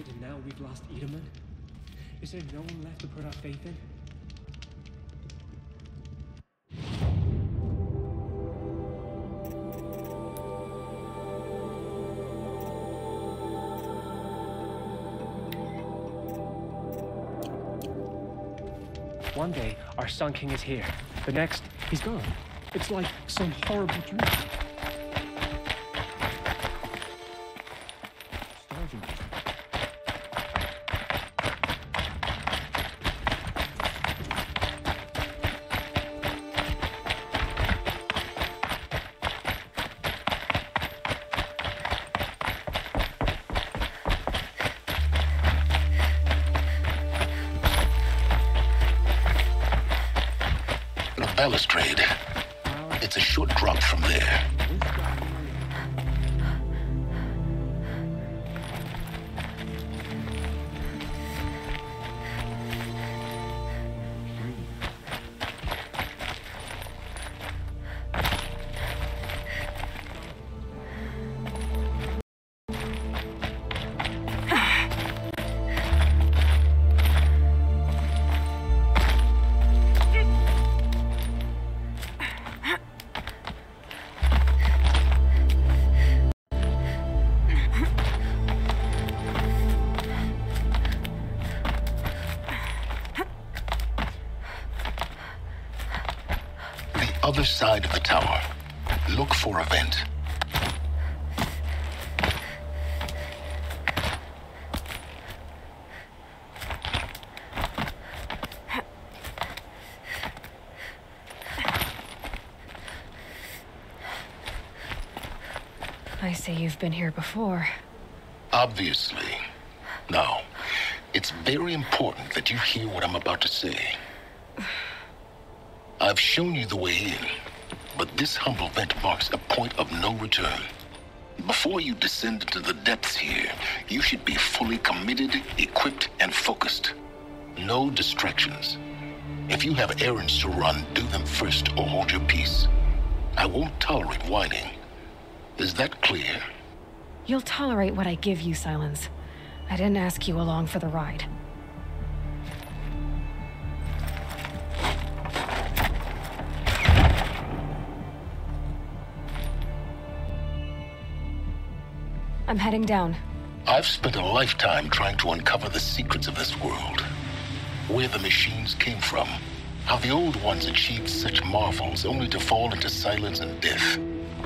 and now we've lost Edelman? Is there no one left to put our faith in? One day, our Sun King is here. The next, he's gone. It's like some horrible dream. Starving. Balustrade. It's a short drop from there. Other side of the tower. Look for a vent. I say you've been here before. Obviously. Now, it's very important that you hear what I'm about to say. I've shown you the way in, but this humble vent marks a point of no return. Before you descend into the depths here, you should be fully committed, equipped, and focused. No distractions. If you have errands to run, do them first or hold your peace. I won't tolerate whining. Is that clear? You'll tolerate what I give you, Silence. I didn't ask you along for the ride. I'm heading down. I've spent a lifetime trying to uncover the secrets of this world. Where the machines came from. How the old ones achieved such marvels only to fall into silence and death.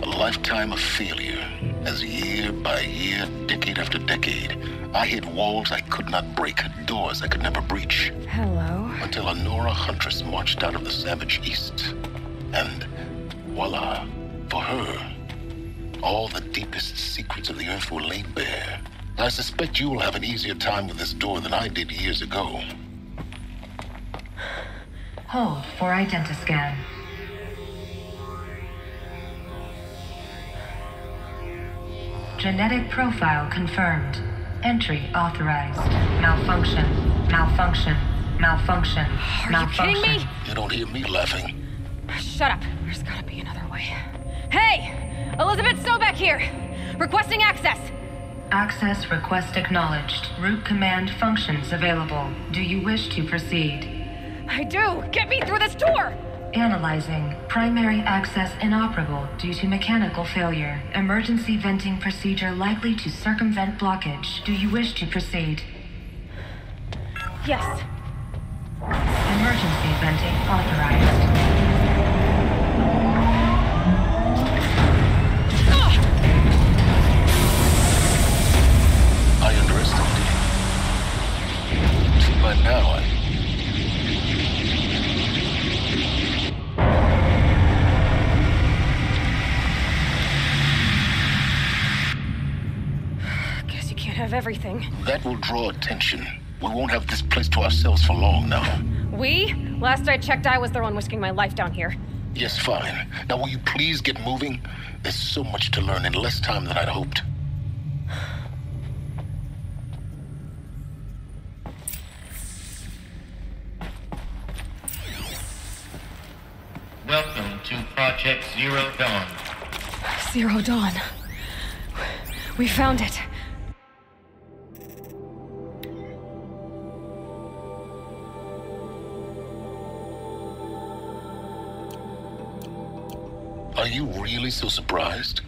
A lifetime of failure, as year by year, decade after decade, I hit walls I could not break, doors I could never breach. Hello. Until a Nora huntress marched out of the savage east. And voila, for her, all the deepest secrets of the Earth were laid bare. I suspect you will have an easier time with this door than I did years ago. Hold for identiscan. Genetic profile confirmed. Entry authorized. Malfunction. Malfunction. Malfunction. Are you kidding me? You don't hear me laughing. Shut up. There's gotta be another way. Hey! Elizabeth Stoback here! Requesting access! Access request acknowledged. Root command functions available. Do you wish to proceed? I do! Get me through this door! Analyzing. Primary access inoperable due to mechanical failure. Emergency venting procedure likely to circumvent blockage. Do you wish to proceed? Yes. Emergency venting authorized. I underestimated you. See, by now, Guess you can't have everything. That will draw attention. We won't have this place to ourselves for long now. We? Last I checked, I was the one risking my life down here. Yes, fine. Now will you please get moving? There's so much to learn in less time than I'd hoped. Welcome to Project Zero Dawn. Zero Dawn. We found it. Are you really so surprised?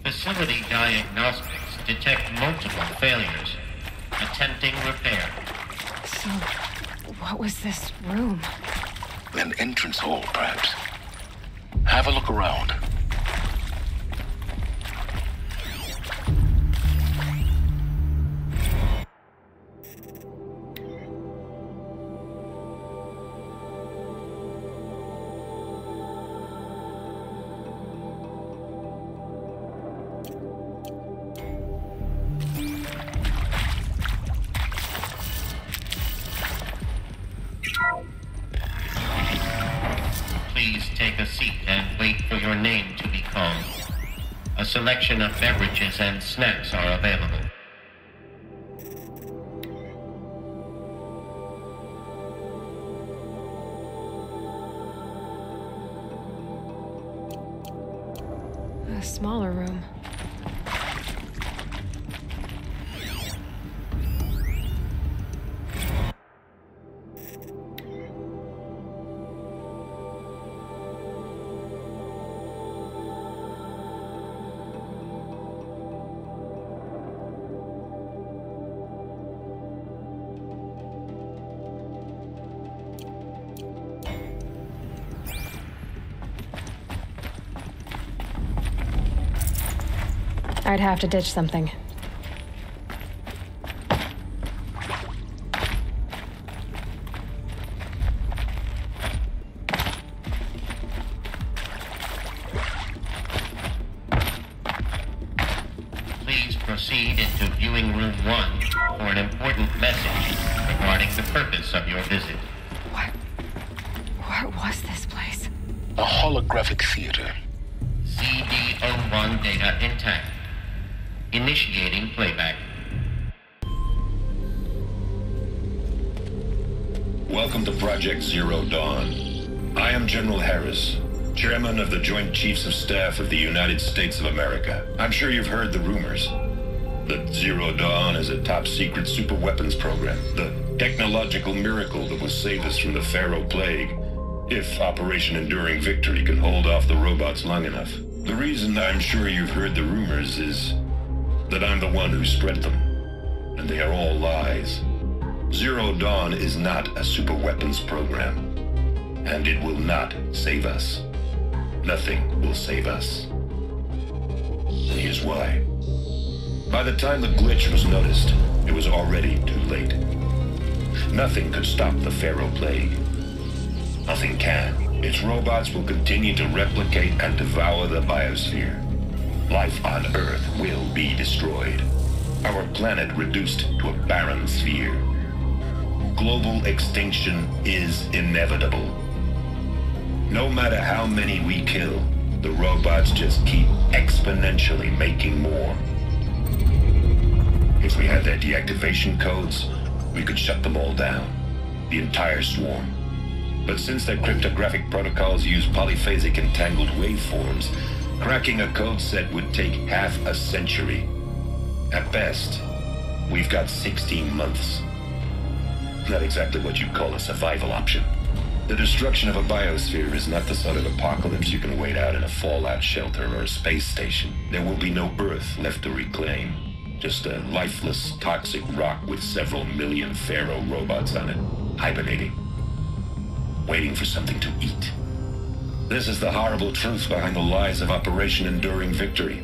Facility diagnostics detect multiple failures. Attempting repair. So, what was this room? An entrance hall, perhaps. Have a look around. Please take a seat and wait for your name to be called. A selection of beverages and snacks are available. A smaller room. I'd have to ditch something. Please proceed into viewing room 1 for an important message regarding the purpose of your visit. What was this place? A holographic theater. CD01 data intact. Initiating playback. Welcome to Project Zero Dawn. I am General Harris, Chairman of the Joint Chiefs of Staff of the United States of America. I'm sure you've heard the rumors that Zero Dawn is a top-secret superweapons program, the technological miracle that will save us from the Pharaoh Plague, if Operation Enduring Victory can hold off the robots long enough. The reason I'm sure you've heard the rumors is that I'm the one who spread them, and they are all lies. Zero Dawn is not a superweapons program, and it will not save us. Nothing will save us. And here's why. By the time the glitch was noticed, it was already too late. Nothing could stop the Pharaoh Plague. Nothing can. Its robots will continue to replicate and devour the biosphere. Life on Earth will be destroyed. Our planet reduced to a barren sphere. Global extinction is inevitable. No matter how many we kill, the robots just keep exponentially making more. If we had their deactivation codes, we could shut them all down. The entire swarm. But since their cryptographic protocols use polyphasic entangled waveforms, cracking a code set would take half a century. At best, we've got 16 months. Not exactly what you'd call a survival option. The destruction of a biosphere is not the sort of apocalypse you can wait out in a fallout shelter or a space station. There will be no Earth left to reclaim. Just a lifeless, toxic rock with several million Pharaoh robots on it, hibernating, waiting for something to eat. This is the horrible truth behind the lies of Operation Enduring Victory.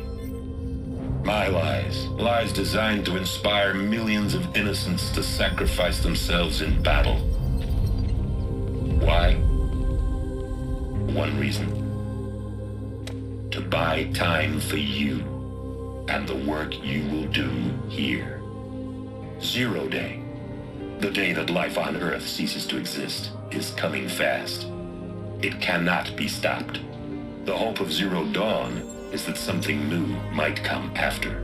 My lies. Lies designed to inspire millions of innocents to sacrifice themselves in battle. Why? One reason. To buy time for you and the work you will do here. Zero Day, the day that life on Earth ceases to exist, is coming fast. It cannot be stopped. The hope of Zero Dawn is that something new might come after.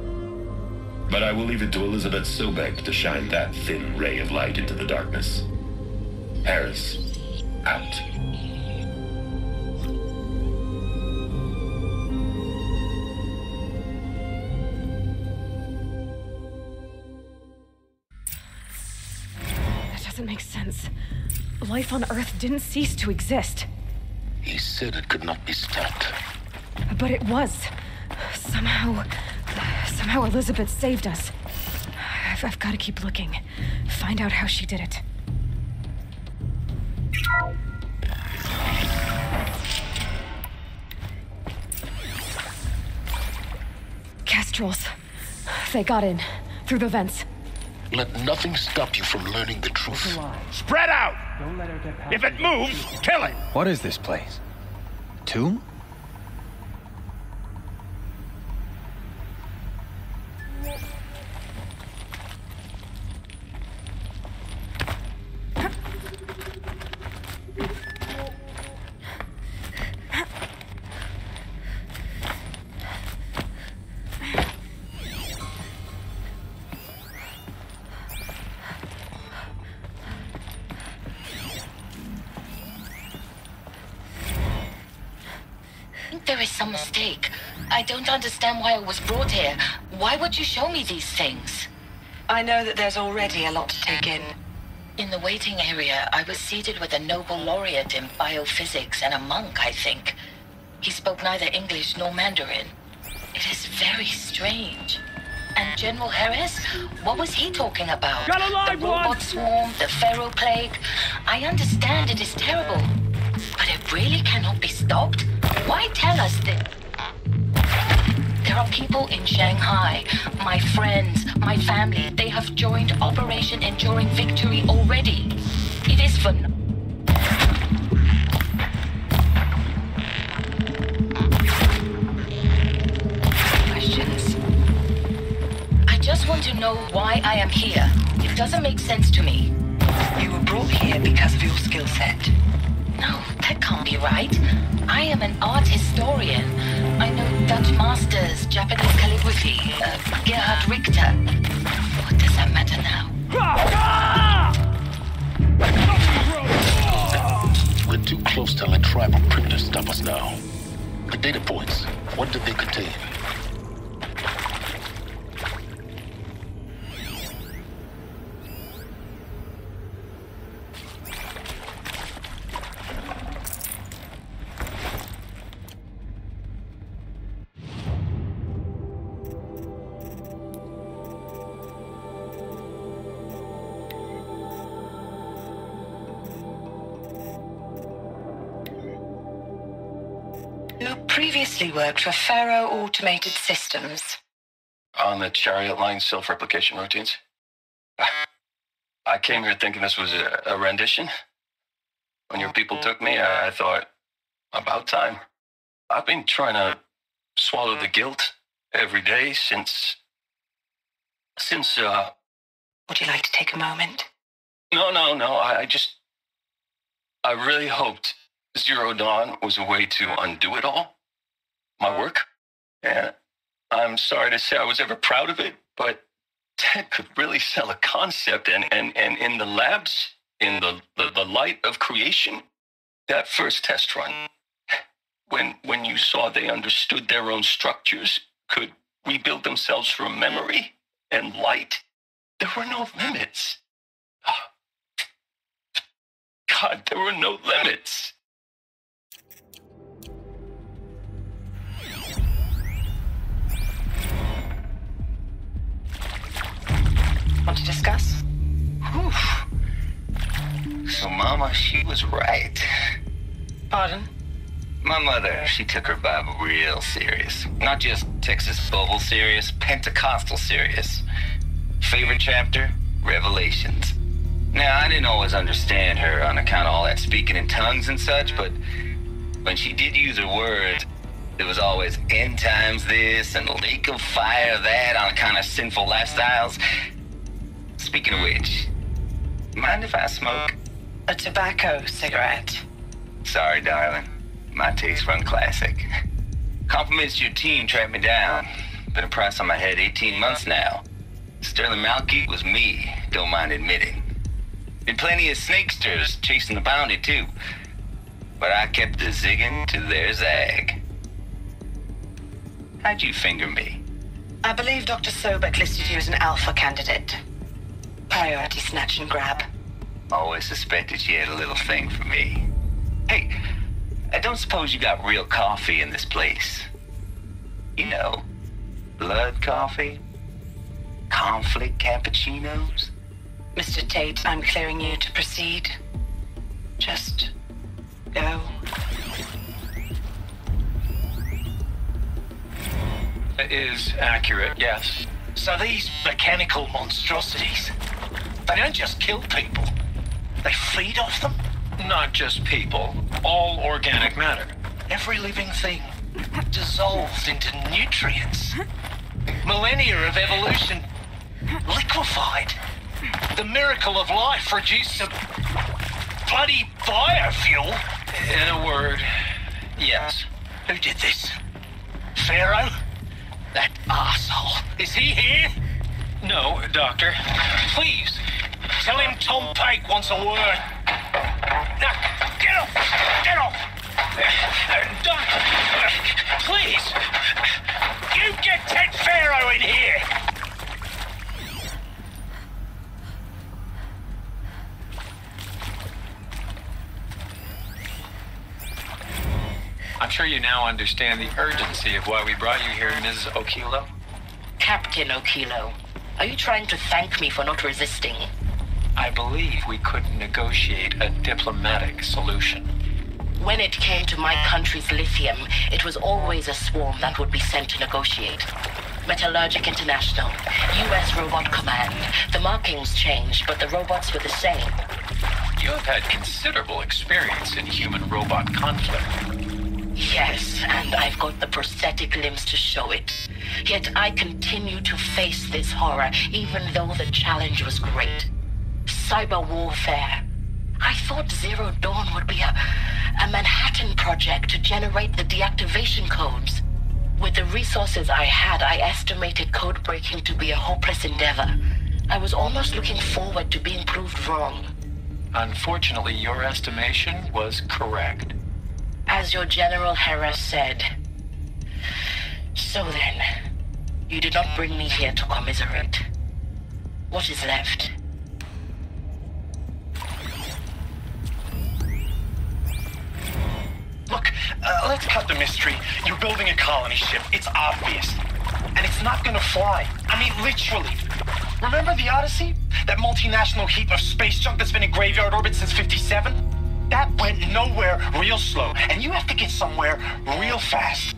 But I will leave it to Elizabeth Sobek to shine that thin ray of light into the darkness. Harris, out. That doesn't make sense. Life on Earth didn't cease to exist. He said it could not be stopped. But it was. Somehow Elizabeth saved us. I've got to keep looking. Find out how she did it. Kestrels. They got in. Through the vents. Let nothing stop you from learning the truth. Spread out! Don't let her get past If it moves, kill it! What is this place? Tomb? There is some mistake. I don't understand why I was brought here. Why would you show me these things? I know that there's already a lot to take in. In the waiting area, I was seated with a Nobel laureate in biophysics and a monk, I think. He spoke neither English nor Mandarin. It is very strange. And General Harris? What was he talking about? Got a live the robot swarm, the Pharaoh plague? I understand it is terrible. But it really cannot be stopped? Why tell us that? There are people in Shanghai, my friends, my family. They have joined Operation Enduring Victory already. It is for... Questions? I just want to know why I am here. It doesn't make sense to me. You were brought here because of your skill set. No, that can't be right. I am an art historian. I know Dutch masters, Japanese calligraphy, Gerhard Richter. What does that matter now? We're too close to let tribal primitives stop us now. The data points, what did they contain? You previously worked for Pharaoh Automated Systems. On the Chariot Line self-replication routines? I came here thinking this was a rendition. When your people took me, I thought, about time. I've been trying to swallow the guilt every day since... Would you like to take a moment? No. I really hoped Zero Dawn was a way to undo it all. My work. And I'm sorry to say I was ever proud of it, but Ted could really sell a concept. And in the labs, in the light of creation, that first test run, when you saw they understood their own structures, could rebuild themselves from memory and light, there were no limits. God, there were no limits. Want to discuss? Whew. So Mama, she was right. Pardon? My mother, she took her Bible real serious. Not just Texas Bubble serious, Pentecostal serious. Favorite chapter? Revelations. Now, I didn't always understand her on account of all that speaking in tongues and such, but when she did use her words, it was always end times this and lake of fire that on account of sinful lifestyles. Speaking of which, mind if I smoke? A tobacco cigarette. Sorry, darling. My taste run classic. Compliments to your team tracked me down. Been a price on my head 18 months now. Sterling Malkeet was me, don't mind admitting. Been plenty of snakesters chasing the bounty, too. But I kept the zigging to their zag. How'd you finger me? I believe Dr. Sobek listed you as an alpha candidate. Priority snatch and grab. Always suspected she had a little thing for me. Hey, I don't suppose you got real coffee in this place. You know, blood coffee, conflict cappuccinos. Mr. Tate, I'm clearing you to proceed. Just go. It is accurate, yes. So these mechanical monstrosities, they don't just kill people. They feed off them. Not just people, all organic matter. Every living thing dissolved into nutrients. Millennia of evolution liquefied. The miracle of life reduced to bloody biofuel. In a word, yes. Who did this? Pharaoh? That arsehole. Is he here? No, Doctor. Please, tell him Tom Pake wants a word. Now, get off! Get off! Doctor, please! You get Ted Pharaoh in here! I'm sure you now understand the urgency of why we brought you here, Mrs. Okilo. Captain Okilo, are you trying to thank me for not resisting? I believe we could negotiate a diplomatic solution. When it came to my country's lithium, it was always a swarm that would be sent to negotiate. Metallurgic International, U.S. Robot Command. The markings changed, but the robots were the same. You have had considerable experience in human-robot conflict. Yes, and I've got the prosthetic limbs to show it. Yet I continue to face this horror, even though the challenge was great. Cyber warfare. I thought Zero Dawn would be a Manhattan project to generate the deactivation codes. With the resources I had, I estimated code breaking to be a hopeless endeavor. I was almost looking forward to being proved wrong. Unfortunately, your estimation was correct. As your General Harris said. So then, you did not bring me here to commiserate. What is left? Look, let's cut the mystery. You're building a colony ship. It's obvious. And it's not gonna fly. I mean, literally. Remember the Odyssey? That multinational heap of space junk that's been in graveyard orbit since 57? That went nowhere real slow. And you have to get somewhere real fast.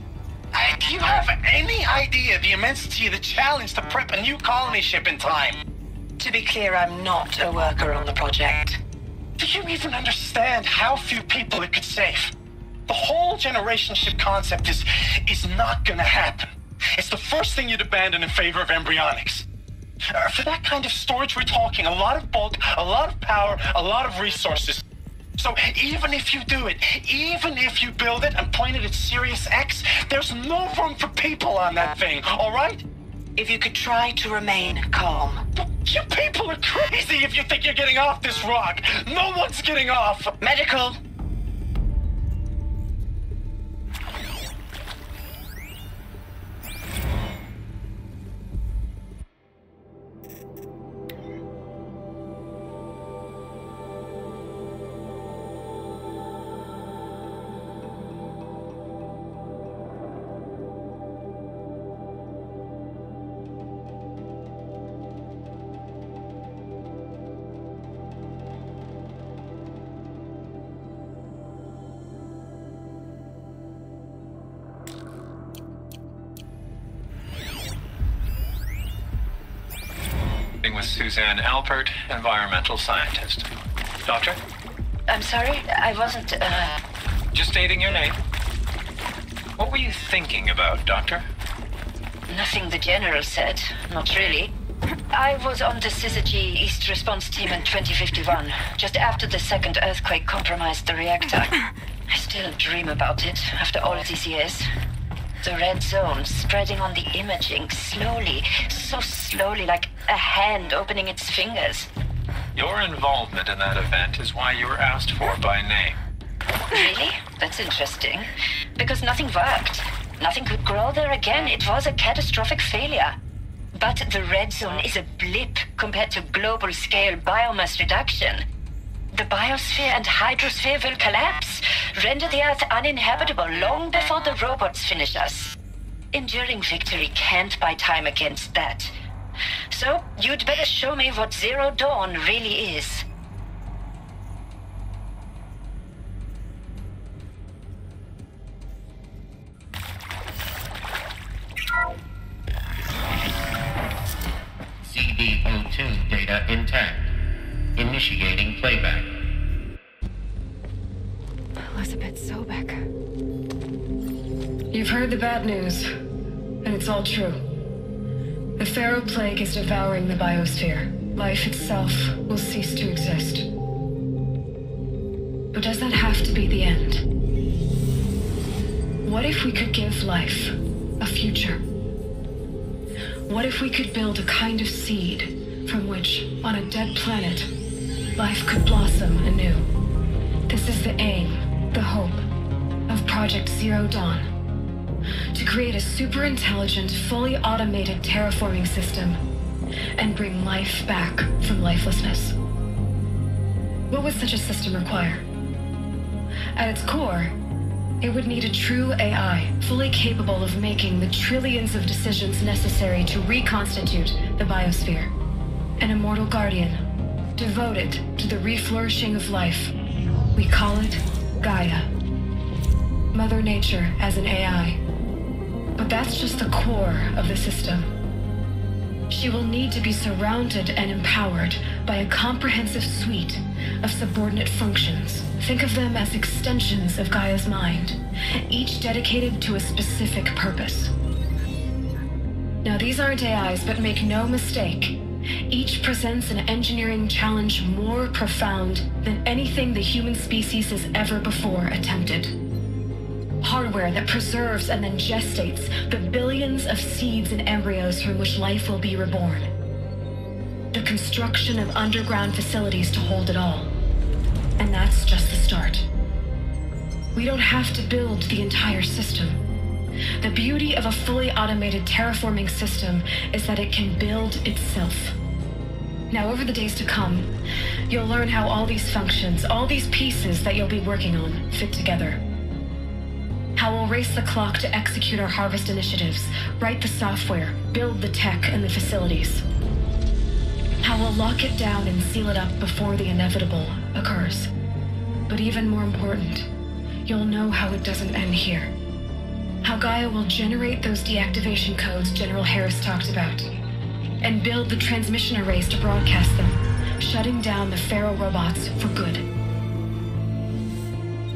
Do you have any idea the immensity of the challenge to prep a new colony ship in time? To be clear, I'm not a worker on the project. Do you even understand how few people it could save? The whole generation ship concept is not gonna happen. It's the first thing you'd abandon in favor of embryonics. For that kind of storage we're talking, a lot of bulk, a lot of power, a lot of resources. So even if you do it, even if you build it and point it at Sirius X, there's no room for people on that thing, all right? If you could try to remain calm. You people are crazy if you think you're getting off this rock. No one's getting off. Medical. With Suzanne Alpert, environmental scientist. Doctor? I'm sorry, I wasn't, Just stating your name. What were you thinking about, Doctor? Nothing the General said. Not really. I was on the Syzygy East Response Team in 2051, just after the second earthquake compromised the reactor. I still dream about it after all these years. The red zone spreading on the imaging, slowly, so slowly, like a hand opening its fingers. Your involvement in that event is why you were asked for by name. Really? That's interesting. Because nothing worked. Nothing could grow there again. It was a catastrophic failure. But the red zone is a blip compared to global-scale biomass reduction. The biosphere and hydrosphere will collapse, render the Earth uninhabitable long before the robots finish us. Enduring victory can't buy time against that. So, you'd better show me what Zero Dawn really is. CD02 data intact. Initiating playback. Elizabeth Sobek. You've heard the bad news, and it's all true. The Pharaoh Plague is devouring the biosphere. Life itself will cease to exist. But does that have to be the end? What if we could give life a future? What if we could build a kind of seed from which, on a dead planet, life could blossom anew? This is the aim, the hope, of Project Zero Dawn. To create a super-intelligent, fully automated terraforming system and bring life back from lifelessness. What would such a system require? At its core, it would need a true AI, fully capable of making the trillions of decisions necessary to reconstitute the biosphere. An immortal guardian, devoted to the reflourishing of life. We call it Gaia. Mother Nature as an AI. But that's just the core of the system. She will need to be surrounded and empowered by a comprehensive suite of subordinate functions. Think of them as extensions of Gaia's mind, each dedicated to a specific purpose. Now, these aren't AIs, but make no mistake, each presents an engineering challenge more profound than anything the human species has ever before attempted. Hardware that preserves and then gestates the billions of seeds and embryos from which life will be reborn. The construction of underground facilities to hold it all. And that's just the start. We don't have to build the entire system. The beauty of a fully automated terraforming system is that it can build itself. Now, over the days to come, you'll learn how all these functions, all these pieces that you'll be working on, fit together. How we'll race the clock to execute our harvest initiatives, write the software, build the tech and the facilities. How we'll lock it down and seal it up before the inevitable occurs. But even more important, you'll know how it doesn't end here. How Gaia will generate those deactivation codes General Harris talked about, and build the transmission arrays to broadcast them, shutting down the Pharaoh robots for good.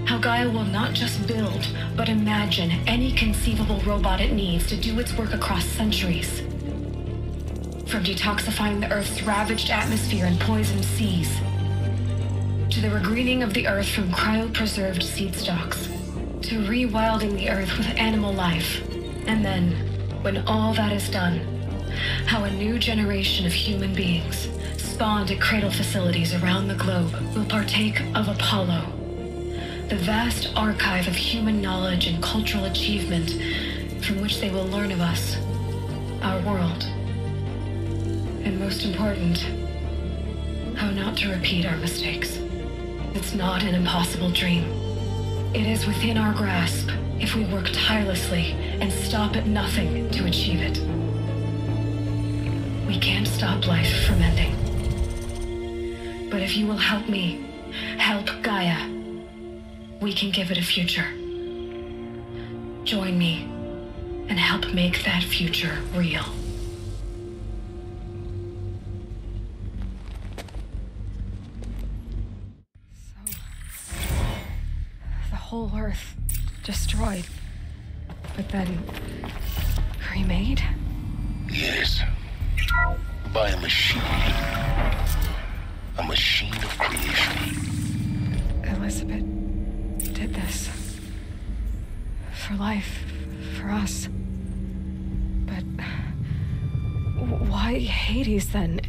How Gaia will not just build, but imagine any conceivable robot it needs to do its work across centuries. From detoxifying the Earth's ravaged atmosphere and poisoned seas, to the regreening of the Earth from cryopreserved seed stalks, to rewilding the Earth with animal life. And then, when all that is done, how a new generation of human beings, spawned at cradle facilities around the globe, will partake of Apollo, the vast archive of human knowledge and cultural achievement from which they will learn of us, our world. And most important, how not to repeat our mistakes. It's not an impossible dream. It is within our grasp if we work tirelessly and stop at nothing to achieve it. We can't stop life from ending. But if you will help me, help Gaia, we can give it a future. Join me and help make that future real. The whole Earth destroyed, but then remade? Yes. By a machine. A machine of creation. Elizabeth did this. For life, for us. But why Hades then?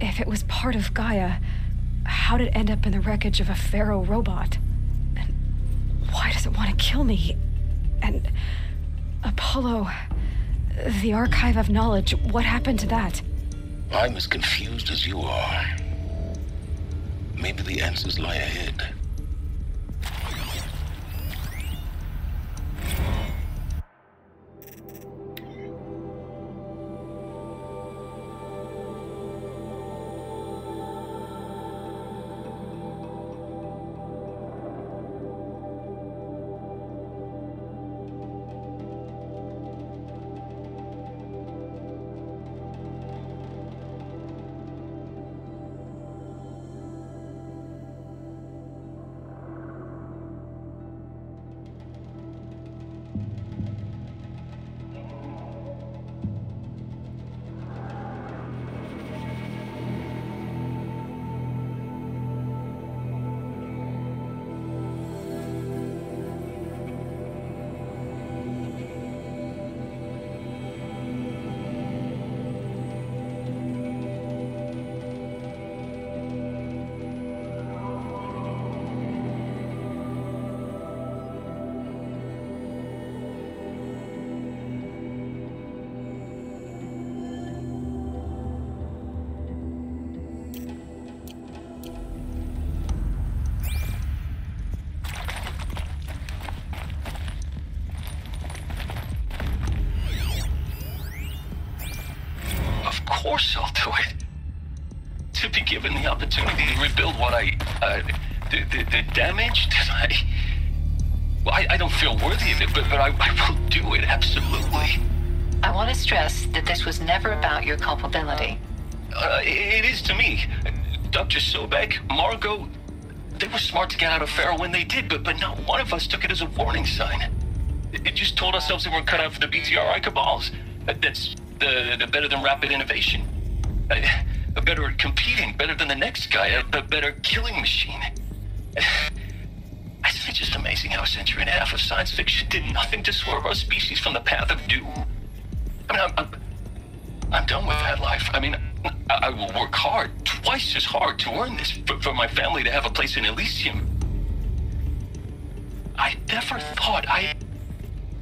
If it was part of Gaia, how did it end up in the wreckage of a Pharaoh robot? And why does it want to kill me? And Apollo, the archive of knowledge, what happened to that? I'm as confused as you are. Maybe the answers lie ahead. course I'll do it. To be given the opportunity to rebuild what the damage that I don't feel worthy of it, but I will do it, absolutely. I want to stress that this was never about your culpability. It is to me. Dr. Sobek, Margot, they were smart to get out of Pharaoh when they did, but not one of us took it as a warning sign. It just told ourselves they weren't cut out for the BTRI cabals. That's the better than rapid innovation. Better at competing, better than the next guy, a better killing machine. It's just amazing how a century and a half of science fiction did nothing to swerve our species from the path of doom. I mean, I'm done with that life. I mean, I will work hard, twice as hard to earn this, for my family to have a place in Elysium. I never thought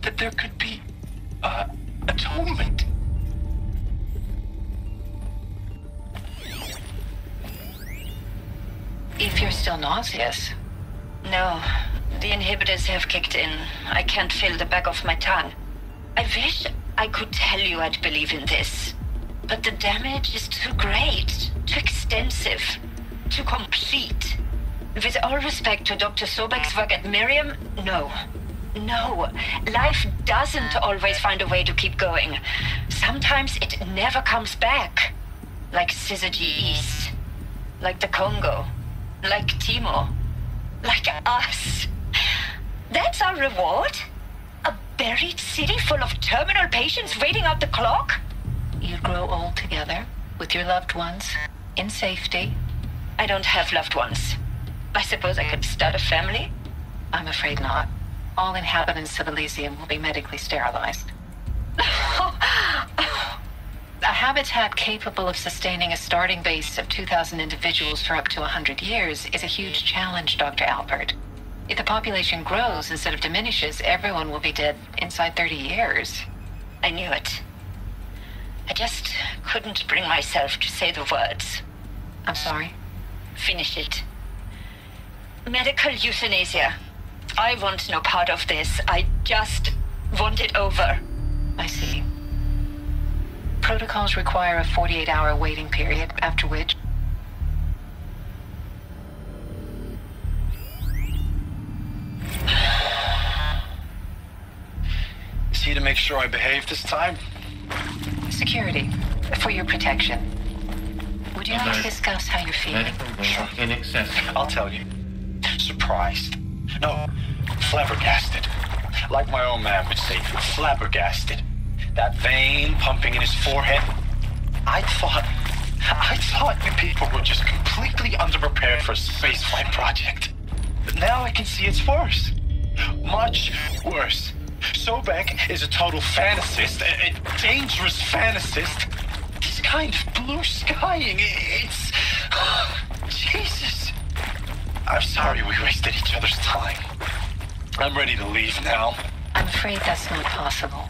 that there could be atonement. If you're still nauseous. No, the inhibitors have kicked in. I can't feel the back of my tongue. I wish I could tell you I'd believe in this. But the damage is too great, too extensive, too complete. With all respect to Dr. Sobek's work at Miriam, no. No, life doesn't always find a way to keep going. Sometimes it never comes back. Like Syzygy East. Like the Congo. Like Timo. Like us. That's our reward? A buried city full of terminal patients waiting out the clock? You grow old together, with your loved ones, in safety. I don't have loved ones. I suppose I could start a family? I'm afraid not. All inhabitants of Elysium will be medically sterilized. A habitat capable of sustaining a starting base of 2,000 individuals for up to 100 years is a huge challenge, Dr. Alpert. If the population grows instead of diminishes, everyone will be dead inside 30 years. I knew it. I just couldn't bring myself to say the words. I'm sorry? Finish it. Medical euthanasia. I want no part of this. I just want it over. I see. Protocols require a 48-hour waiting period, after which... Is he to make sure I behave this time? Security, for your protection. Would you like to discuss how you're feeling? Sure. Inaccessible. I'll tell you. Surprised. No, flabbergasted. Like my old man would say, flabbergasted. That vein pumping in his forehead. I thought you people were just completely underprepared for a spaceflight project. But now I can see it's worse. Much worse. Sobek is a total fantasist, a dangerous fantasist. This kind of blue skying, it's... Jesus. I'm sorry we wasted each other's time. I'm ready to leave now. I'm afraid that's not possible.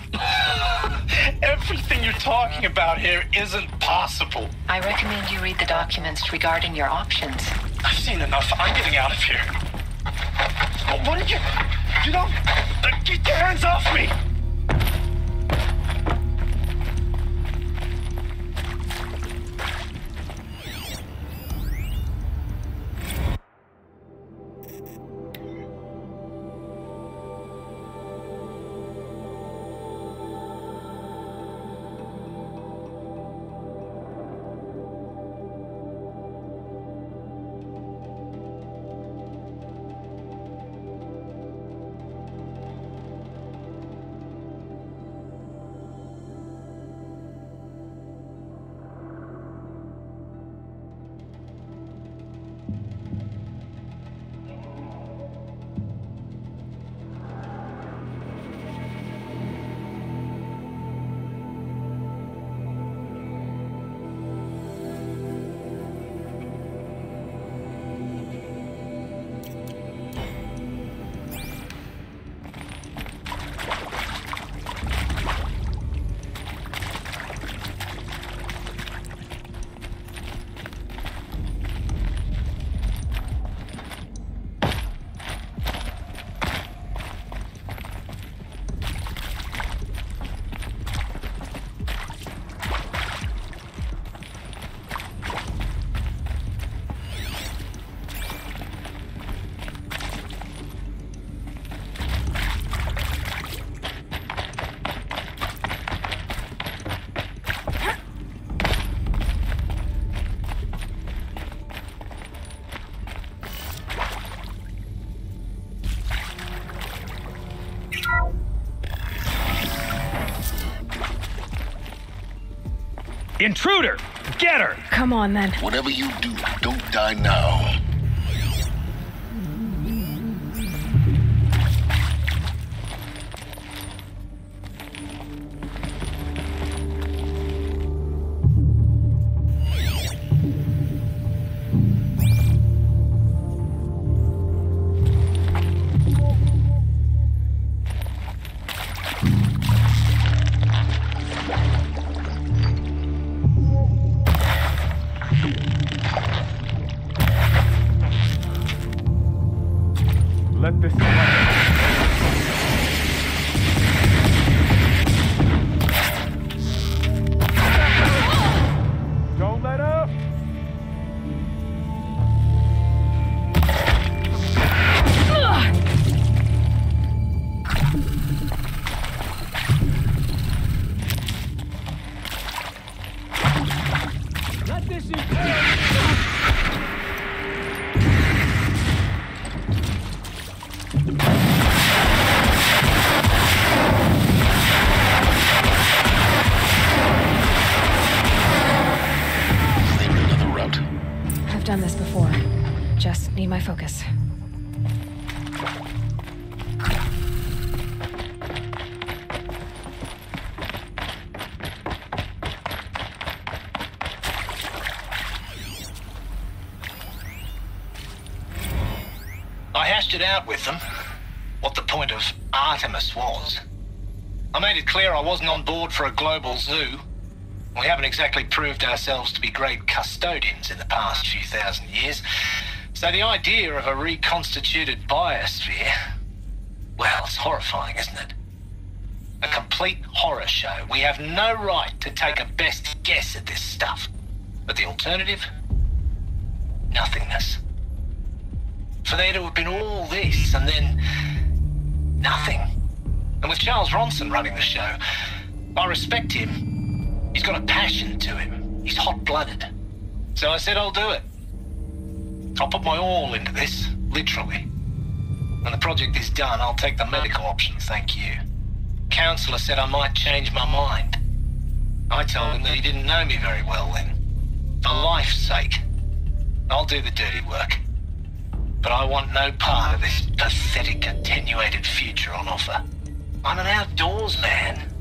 Everything you're talking about here isn't possible. I recommend you read the documents regarding your options. I've seen enough. I'm getting out of here. What did you... You don't... Get your hands off me! Intruder! Get her! Come on, then. Whatever you do, don't die now. Let this Don't let up! Let this I've done this before. Just need my focus. I hashed it out with them, what the point of Artemis was. I made it clear I wasn't on board for a global zoo. We haven't exactly proved ourselves to be great custodians in the past few thousand years, so the idea of a reconstituted biosphere, well, it's horrifying, isn't it? A complete horror show. We have no right to take a best guess at this stuff. But the alternative? Nothingness. For there to have been all this and then nothing. And with Charles Ronson running the show, I respect him. He's got a passion to him. He's hot-blooded. So I said I'll do it. I'll put my all into this, literally. When the project is done, I'll take the medical option, thank you. Counselor said I might change my mind. I told him that he didn't know me very well then. For life's sake, I'll do the dirty work. But I want no part of this pathetic, attenuated future on offer. I'm an outdoors man.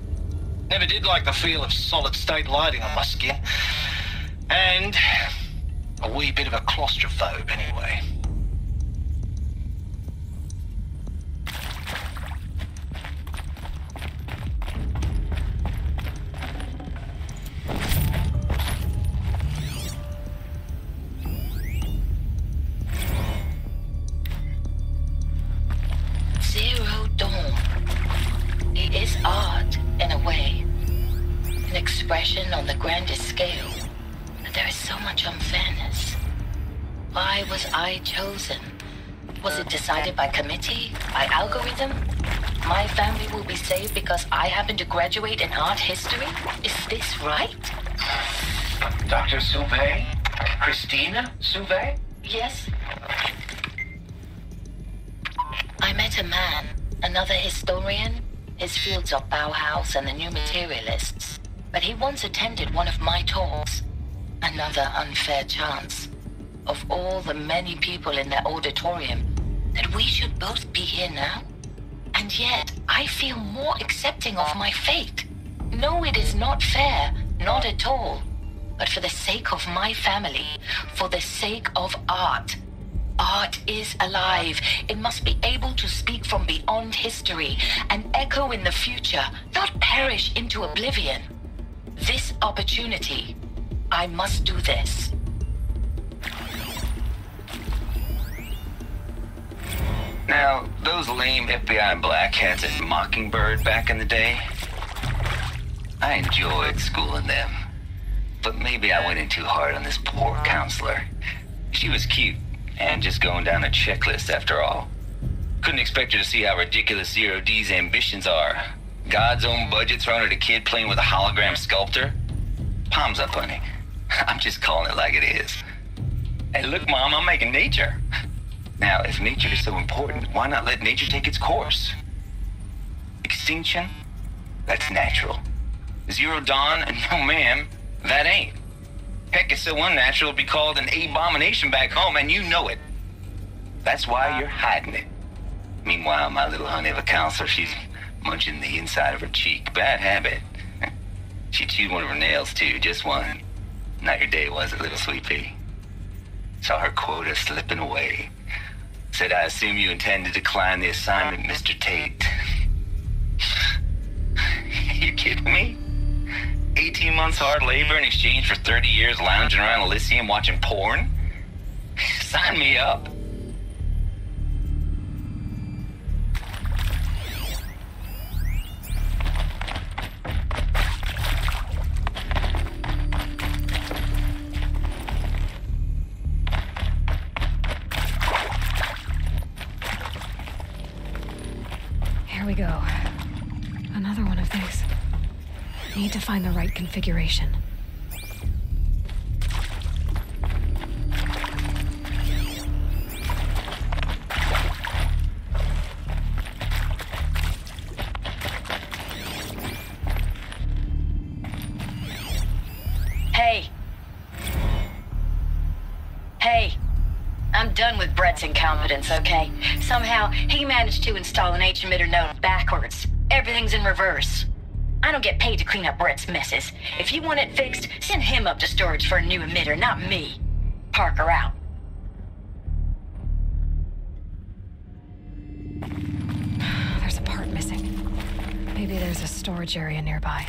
Never did like the feel of solid-state lighting on my skin. And a wee bit of a claustrophobe, anyway. Zero Dawn. It is art, in a way. An expression on the grandest scale. But there is so much unfairness. Why was I chosen? Was it decided by committee? By algorithm? My family will be saved because I happen to graduate in art history? Is this right? Dr. Souvet? Christina Souvet? Yes. I met a man, another historian. His fields are Bauhaus and the New Materialists. But he once attended one of my talks. Another unfair chance. Of all the many people in that auditorium, that we should both be here now? And yet, I feel more accepting of my fate. No, it is not fair, not at all. But for the sake of my family, for the sake of art. Art is alive. It must be able to speak from beyond history and echo in the future, not perish into oblivion. This opportunity, I must do this. Now, those lame FBI black hats at Mockingbird back in the day, I enjoyed schooling them. But maybe I went in too hard on this poor counselor. She was cute, and just going down a checklist after all. Couldn't expect her to see how ridiculous Zero D's ambitions are. God's own budget thrown at a kid playing with a hologram sculptor? Palms up, honey. I'm just calling it like it is. Hey, look, Mom, I'm making nature. Now, if nature is so important, why not let nature take its course? Extinction? That's natural. Zero Dawn? No, ma'am. That ain't. Heck, it's so unnatural to be called an abomination back home, and you know it. That's why you're hiding it. Meanwhile, my little honey of a counselor, she's munching the inside of her cheek. Bad habit. She chewed one of her nails, too, just one. Not your day, was it, little sweet pea? Saw her quota slipping away. Said, I assume you intend to decline the assignment, Mr. Tate. You kidding me? 18 months hard labor in exchange for 30 years lounging around Elysium watching porn? Sign me up. Here we go. Another one of these. Need to find the right configuration. Hey. I'm done with Brett's incompetence, okay? Somehow, he managed to install an H-emitter node backwards. Everything's in reverse. I don't get paid to clean up Brett's messes. If you want it fixed, send him up to storage for a new emitter, not me. Parker out. There's a part missing. Maybe there's a storage area nearby.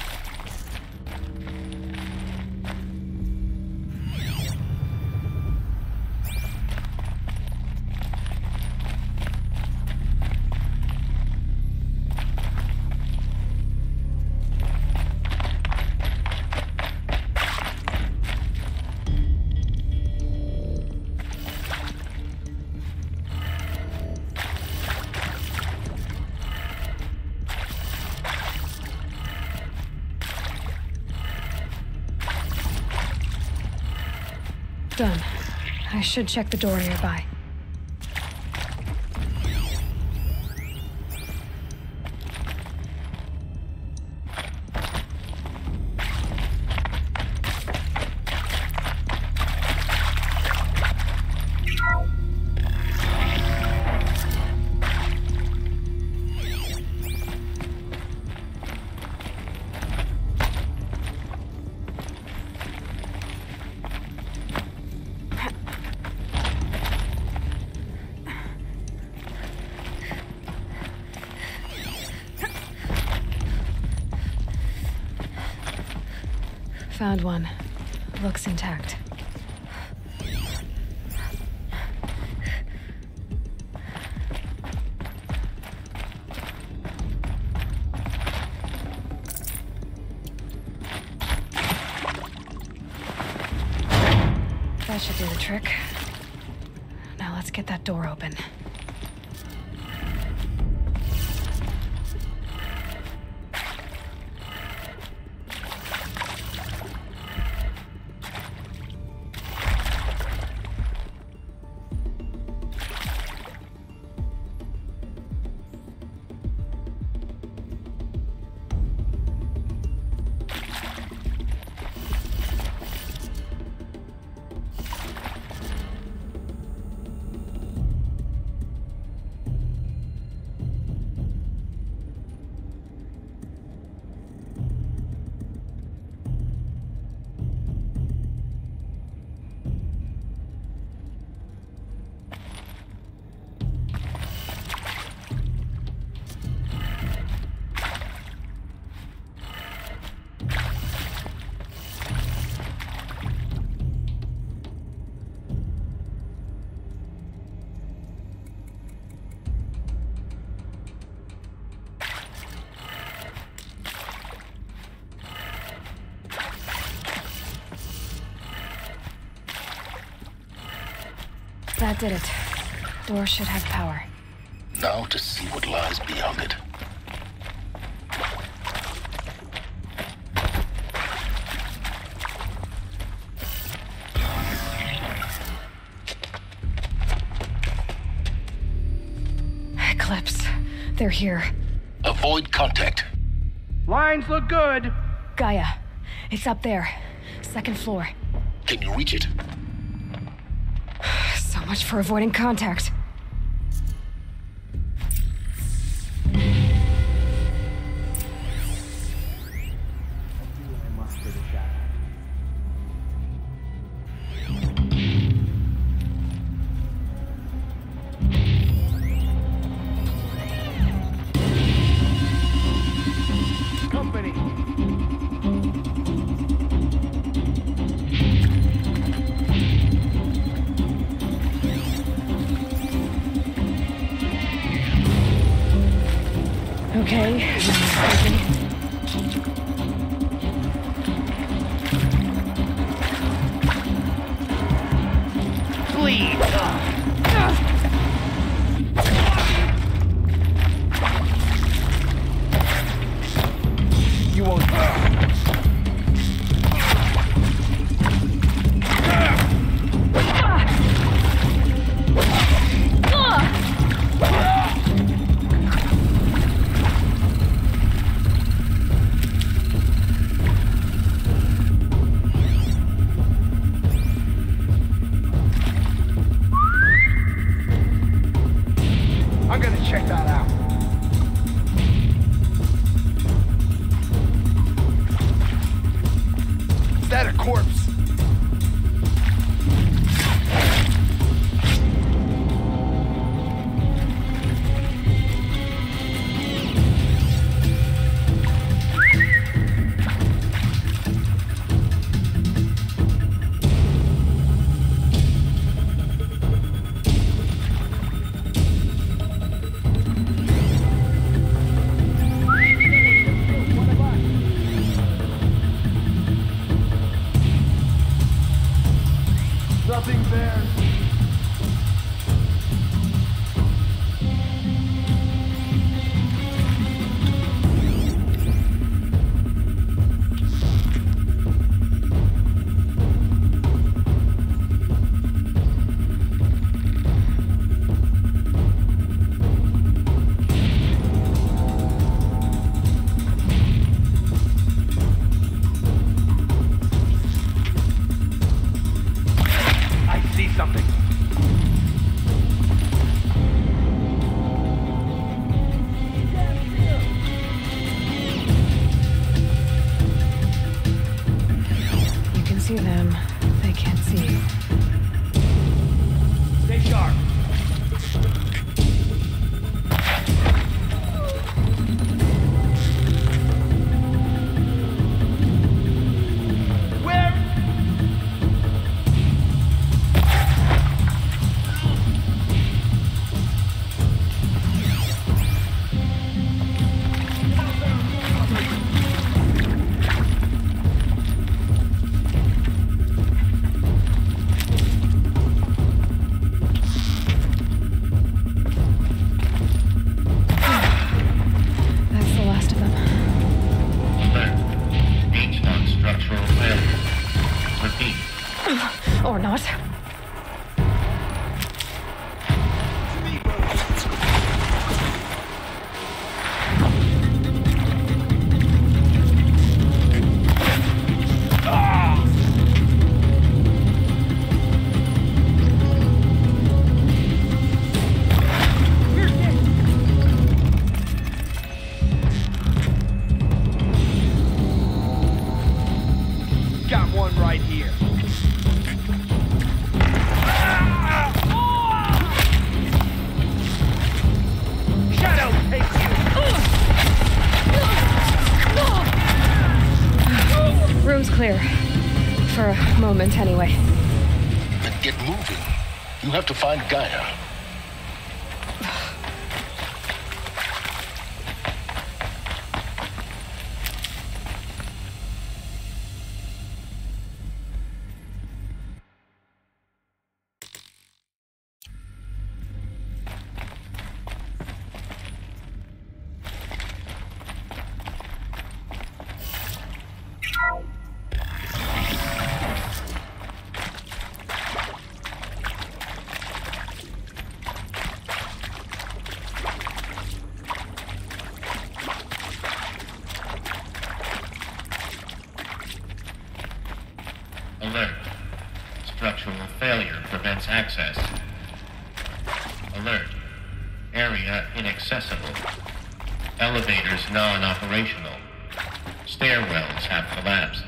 Done. I should check the door nearby. Found one. Looks intact. That should do the trick. Now let's get that door open. That did it. Door should have power. Now to see what lies beyond it. Eclipse. They're here. Avoid contact. Lines look good. Gaia, It's up there. Second floor. Can you reach it? So much for avoiding contact. Okay. Please. You won't. I'm gonna check that out. Is that a corpse? Nothing there. Something. You can see them. They can't see you. Stay sharp. Or not. Got one right here. Shadow, take you. Room's clear. For a moment, anyway. Then get moving. You have to find Gaia. Alert. Structural failure prevents access. Alert. Area inaccessible. Elevators non-operational. Stairwells have collapsed.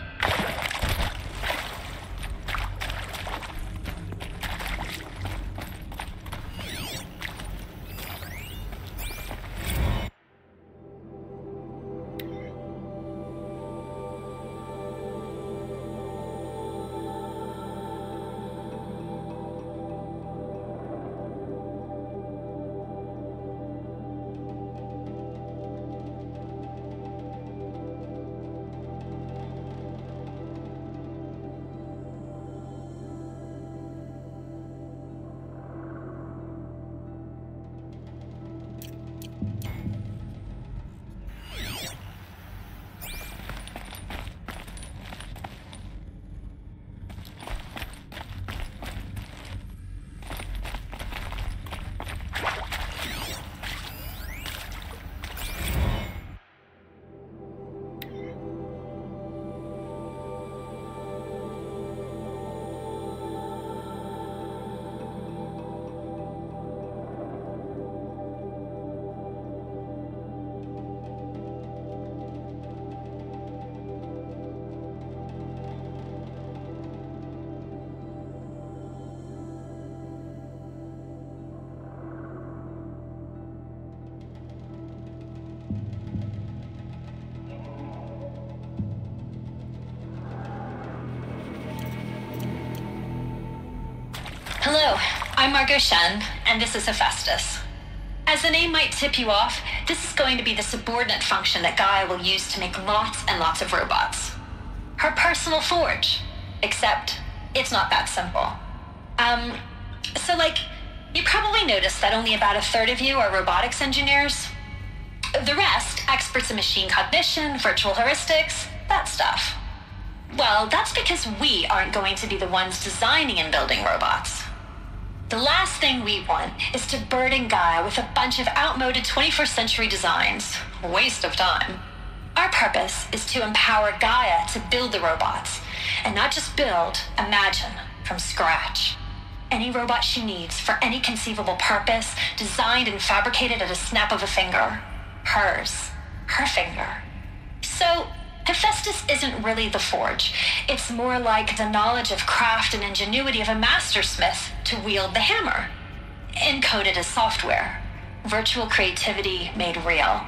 Hello, I'm Margot Shen, and this is Hephaestus. As the name might tip you off, this is going to be the subordinate function that Gaia will use to make lots and lots of robots. Her personal forge. Except, it's not that simple. You probably noticed that only about a third of you are robotics engineers. The rest, experts in machine cognition, virtual heuristics, that stuff. Well, that's because we aren't going to be the ones designing and building robots. The last thing we want is to burden Gaia with a bunch of outmoded 21st century designs. A waste of time. Our purpose is to empower Gaia to build the robots, and not just build, imagine, from scratch. Any robot she needs for any conceivable purpose, designed and fabricated at a snap of a finger. Hers. Her finger. So, Hephaestus isn't really the forge. It's more like the knowledge of craft and ingenuity of a mastersmith to wield the hammer. Encoded as software. Virtual creativity made real.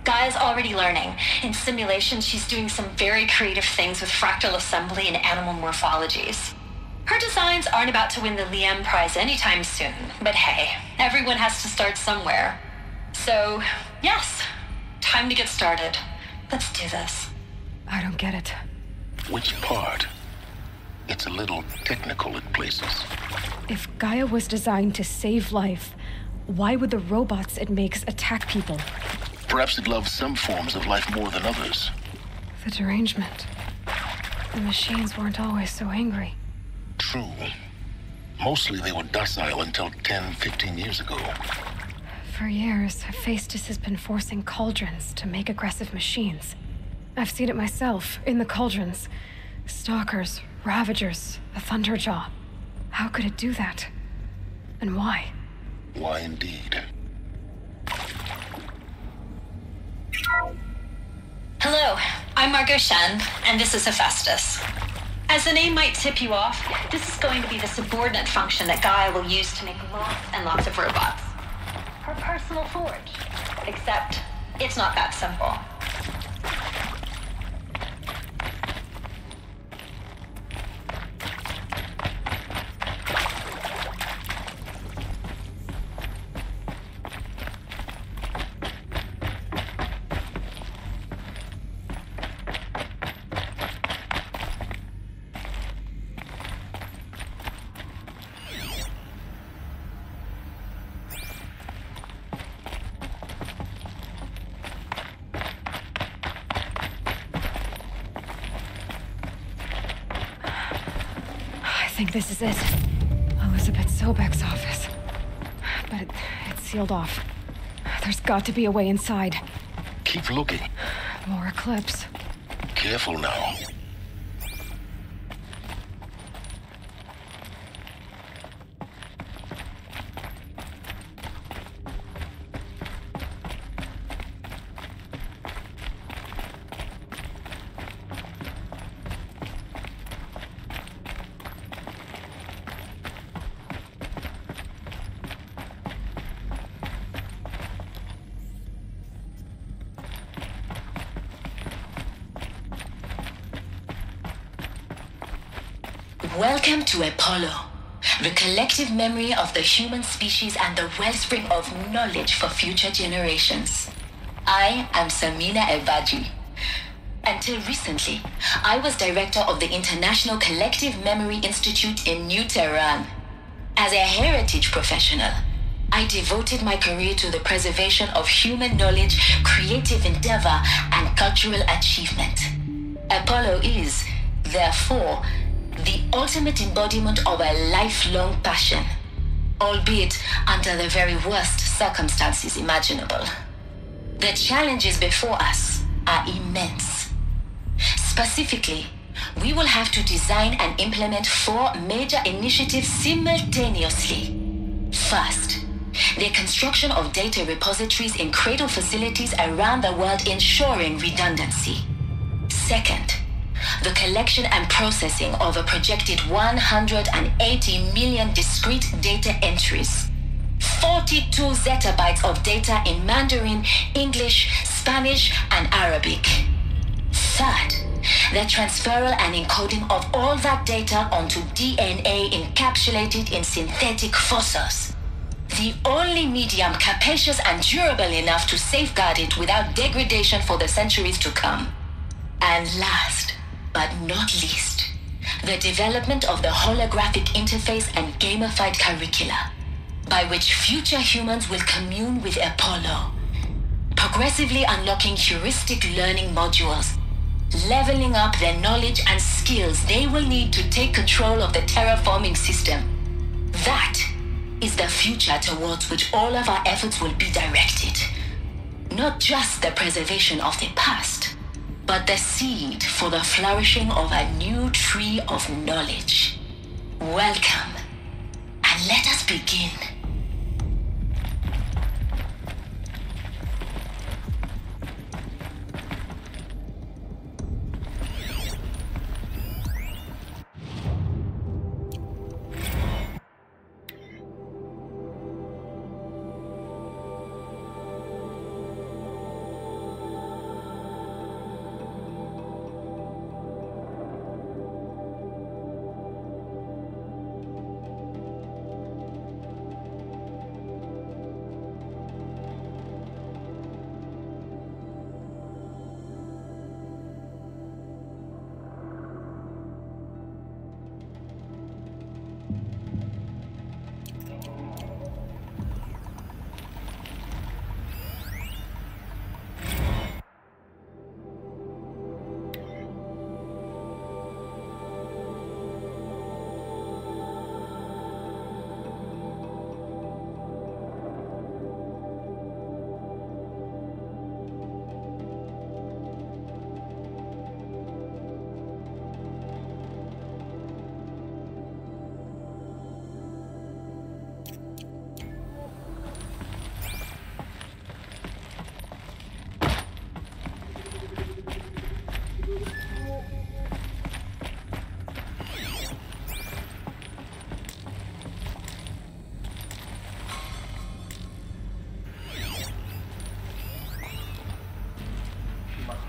Gaia's already learning. In simulations, she's doing some very creative things with fractal assembly and animal morphologies. Her designs aren't about to win the Liam Prize anytime soon, but hey, everyone has to start somewhere. So, yes, time to get started. Let's do this. I don't get it. Which part? It's a little technical in places. If Gaia was designed to save life, why would the robots it makes attack people? Perhaps it loves some forms of life more than others. The derangement. The machines weren't always so angry. True. Mostly they were docile until 10, 15 years ago. For years, Hephaestus has been forcing cauldrons to make aggressive machines. I've seen it myself, in the cauldrons. Stalkers, Ravagers, a Thunderjaw. How could it do that? And why? Why indeed? Hello, I'm Margot Shen, and this is Hephaestus. As the name might tip you off, this is going to be the subordinate function that Gaia will use to make lots and lots of robots. Her personal forge. Except, it's not that simple. I think this is it. Elizabeth Sobek's office. But it's sealed off. There's got to be a way inside. Keep looking. More Eclipse. Careful now. Welcome to Apollo, the collective memory of the human species and the wellspring of knowledge for future generations. I am Samina Ebaji. Until recently, I was director of the International Collective Memory Institute in New Tehran. As a heritage professional, I devoted my career to the preservation of human knowledge, creative endeavor, and cultural achievement. Apollo is, therefore, the ultimate embodiment of a lifelong passion, albeit under the very worst circumstances imaginable. The challenges before us are immense. Specifically, we will have to design and implement 4 major initiatives simultaneously. First, the construction of data repositories in cradle facilities around the world, ensuring redundancy. Second, the collection and processing of a projected 180 million discrete data entries. 42 zettabytes of data in Mandarin, English, Spanish, and Arabic. Third, the transferal and encoding of all that data onto DNA encapsulated in synthetic fossils. The only medium capacious and durable enough to safeguard it without degradation for the centuries to come. And last, but not least, the development of the holographic interface and gamified curricula, by which future humans will commune with Apollo, progressively unlocking heuristic learning modules, leveling up their knowledge and skills they will need to take control of the terraforming system. That is the future towards which all of our efforts will be directed. Not just the preservation of the past, but the seed for the flourishing of a new tree of knowledge. Welcome, and let us begin.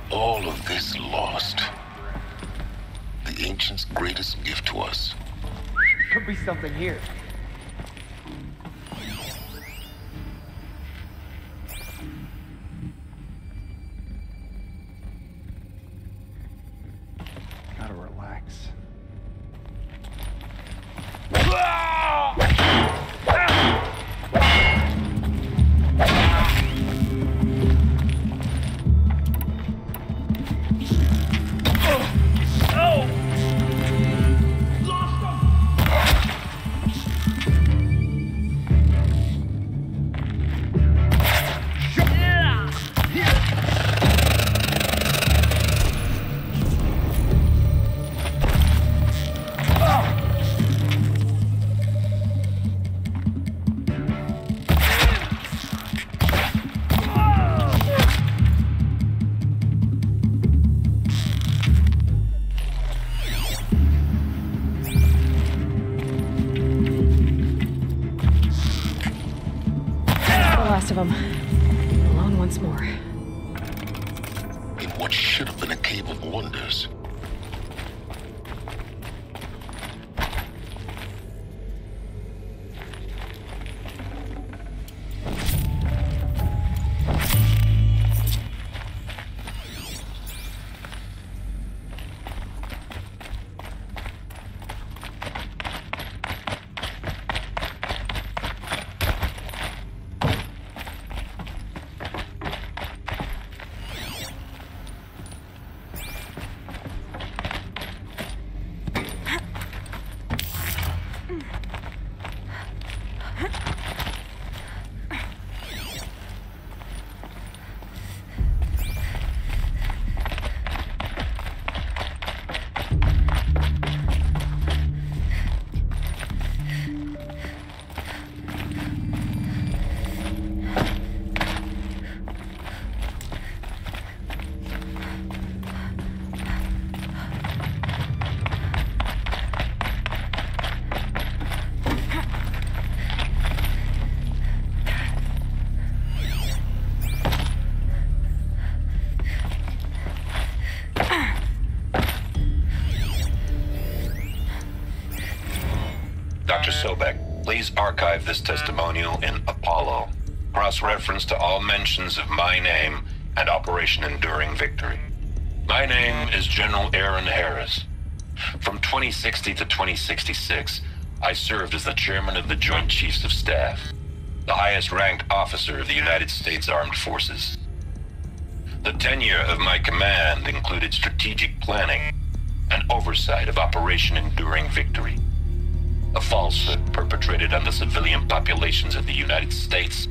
All of this lost. The ancients' greatest gift to us. Could be something here. Gotta relax. Of them. Alone once more. In what should have been a cave of wonders. Dr. Sobek, please archive this testimonial in Apollo. Cross-reference to all mentions of my name and Operation Enduring Victory. My name is General Aaron Harris. From 2060 to 2066, I served as the chairman of the Joint Chiefs of Staff, the highest-ranked officer of the United States Armed Forces. The tenure of my command included strategic planning and oversight of Operation Enduring Victory, a falsehood perpetrated on the civilian populations of the United States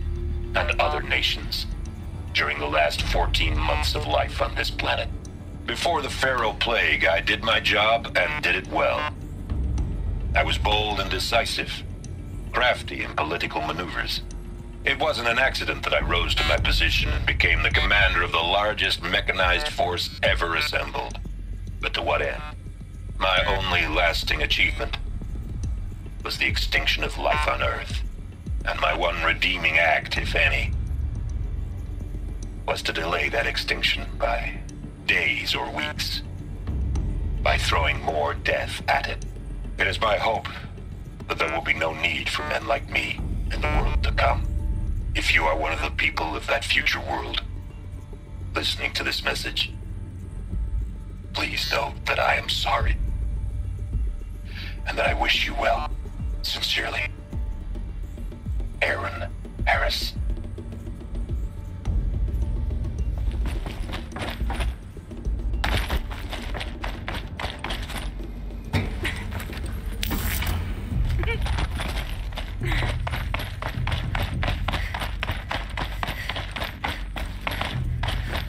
and other nations during the last 14 months of life on this planet. Before the Pharaoh Plague, I did my job and did it well. I was bold and decisive, crafty in political maneuvers. It wasn't an accident that I rose to my position and became the commander of the largest mechanized force ever assembled. But to what end? My only lasting achievement was the extinction of life on Earth. And my one redeeming act, if any, was to delay that extinction by days or weeks, by throwing more death at it. It is my hope that there will be no need for men like me in the world to come. If you are one of the people of that future world listening to this message, please know that I am sorry and that I wish you well. Sincerely, Aaron Harris.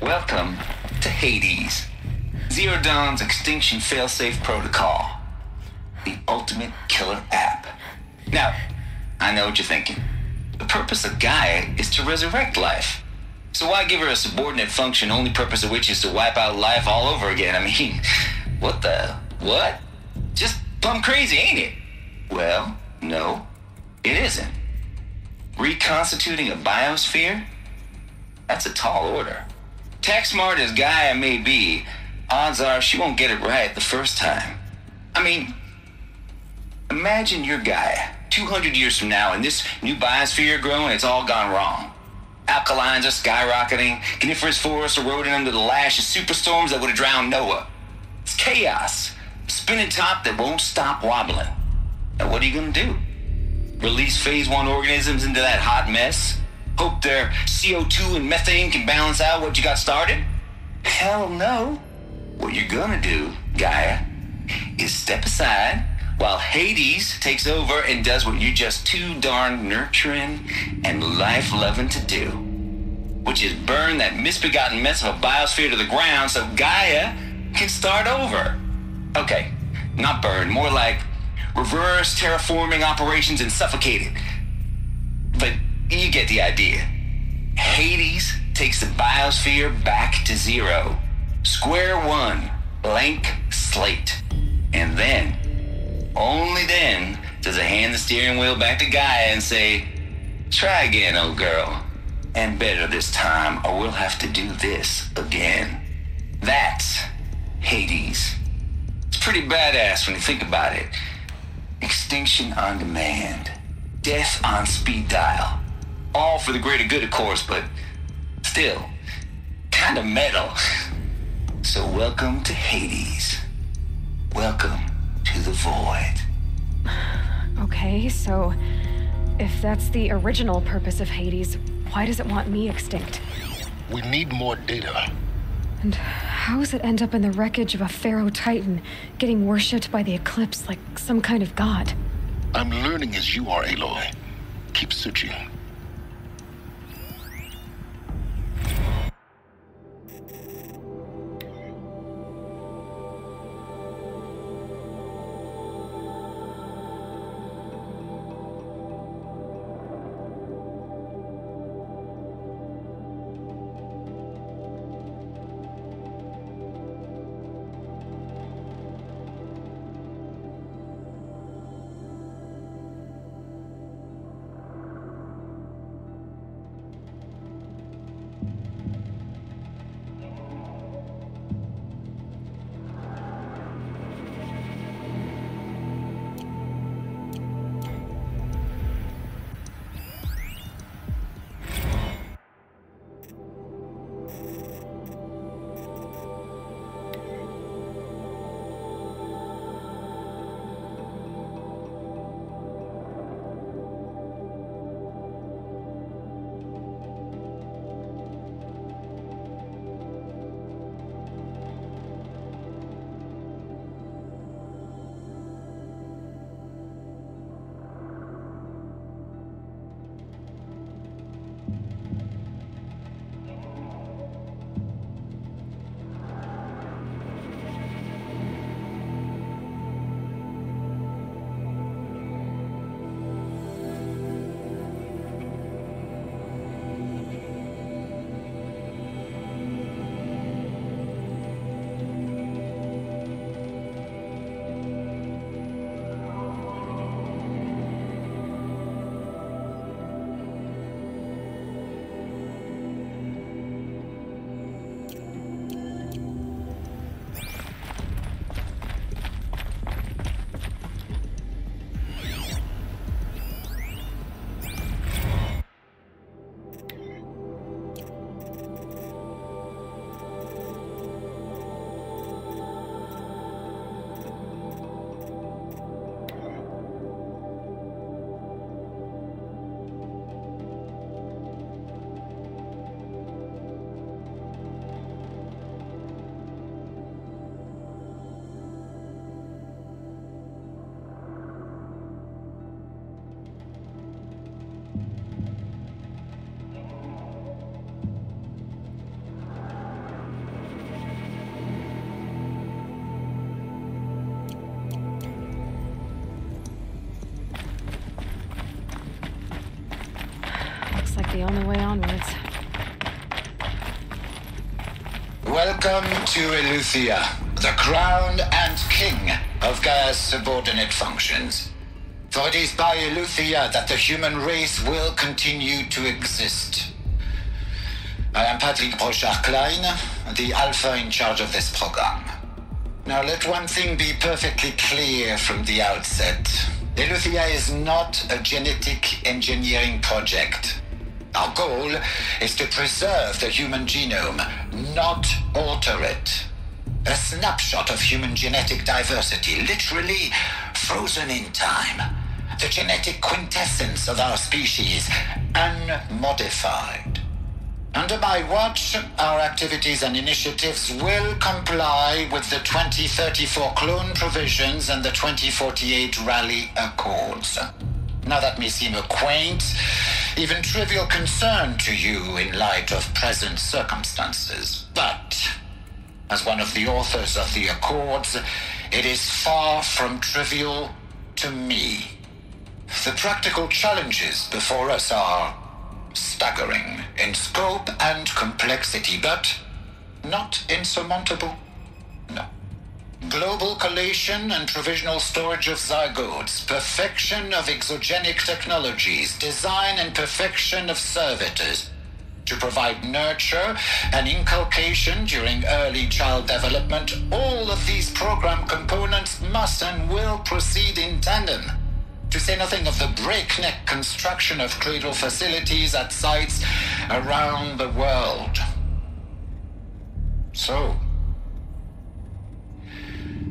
Welcome to Hades, Zero Dawn's extinction failsafe protocol, the ultimate killer app. Now, I know what you're thinking. The purpose of Gaia is to resurrect life. So why give her a subordinate function, only purpose of which is to wipe out life all over again? I mean, what? Just plumb crazy, ain't it? Well, no, it isn't. Reconstituting a biosphere? That's a tall order. Tech smart as Gaia may be, odds are she won't get it right the first time. I mean, imagine you're Gaia, 200 years from now, and this new biosphere growing, it's all gone wrong. Alkalines are skyrocketing, coniferous forests eroding under the lash of superstorms that would have drowned Noah. It's chaos, a spinning top that won't stop wobbling. Now what are you gonna do? Release phase 1 organisms into that hot mess? Hope their CO2 and methane can balance out what you got started? Hell no. What you're gonna do, Gaia, is step aside while Hades takes over and does what you're just too darn nurturing and life-loving to do, which is burn that misbegotten mess of a biosphere to the ground so Gaia can start over. Okay, not burn, more like reverse terraforming operations and suffocate it. But you get the idea. Hades takes the biosphere back to zero. Square one, blank slate. And then, only then, does it hand the steering wheel back to Gaia and say, try again, old girl. And better this time, or we'll have to do this again. That's Hades. It's pretty badass when you think about it. Extinction on demand. Death on speed dial. All for the greater good, of course, but still, kind of metal. So welcome to Hades. Welcome to the void. Okay, so if that's the original purpose of Hades, why does it want me extinct? We need more data. And how does it end up in the wreckage of a Pharaoh Titan, getting worshipped by the Eclipse like some kind of god? I'm learning as you are, Aloy. Keep searching. the only way onwards. Welcome to Eleuthia, the crown and king of Gaia's subordinate functions. For it is by Eleuthia that the human race will continue to exist. I am Patrick Brochard-Klein, the Alpha in charge of this program. Now let one thing be perfectly clear from the outset. Eleuthia is not a genetic engineering project. Our goal is to preserve the human genome, not alter it. A snapshot of human genetic diversity, literally frozen in time. The genetic quintessence of our species, unmodified. Under my watch, our activities and initiatives will comply with the 2034 clone provisions and the 2048 Rally Accords. Now that may seem a quaint, even trivial concern to you in light of present circumstances, but as one of the authors of the Accords, it is far from trivial to me. The practical challenges before us are staggering in scope and complexity, but not insurmountable. No. Global collation and provisional storage of zygotes, perfection of exogenic technologies, design and perfection of servitors to provide nurture and inculcation during early child development. All of these program components must and will proceed in tandem. To say nothing of the breakneck construction of cradle facilities at sites around the world. So,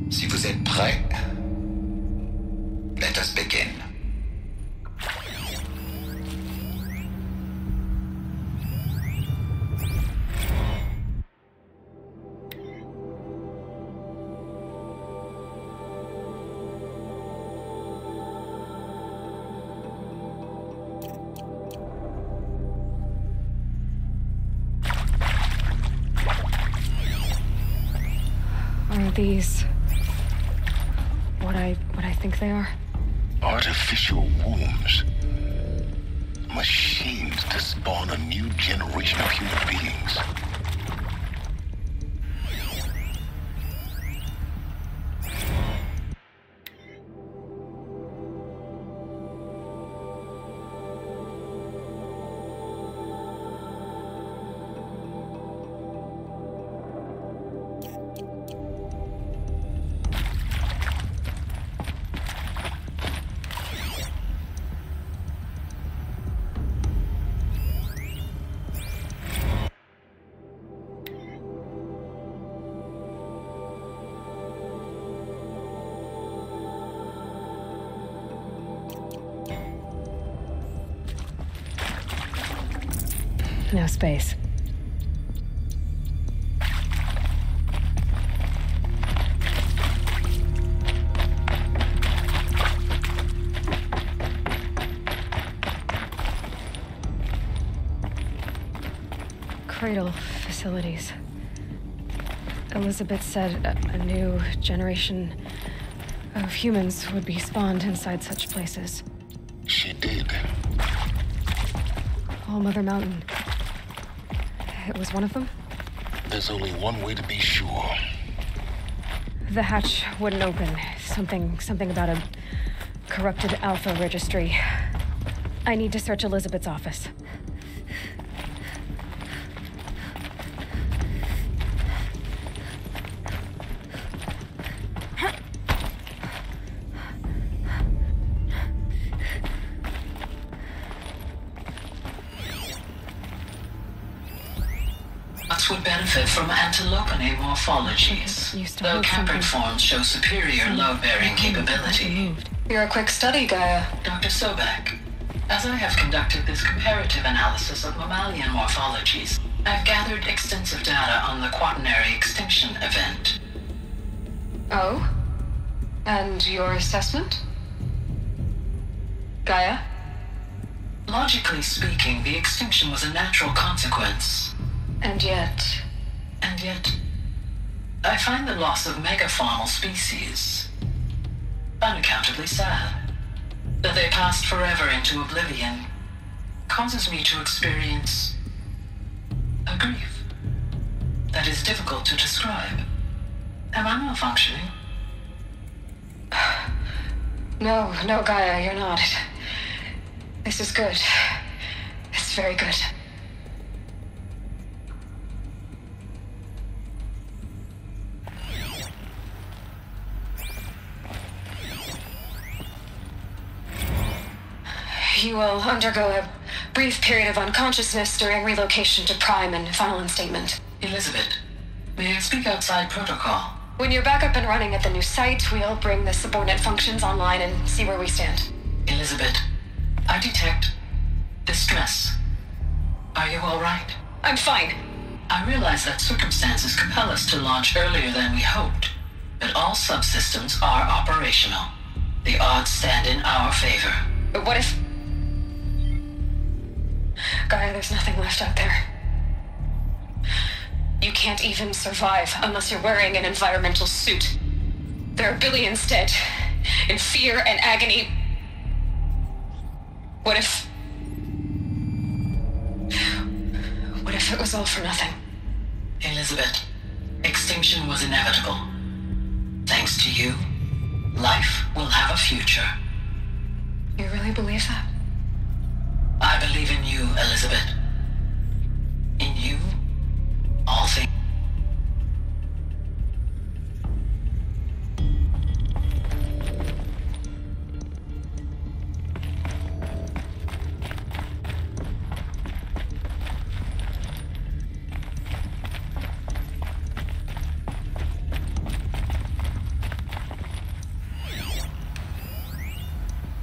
si vous êtes prêts, let us begin. Are these what I think they are? Artificial wombs. Machines to spawn a new generation of human beings. No space. Cradle facilities. Elizabeth said a new generation of humans would be spawned inside such places. She did. All Mother Mountain. It was one of them? There's only one way to be sure. The hatch wouldn't open. Something about a corrupted Alpha registry. I need to search Elizabeth's office. Would benefit from antilopine morphologies, though Capricorns show superior load-bearing capability. You're a quick study, Gaia. Dr. Sobek, as I have conducted this comparative analysis of mammalian morphologies, I've gathered extensive data on the quaternary extinction event. Oh? And your assessment? Gaia? Logically speaking, the extinction was a natural consequence. And yet, I find the loss of megafaunal species unaccountably sad. That they passed forever into oblivion causes me to experience a grief that is difficult to describe. Am I malfunctioning? No, Gaia, you're not. This is good. It's very good. You will undergo a brief period of unconsciousness during relocation to Prime and final instatement. Elizabeth, may I speak outside protocol? When you're back up and running at the new site, we'll bring the subordinate functions online and see where we stand. Elizabeth, I detect distress. Are you all right? I'm fine. I realize that circumstances compel us to launch earlier than we hoped, but all subsystems are operational. The odds stand in our favor. But what if... Gaia, there's nothing left out there. You can't even survive unless you're wearing an environmental suit. There are billions dead, in fear and agony. What if it was all for nothing? Elizabeth, extinction was inevitable. Thanks to you, life will have a future. You really believe that? I believe in you, Elizabeth. In you, all things.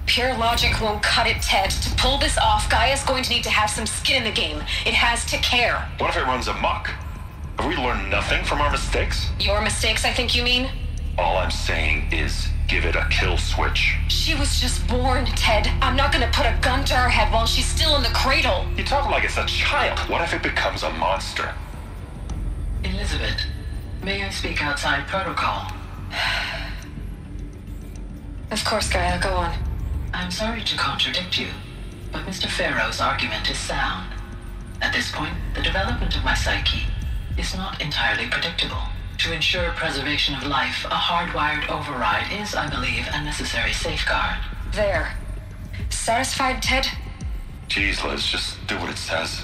Pure logic won't cut it, Ted. To pull this off, Gaia's going to need to have some skin in the game. It has to care. What if it runs amok? Have we learned nothing from our mistakes? Your mistakes, I think you mean? All I'm saying is give it a kill switch. She was just born, Ted. I'm not gonna put a gun to her head while she's still in the cradle. You talk like it's a child. What if it becomes a monster? Elizabeth, may I speak outside protocol? Of course, Gaia, go on. I'm sorry to contradict you, but Mr. Farrow's argument is sound. At this point, the development of my psyche is not entirely predictable. To ensure preservation of life, a hardwired override is, I believe, a necessary safeguard. There. Satisfied, Ted? Jeez, Liz, just do what it says.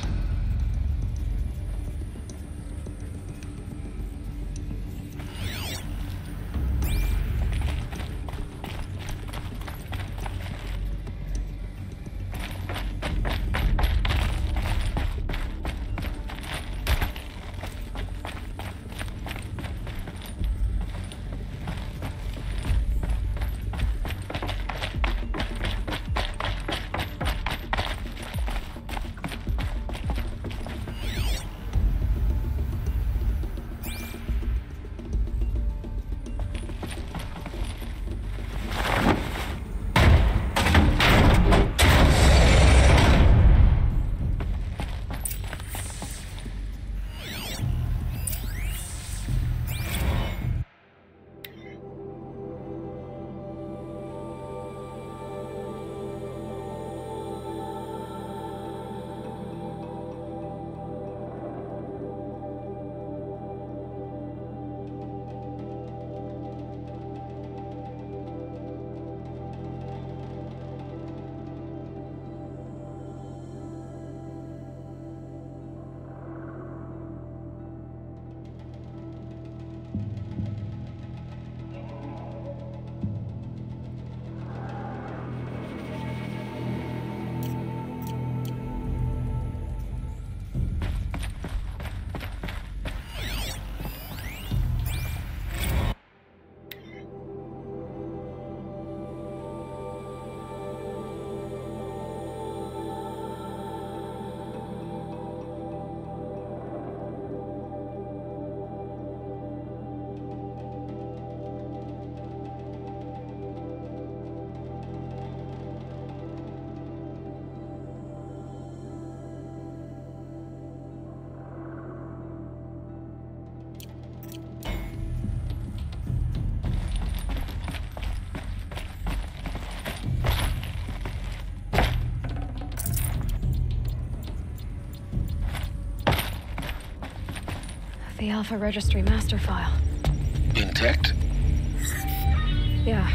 The Alpha Registry master file. Intact? Yeah.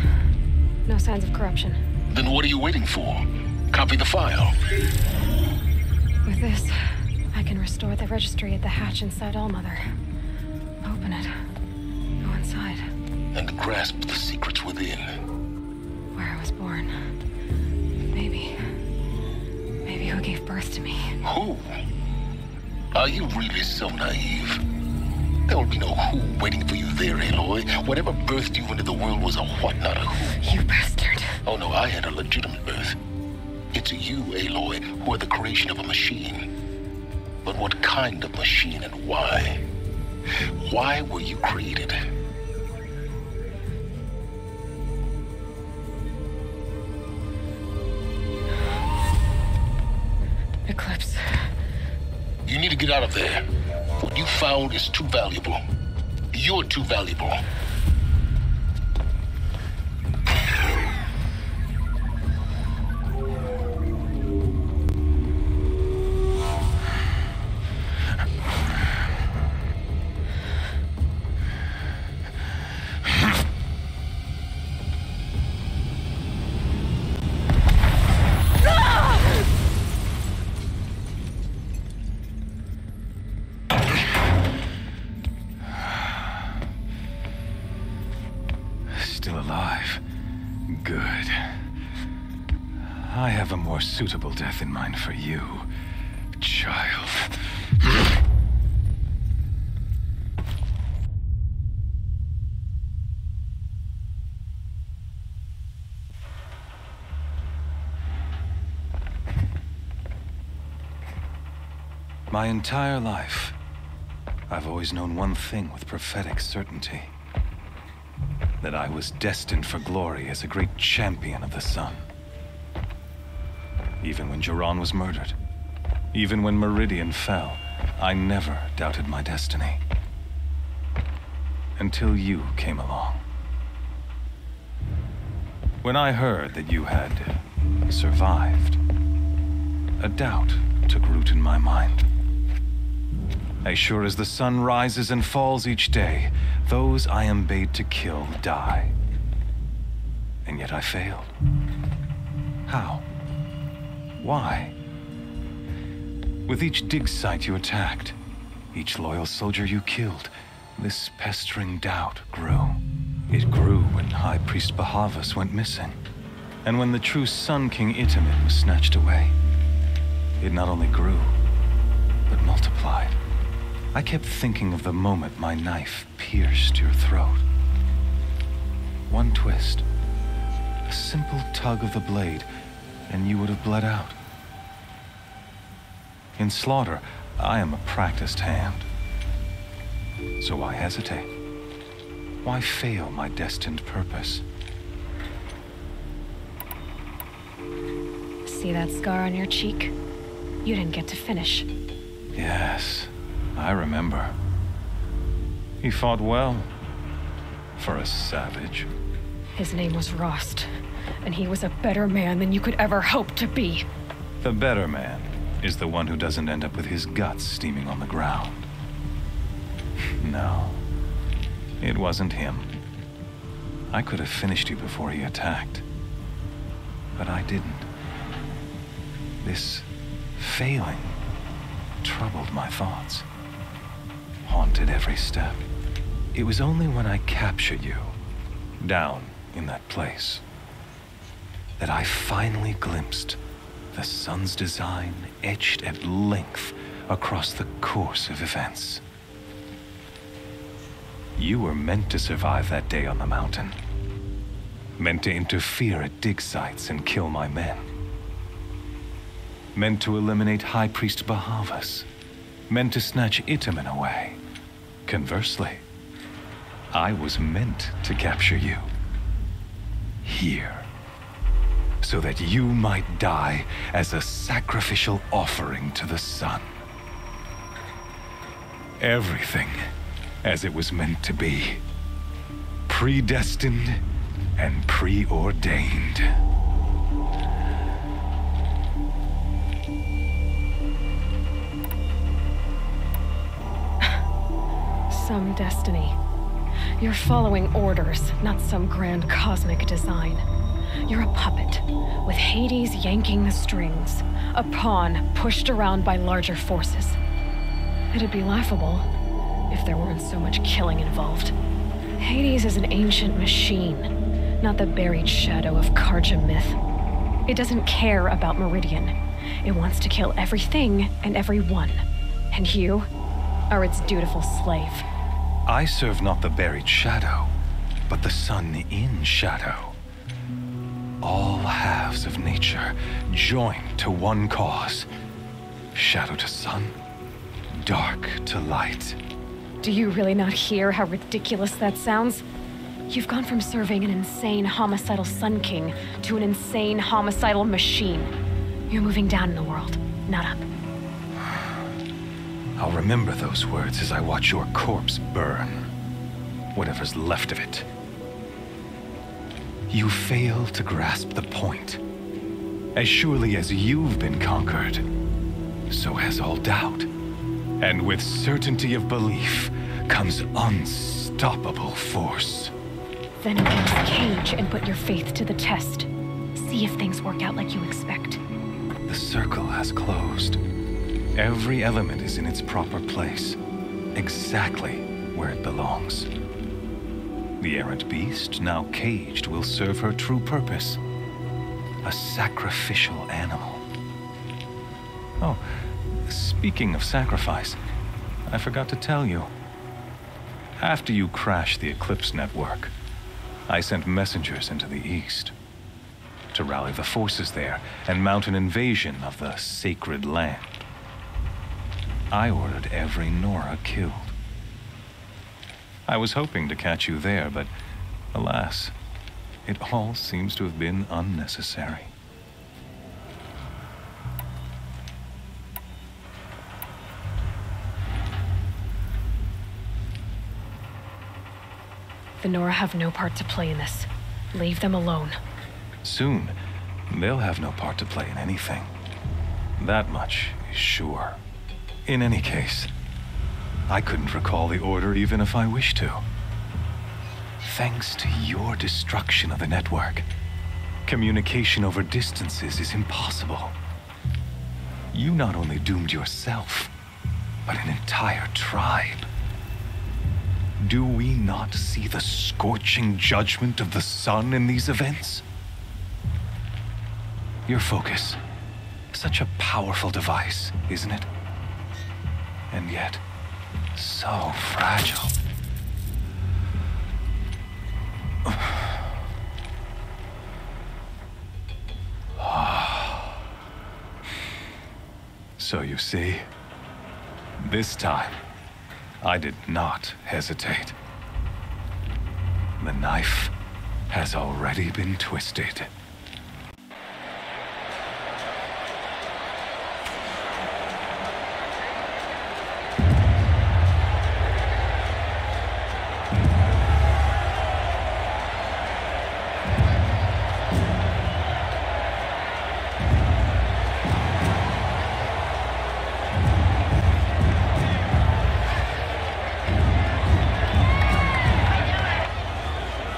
No signs of corruption. Then what are you waiting for? Copy the file. With this, I can restore the registry at the hatch inside Allmother. Open it. Go inside. And grasp the secrets within. Where I was born. Maybe who gave birth to me. Who? Are you really so naive? There will be no who waiting for you there, Aloy. Whatever birthed you into the world was a what, not a who. You bastard. Oh no, I had a legitimate birth. It's you, Aloy, who are the creation of a machine. But what kind of machine and why? Why were you created? Eclipse. You need to get out of there. What you found is too valuable. You're too valuable. Still alive. Good. I have a more suitable death in mind for you, child. My entire life, I've always known one thing with prophetic certainty. That I was destined for glory as a great champion of the sun. Even when Jiran was murdered, even when Meridian fell, I never doubted my destiny. Until you came along. When I heard that you had survived, a doubt took root in my mind. As sure as the sun rises and falls each day, those I am bade to kill die. And yet I failed. How? Why? With each dig site you attacked, each loyal soldier you killed, this pestering doubt grew. It grew when High Priest Bahavas went missing, and when the true Sun King Itamin was snatched away. It not only grew, but multiplied. I kept thinking of the moment my knife pierced your throat. One twist, a simple tug of the blade, and you would have bled out. In slaughter, I am a practiced hand. So why hesitate? Why fail my destined purpose? See that scar on your cheek? You didn't get to finish. Yes. I remember. He fought well. For a savage. His name was Rost, and he was a better man than you could ever hope to be. The better man is the one who doesn't end up with his guts steaming on the ground. No. It wasn't him. I could have finished you before he attacked. But I didn't. This failing troubled my thoughts. Haunted every step. It was only when I captured you, down in that place, that I finally glimpsed the sun's design etched at length across the course of events. You were meant to survive that day on the mountain. Meant to interfere at dig sites and kill my men. Meant to eliminate High Priest Bahavas. Meant to snatch Itamin away. Conversely, I was meant to capture you. Here. So that you might die as a sacrificial offering to the sun. Everything as it was meant to be. Predestined and preordained. some destiny. You're following orders, not some grand cosmic design. You're a puppet, with Hades yanking the strings, a pawn pushed around by larger forces. It'd be laughable if there weren't so much killing involved. Hades is an ancient machine, not the buried shadow of Karja myth. It doesn't care about Meridian. It wants to kill everything and everyone. And you are its dutiful slave. I serve not the buried shadow, but the sun in shadow. All halves of nature joined to one cause. Shadow to sun, dark to light. Do you really not hear how ridiculous that sounds? You've gone from serving an insane homicidal Sun King to an insane homicidal machine. You're moving down in the world, not up. I'll remember those words as I watch your corpse burn. Whatever's left of it. You fail to grasp the point. As surely as you've been conquered, so has all doubt. And with certainty of belief comes unstoppable force. Then get this cage and put your faith to the test. See if things work out like you expect. The circle has closed. Every element is in its proper place, exactly where it belongs. The errant beast, now caged, will serve her true purpose. A sacrificial animal. Oh, speaking of sacrifice, I forgot to tell you. After you crashed the Eclipse network, I sent messengers into the east to rally the forces there and mount an invasion of the sacred land. I ordered every Nora killed. I was hoping to catch you there, but alas, it all seems to have been unnecessary. The Nora have no part to play in this. Leave them alone. Soon, they'll have no part to play in anything. That much is sure. In any case, I couldn't recall the order even if I wished to. Thanks to your destruction of the network, communication over distances is impossible. You not only doomed yourself, but an entire tribe. Do we not see the scorching judgment of the sun in these events? Your focus, such a powerful device, isn't it? And yet, so fragile. So you see, this time, I did not hesitate. The knife has already been twisted.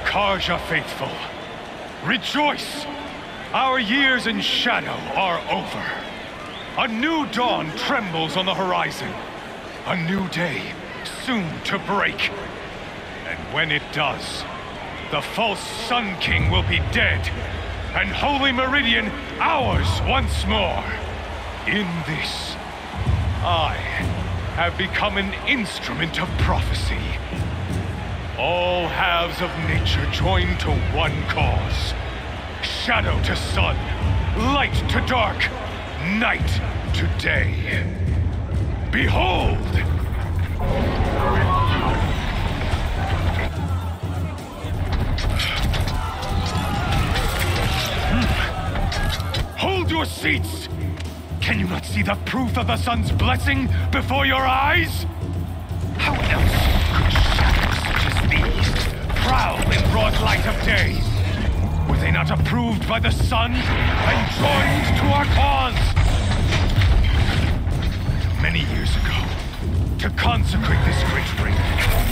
Karja faithful, rejoice! Our years in shadow are over. A new dawn trembles on the horizon. A new day soon to break. And when it does, the false Sun King will be dead, and Holy Meridian ours once more. In this, I have become an instrument of prophecy. All halves of nature join to one cause. Shadow to sun, light to dark, night to day. Behold! Hold your seats! Can you not see the proof of the sun's blessing before your eyes? How else could shadows such as these prowl in broad light of day? Were they not approved by the sun and joined to our cause? Many years ago, to consecrate this great ring,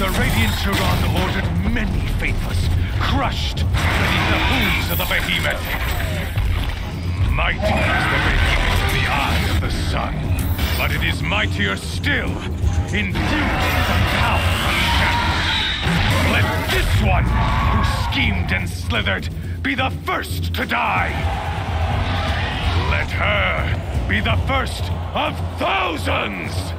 the Radiant Turan ordered many faithless, crushed beneath the hooves of the behemoth. Mighty is the behemoth in the eye of the sun, but it is mightier still, infused with the power of shadow. Let this one, who schemed and slithered, be the first to die. Let her be the first of thousands!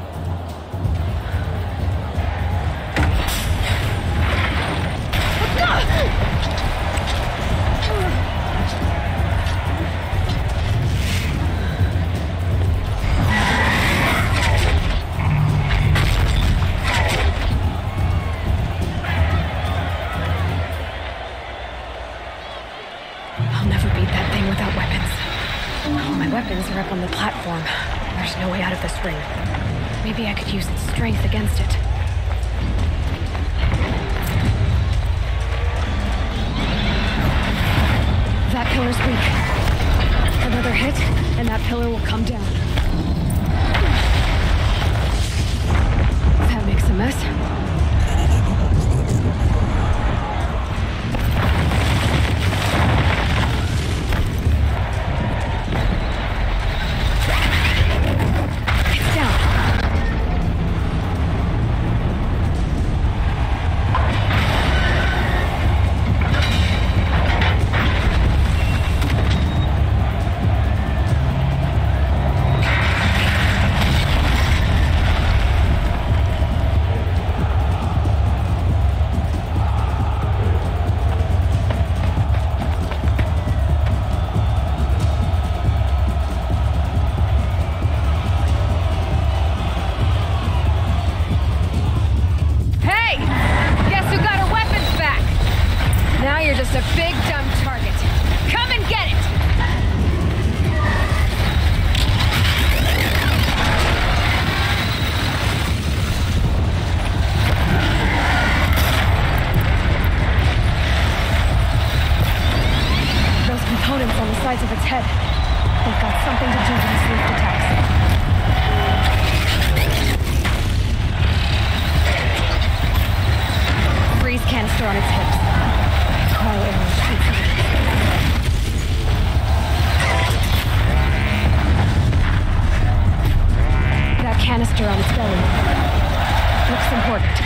I'll never beat that thing without weapons. All my weapons are up on the platform. There's no way out of this ring. Maybe I could use its strength against it. That pillar's weak. Another hit, and that pillar will come down. That makes a mess. Just a big dumb target. Come and get it! Those components on the sides of its head, they've got something to do with its swift attacks. Freeze canister on its hips. That canister on its belly looks important.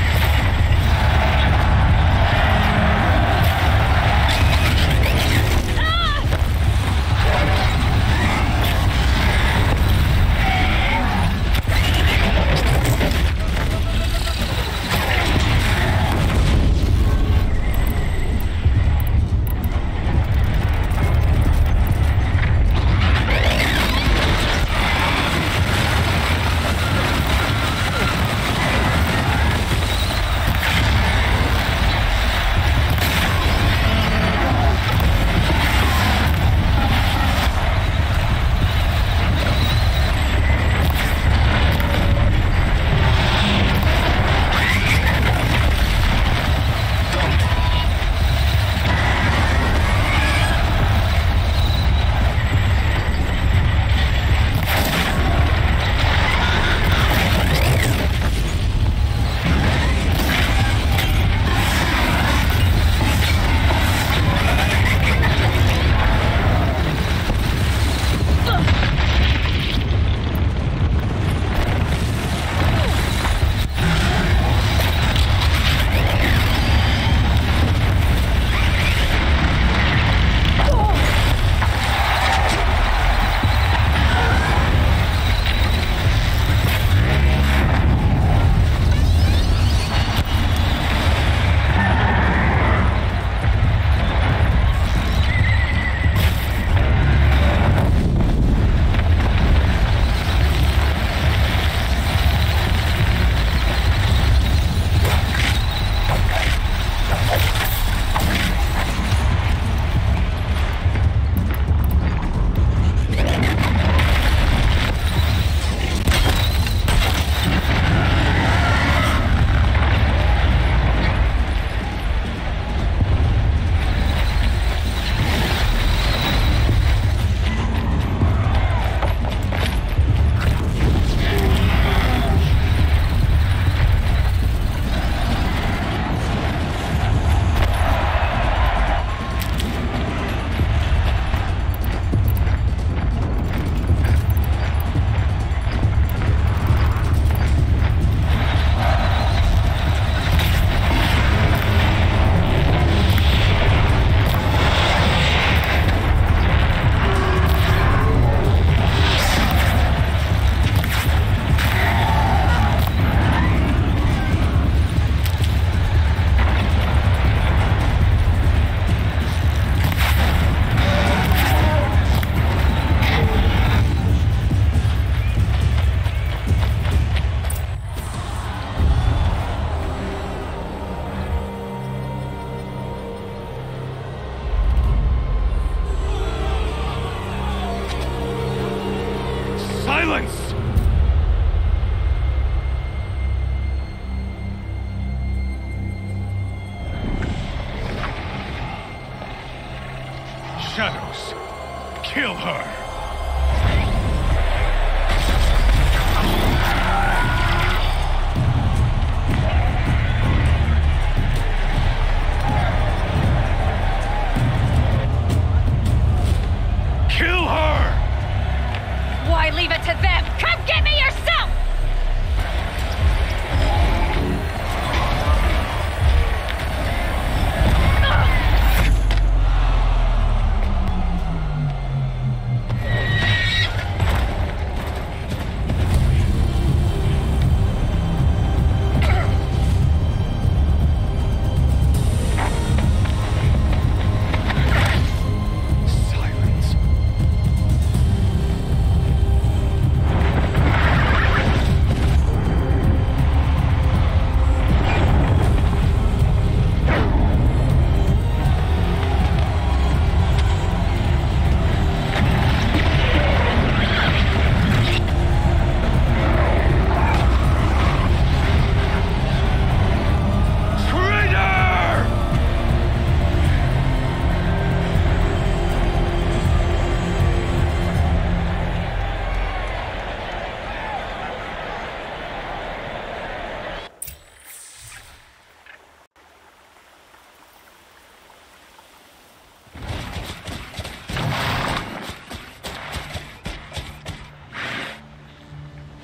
Silence! Shadows, kill her! Why leave it to them? Come get me yourself!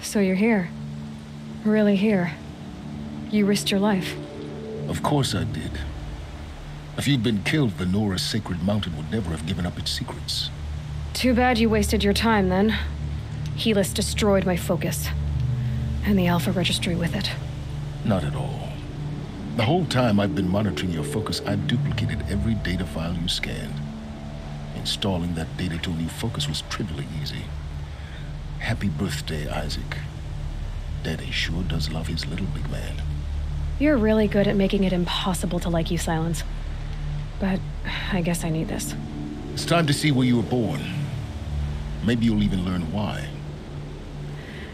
So you're here. Really here. You risked your life. Of course I did. If you'd been killed, the Nora's sacred mountain would never have given up its secrets. Too bad you wasted your time, then. Helis destroyed my focus. And the Alpha Registry with it. Not at all. The whole time I've been monitoring your focus, I've duplicated every data file you scanned. Installing that data to a new focus was trivially easy. Happy birthday, Isaac. Daddy sure does love his little big man. You're really good at making it impossible to like you, Silence. But I guess I need this. It's time to see where you were born. Maybe you'll even learn why.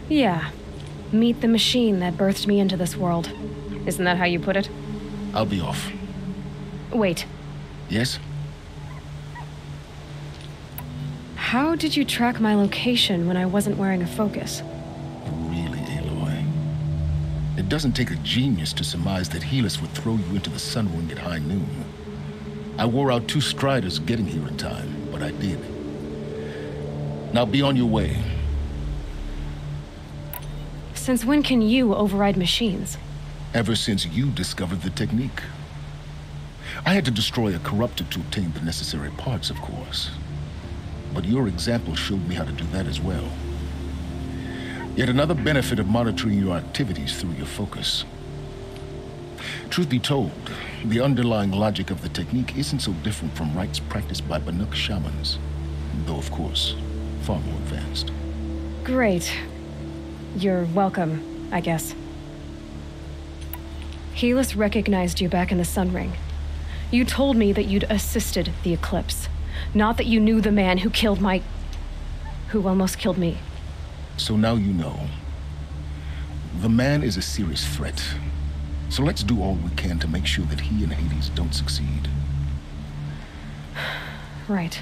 Yeah. Meet the machine that birthed me into this world. Isn't that how you put it? I'll be off. Wait. Yes? How did you track my location when I wasn't wearing a focus? Really, Aloy? It doesn't take a genius to surmise that Helis would throw you into the sun ring at high noon. I wore out 2 striders getting here in time, but I did. Now be on your way. Since when can you override machines? Ever since you discovered the technique. I had to destroy a corruptor to obtain the necessary parts, of course. But your example showed me how to do that as well. Yet another benefit of monitoring your activities through your focus. Truth be told, the underlying logic of the technique isn't so different from rites practiced by Banuk shamans, though of course, far more advanced. Great. You're welcome, I guess. Helis recognized you back in the Sun Ring. You told me that you'd assisted the eclipse. Not that you knew the man who killed who almost killed me. So now you know. The man is a serious threat. So let's do all we can to make sure that he and Hades don't succeed. Right.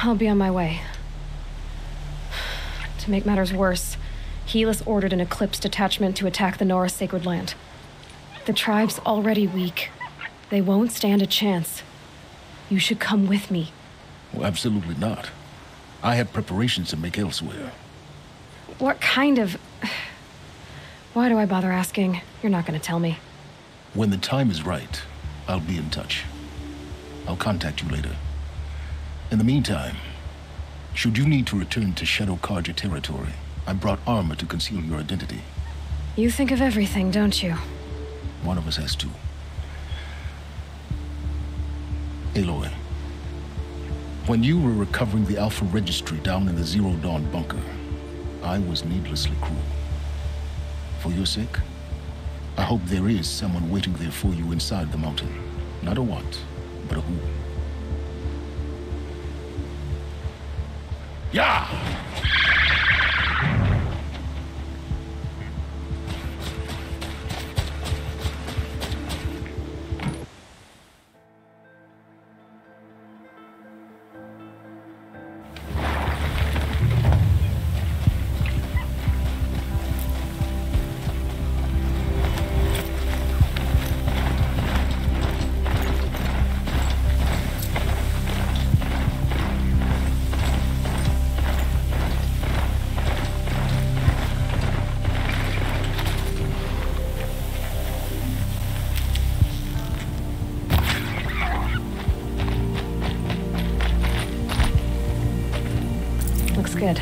I'll be on my way. To make matters worse, Helis ordered an Eclipse detachment to attack the Nora Sacred Land. The tribe's already weak. They won't stand a chance. You should come with me. Well, absolutely not. I have preparations to make elsewhere. What kind of... Why do I bother asking? You're not going to tell me. When the time is right, I'll be in touch. I'll contact you later. In the meantime, should you need to return to Shadow Karja territory, I brought armor to conceal your identity. You think of everything, don't you? One of us has to. Aloy, when you were recovering the Alpha Registry down in the Zero Dawn bunker, I was needlessly cruel. For your sake, I hope there is someone waiting there for you inside the mountain. Not a what, but a who. Yeah! Good.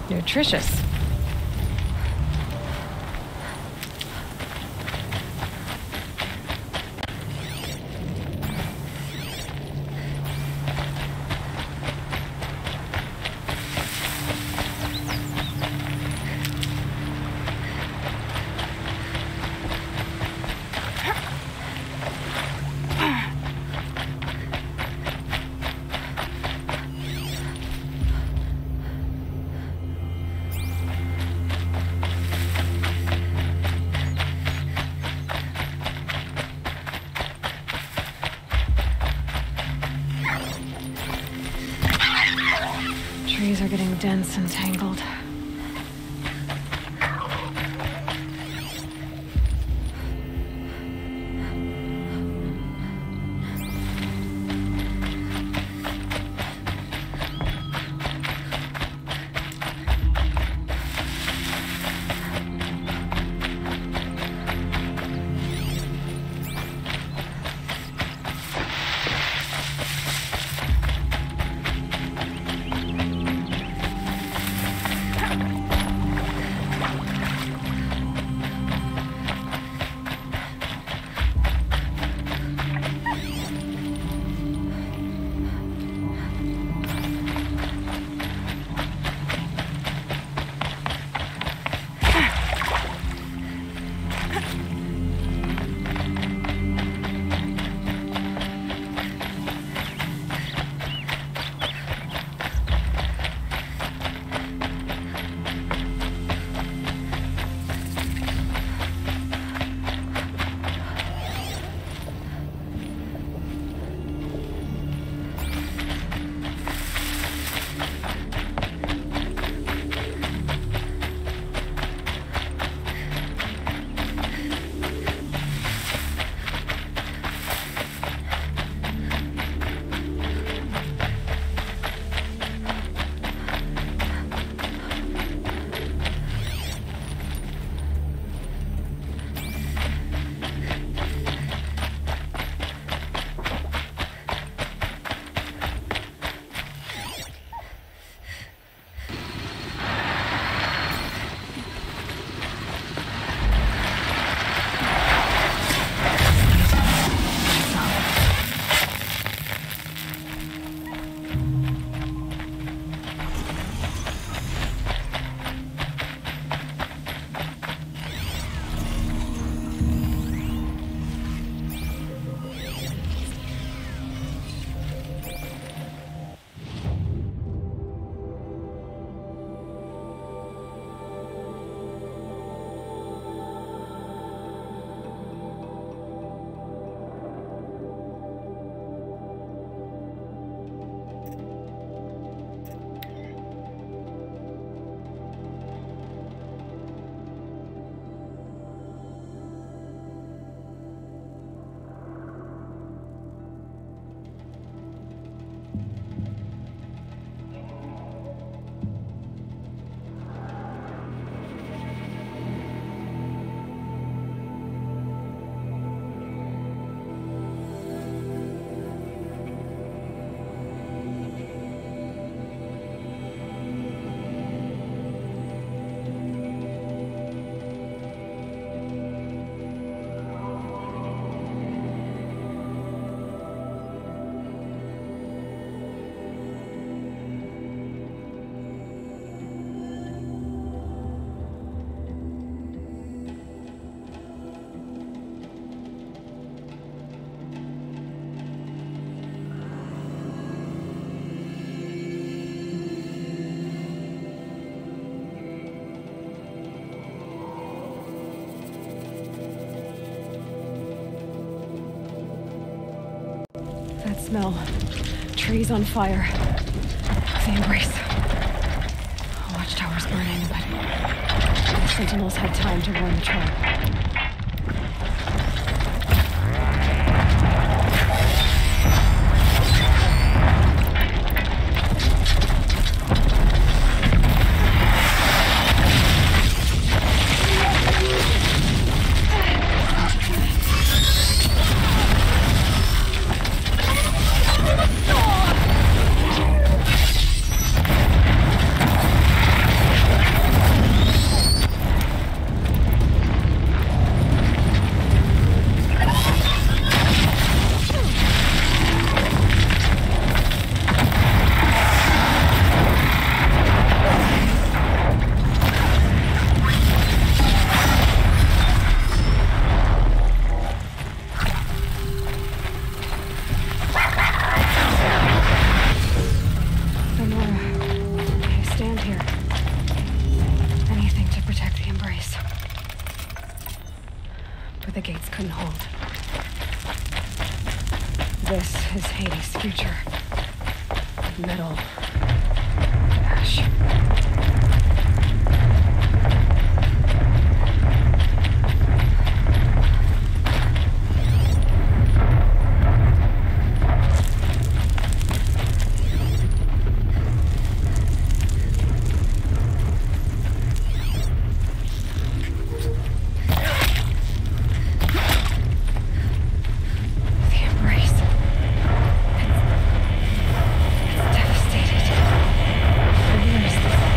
Nutritious. Trees are getting dense and tangled. That smell. Trees on fire. The embrace. Watchtower's burning, but the Sentinels had time to warn the tribe. The gates couldn't hold. This is Hades' future. Metal. Ash. Devastated. Where is this?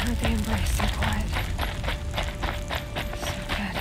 heard the embrace so quiet. So good.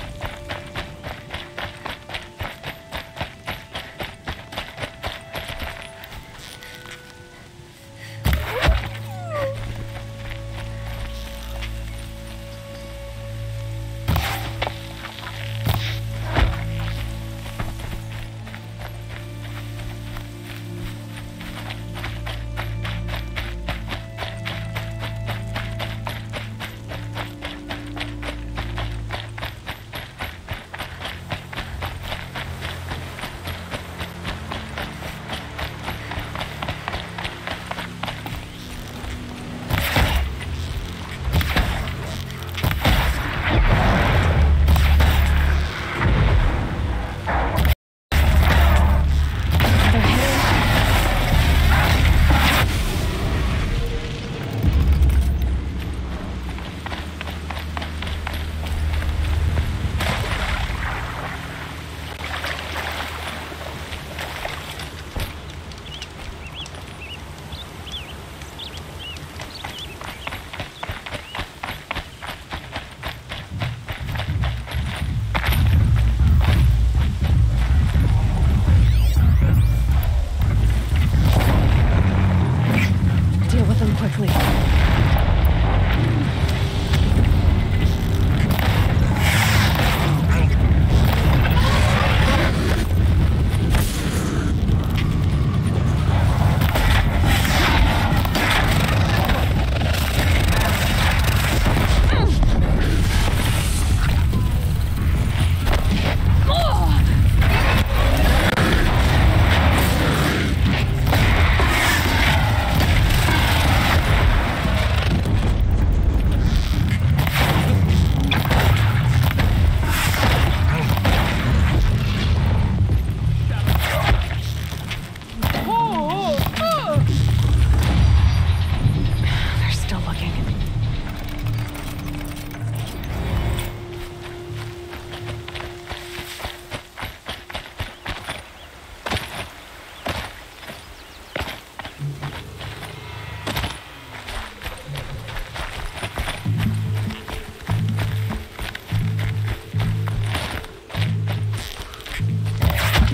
Quickly.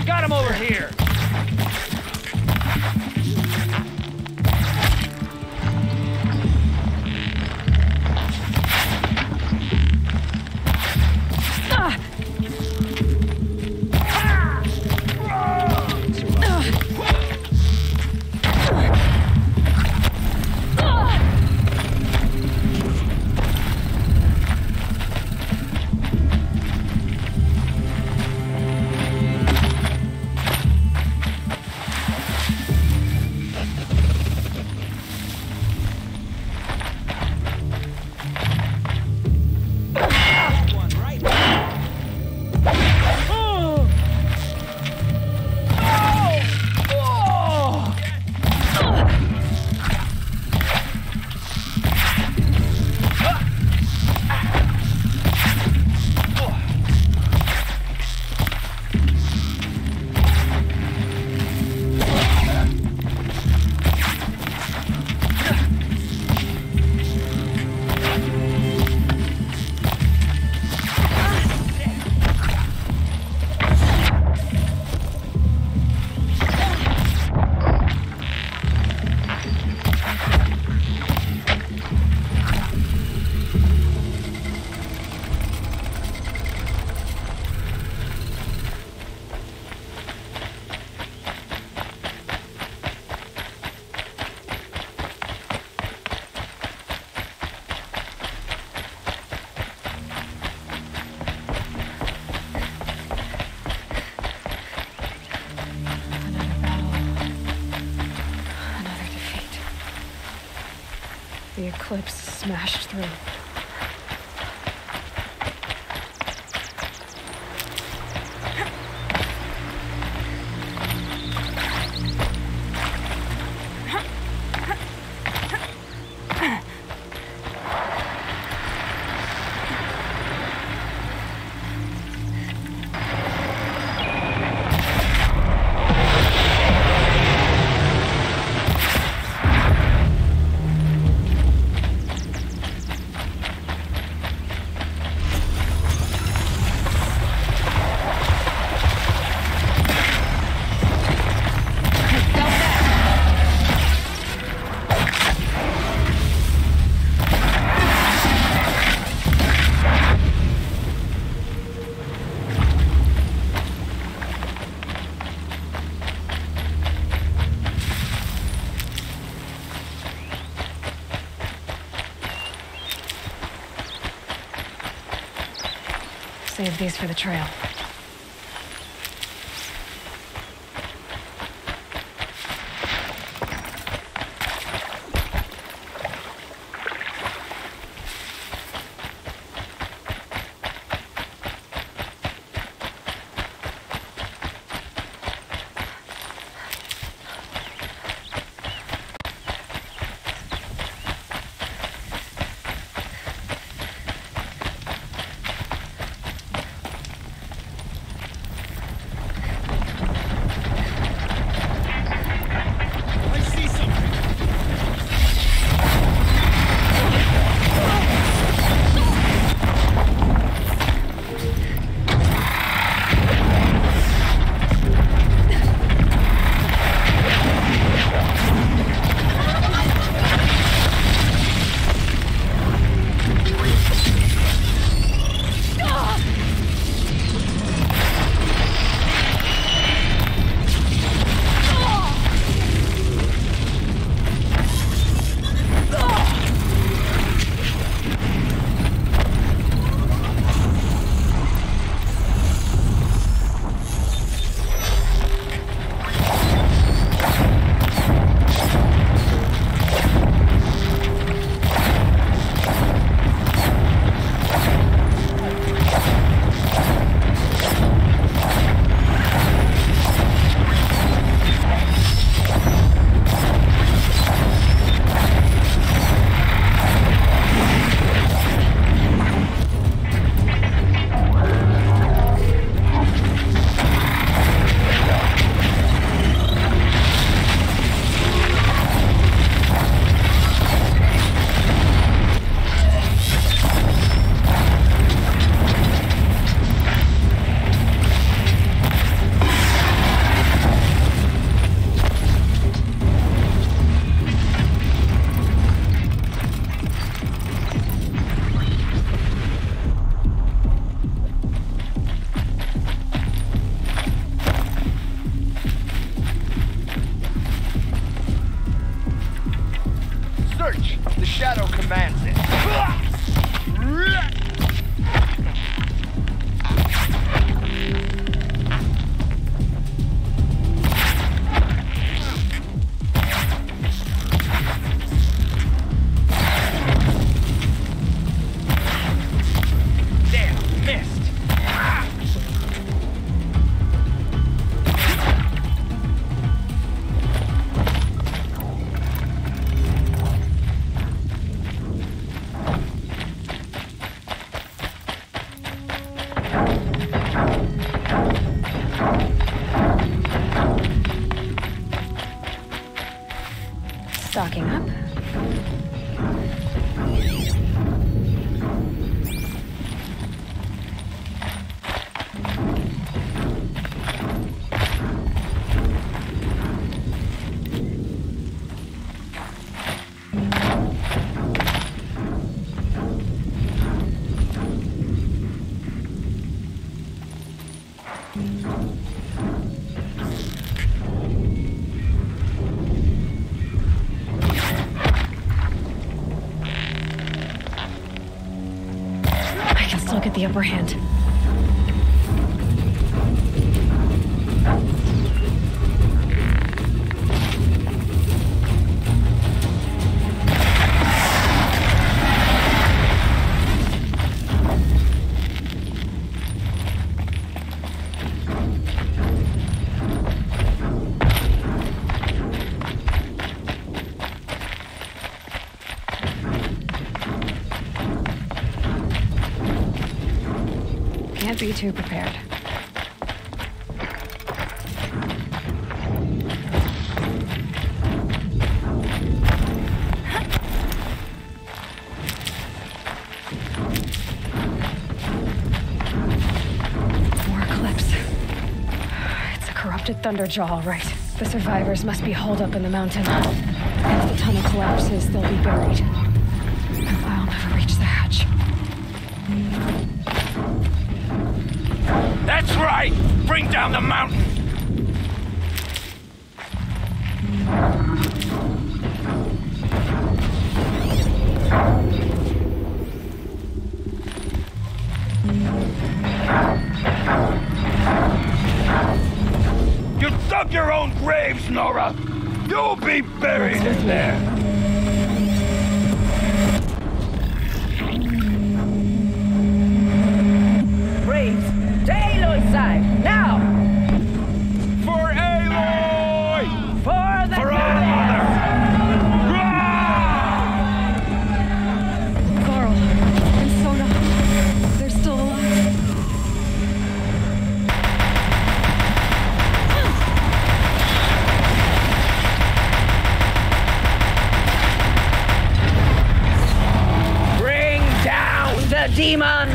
Got him over here! The eclipse smashed through. save these for the trail. Stocking up. Get the upper hand. Can't be too prepared. More Eclipse. It's a corrupted Thunderjaw, all right. The survivors must be holed up in the mountain. And if the tunnel collapses, they'll be buried. I'll never reach the hatch. That's right! Bring down the mountain! be buried in there! Braves, to Aloy's side, now! For Aloy! For the For our mother! Carl and Sona, they're still alive. Bring down the demon!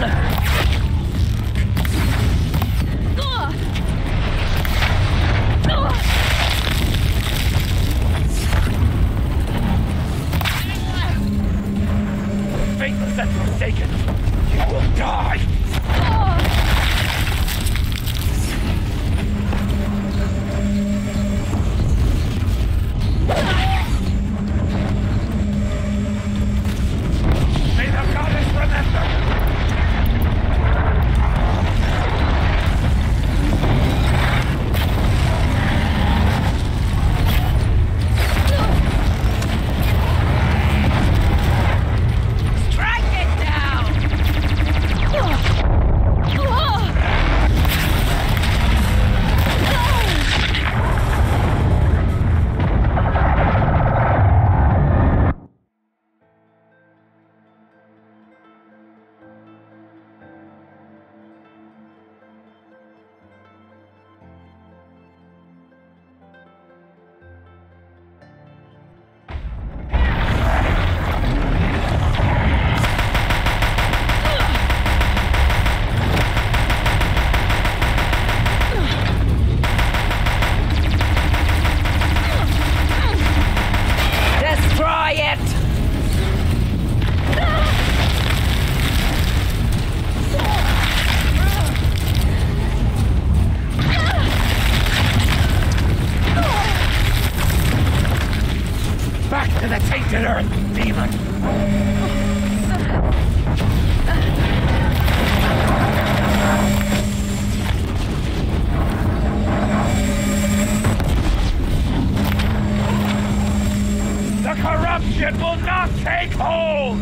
Faithless that's forsaken! You will die! May the goddess remember! Strike it down! Destroy it! Back to the tainted earth, demon! The corruption will not take hold!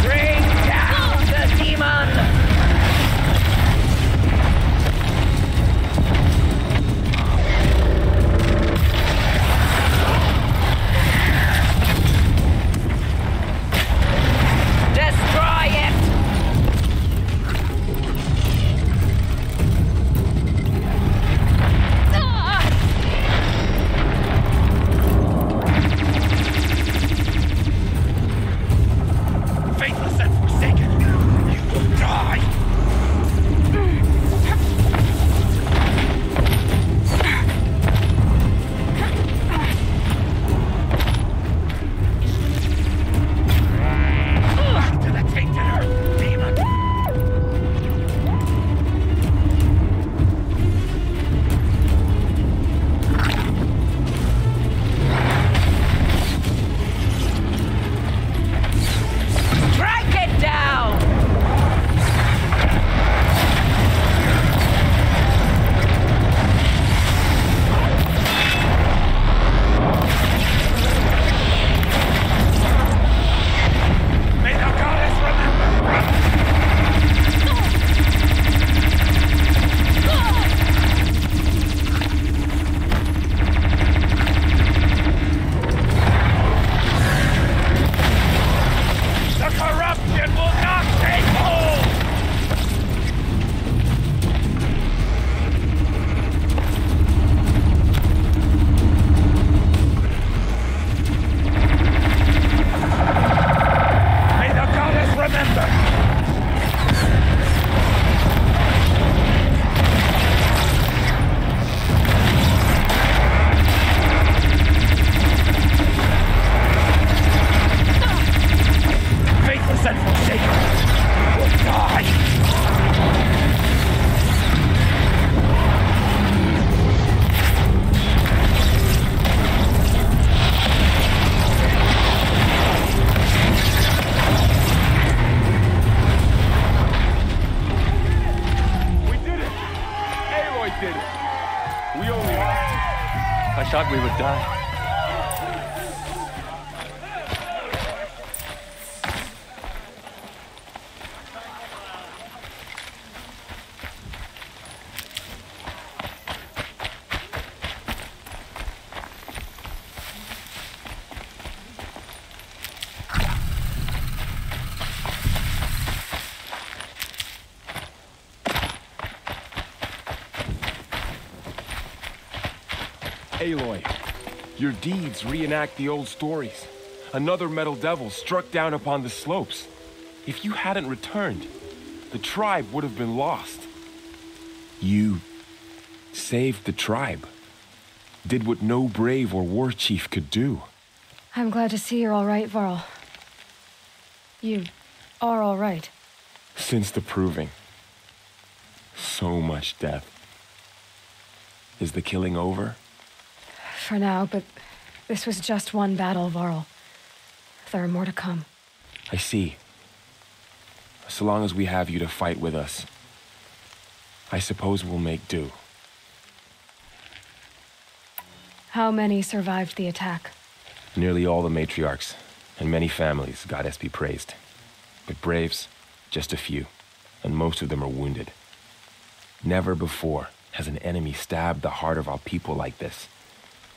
Bring down the demon! Destroy it! die. Aloy, your deeds reenact the old stories. Another metal devil struck down upon the slopes. If you hadn't returned, the tribe would have been lost. You saved the tribe. Did what no brave or war chief could do. I'm glad to see you're all right, Varl. You are all right. Since the proving. So much death. Is the killing over? For now, but this was just one battle, Varl. There are more to come. I see. So long as we have you to fight with us, I suppose we'll make do. How many survived the attack? Nearly all the matriarchs, and many families, goddess be praised. But braves, just a few, and most of them are wounded. Never before has an enemy stabbed the heart of our people like this.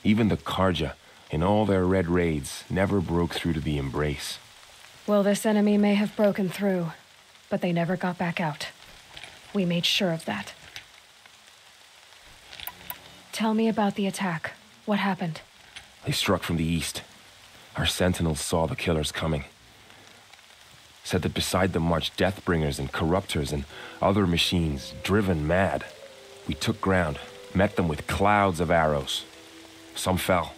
Even the Karja, in all their red raids, never broke through to the embrace. Well, this enemy may have broken through, but they never got back out. We made sure of that. Tell me about the attack. What happened? They struck from the east. Our sentinels saw the killers coming. Said that beside them marched Deathbringers and Corruptors and other machines, driven mad. We took ground, met them with clouds of arrows. Some fell,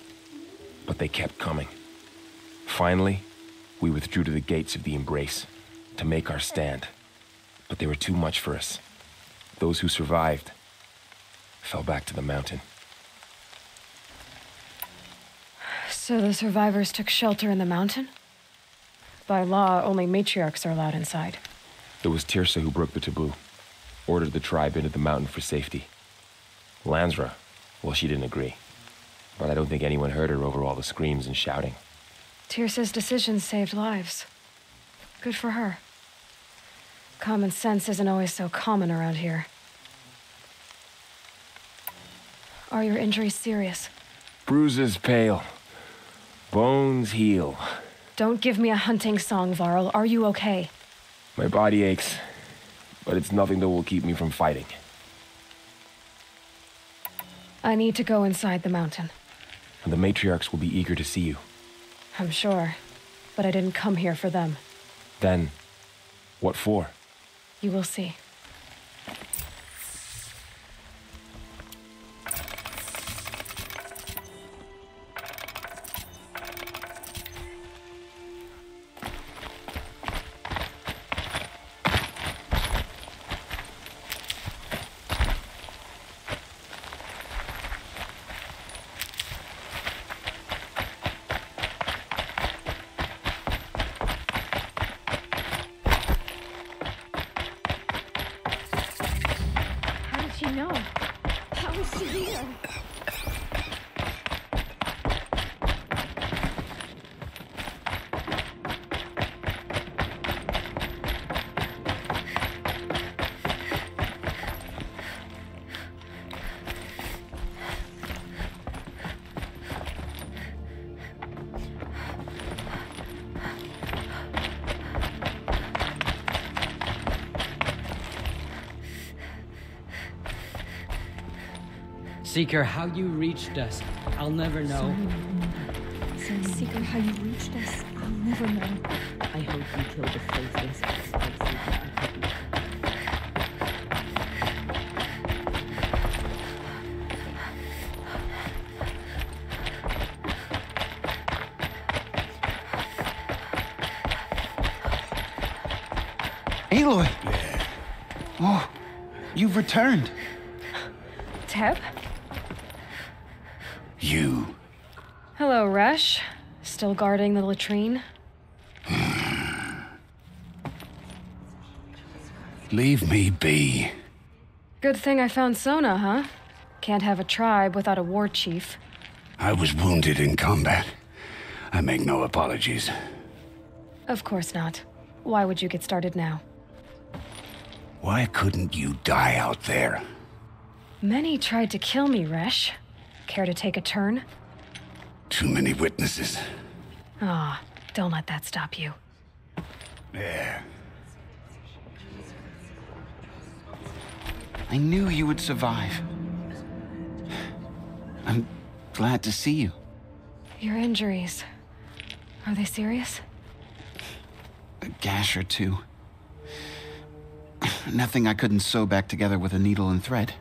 but they kept coming. Finally, we withdrew to the gates of the Embrace to make our stand. But they were too much for us. Those who survived fell back to the mountain. So the survivors took shelter in the mountain? By law, only matriarchs are allowed inside. It was Tirsa who broke the taboo, ordered the tribe into the mountain for safety. Lansra, well, she didn't agree. But I don't think anyone heard her over all the screams and shouting. Tirsa's decision saved lives. Good for her. Common sense isn't always so common around here. Are your injuries serious? Bruises pale. Bones heal. Don't give me a hunting song, Varl. Are you okay? My body aches, but it's nothing that will keep me from fighting. I need to go inside the mountain. And the matriarchs will be eager to see you. I'm sure, but I didn't come here for them. Then, what for? You will see. Seeker, how you reached us, I'll never know. Seeker, how you reached us, I'll never know. I hope you killed the faithless. Aloy! Oh, you've returned. Teb? You. Hello, Resh. Still guarding the latrine? Leave me be. Good thing I found Sona, huh? Can't have a tribe without a war chief. I was wounded in combat. I make no apologies. Of course not. Why would you get started now? Why couldn't you die out there? Many tried to kill me, Resh. Care to take a turn? Too many witnesses. Ah, don't let that stop you. Yeah. I knew you would survive. I'm glad to see you. Your injuries, are they serious? A gash or two. Nothing I couldn't sew back together with a needle and thread.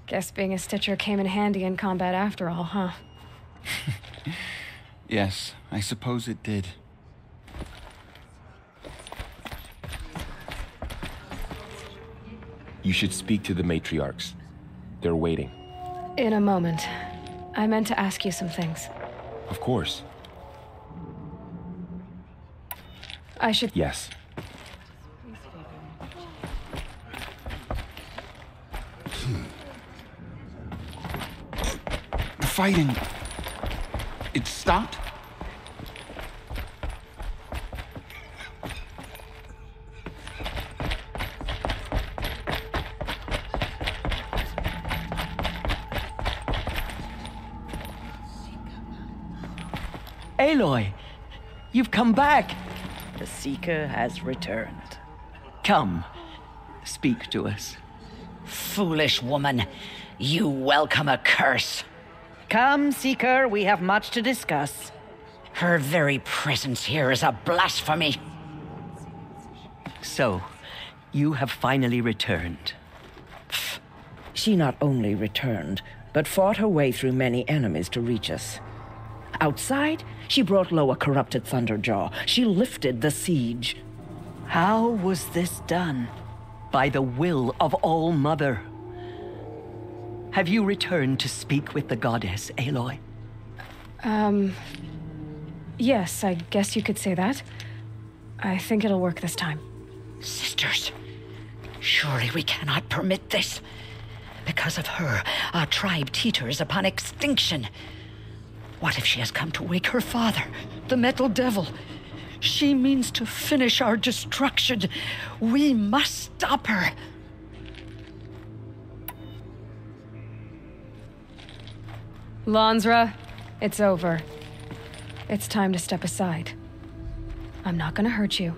Guess being a stitcher came in handy in combat after all, huh? Yes, I suppose it did. You should speak to the matriarchs. They're waiting. In a moment. I meant to ask you some things. Of course. I should... Yes. The fighting... It stopped? Aloy, you've come back. The Seeker has returned. Come, speak to us. Foolish woman, you welcome a curse. Come, Seeker, we have much to discuss. Her very presence here is a blasphemy. So, you have finally returned. She not only returned, but fought her way through many enemies to reach us. Outside, she brought low a corrupted Thunderjaw. She lifted the siege. How was this done? By the will of All-Mother. Have you returned to speak with the goddess, Aloy? Yes, I guess you could say that. I think it'll work this time. Sisters, surely we cannot permit this. Because of her, our tribe teeters upon extinction. What if she has come to wake her father, the Metal Devil? She means to finish our destruction. We must stop her. Lansra, it's over. It's time to step aside. I'm not gonna hurt you.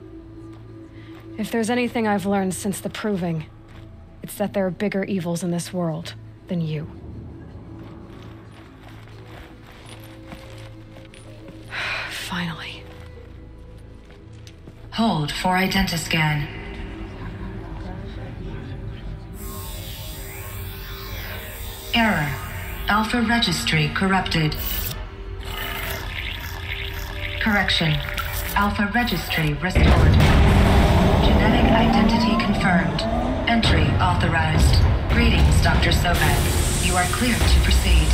If there's anything I've learned since the Proving, it's that there are bigger evils in this world than you. Finally. Hold for identiscan. Error. Alpha registry corrupted. Correction. Alpha registry restored. Genetic identity confirmed. Entry authorized. Greetings, Dr. Sobeck. You are cleared to proceed.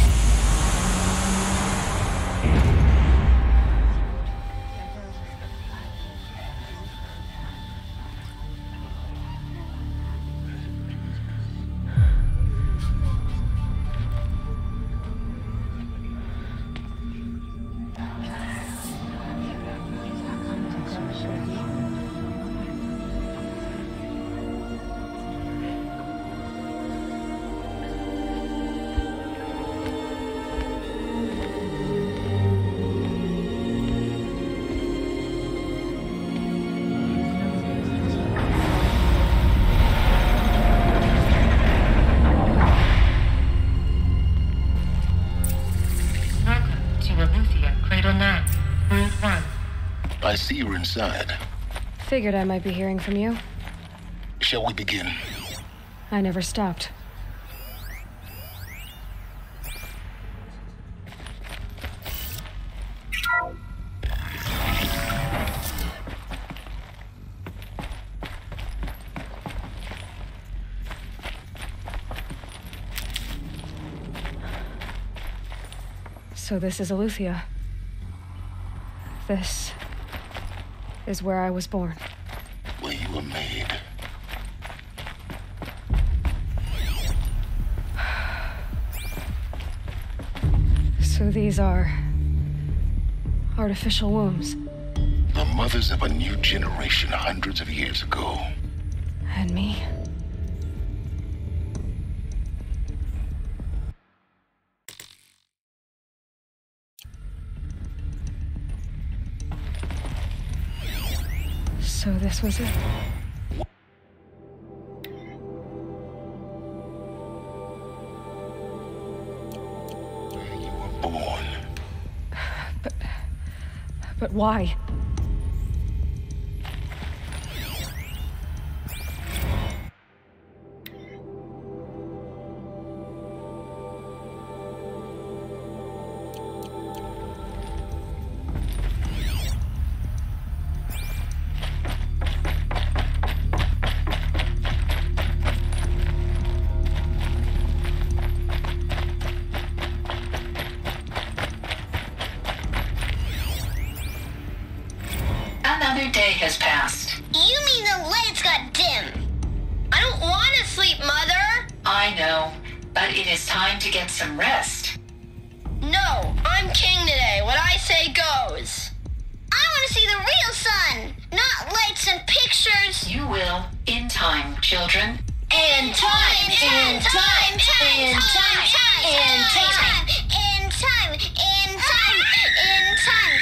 I see you're inside. Figured I might be hearing from you. Shall we begin? I never stopped. So this is Eleuthia. This is where I was born. Where you were made. So these are artificial wombs. The mothers of a new generation hundreds of years ago. And me? So this was it. You were born. But why? Another day has passed. You mean the lights got dim? I don't want to sleep, Mother! I know, but it is time to get some rest. No, I'm king today. What I say goes. I want to see the real sun, not lights and pictures. You will, in time, children. In time, in time, in time, in time, in time, in time, in time, in time.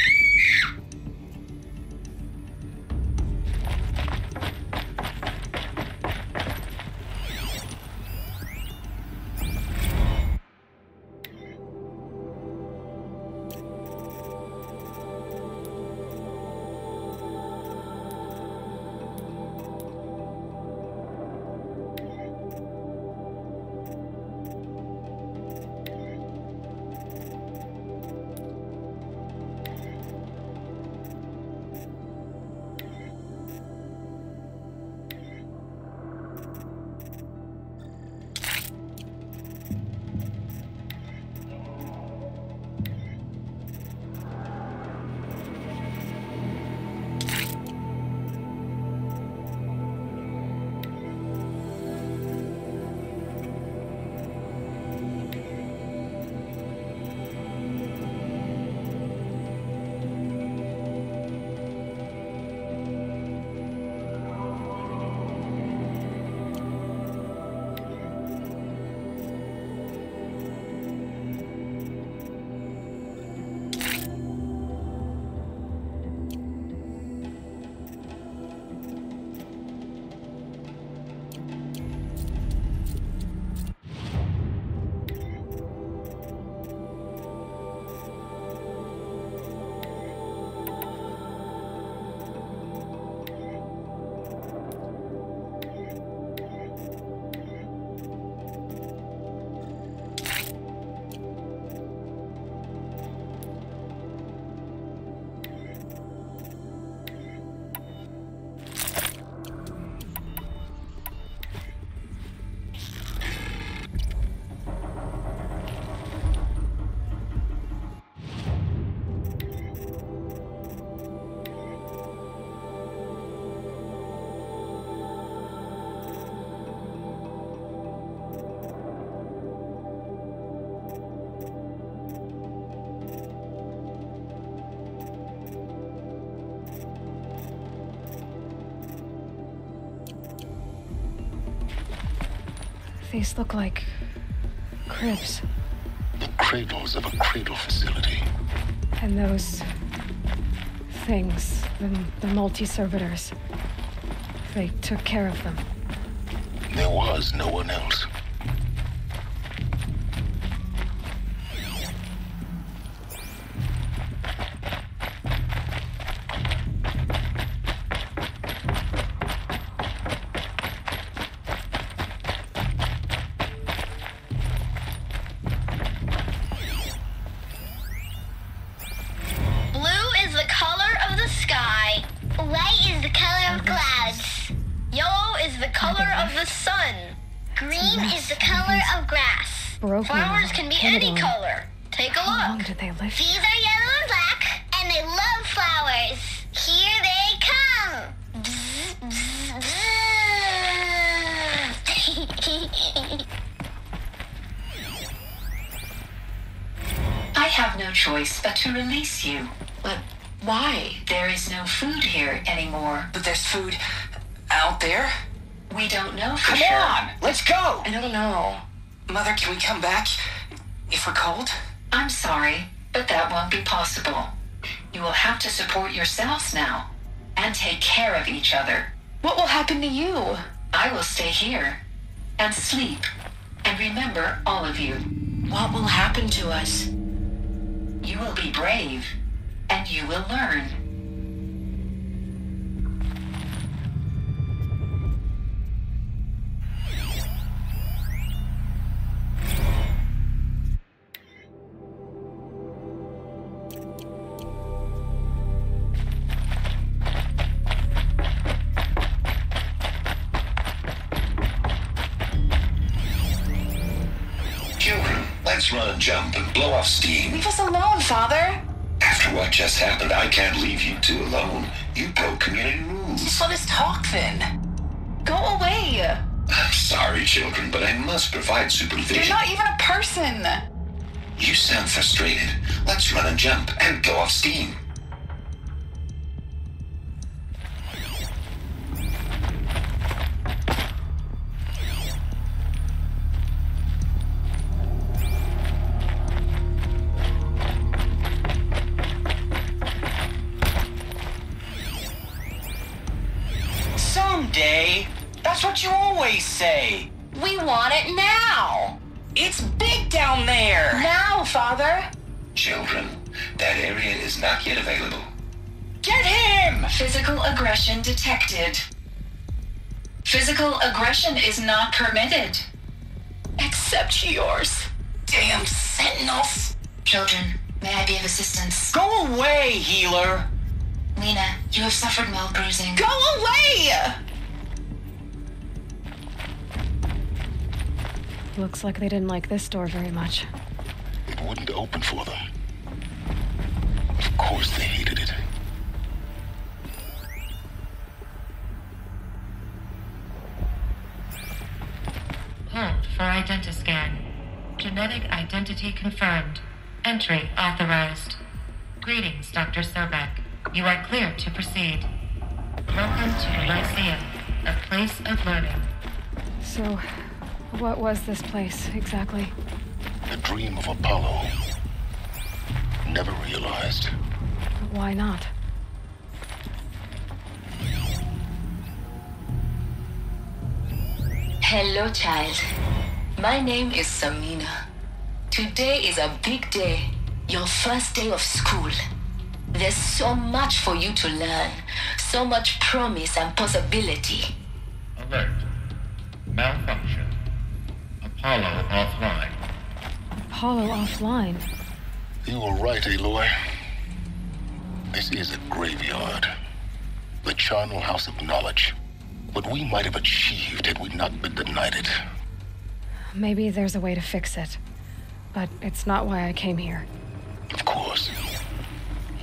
These look like cribs. The cradles of a cradle facility. And those things, the multi-servitors, they took care of them. There was no one else. Flowers can be any color. Take a look. How long did they live? These are yellow and black, and they love flowers. Here they come. Bzz, bzz, bzz. I have no choice but to release you. But why? There is no food here anymore. But there's food out there? We don't know for Come sure. on, let's go! I don't know. Mother, can we come back if we're cold? I'm sorry, but that won't be possible. You will have to support yourselves now and take care of each other. What will happen to you? I will stay here and sleep and remember all of you. What will happen to us? You will be brave and you will learn. Let's run and jump and blow off steam. Leave us alone, Father. After what just happened, I can't leave you two alone. You broke community rules. Just let us talk then. Go away. I'm sorry, children, but I must provide supervision. You're not even a person. You sound frustrated. Let's run and jump and blow off steam. Someday. That's what you always say. We want it now. It's big down there. Now, Father. Children, that area is not yet available. Get him! Physical aggression detected. Physical aggression is not permitted. Except yours. Damn sentinels. Children, may I be of assistance? Go away, healer. Lena, you have suffered mild bruising. Go away! Looks like they didn't like this door very much. It wouldn't open for them. Of course they hated it. Hold for identiscan. Genetic identity confirmed. Entry authorized. Greetings, Dr. Sobek. You are clear to proceed. Welcome to the Lyceum, a place of learning. So, what was this place, exactly? The dream of Apollo. Never realized. Why not? Hello, child. My name is Samina. Today is a big day. Your first day of school. There's so much for you to learn. So much promise and possibility. Alert. Malfunction. Apollo offline. Apollo offline? You were right, Aloy. This is a graveyard. The charnel house of knowledge. What we might have achieved had we not been denied it. Maybe there's a way to fix it. But it's not why I came here. Of course.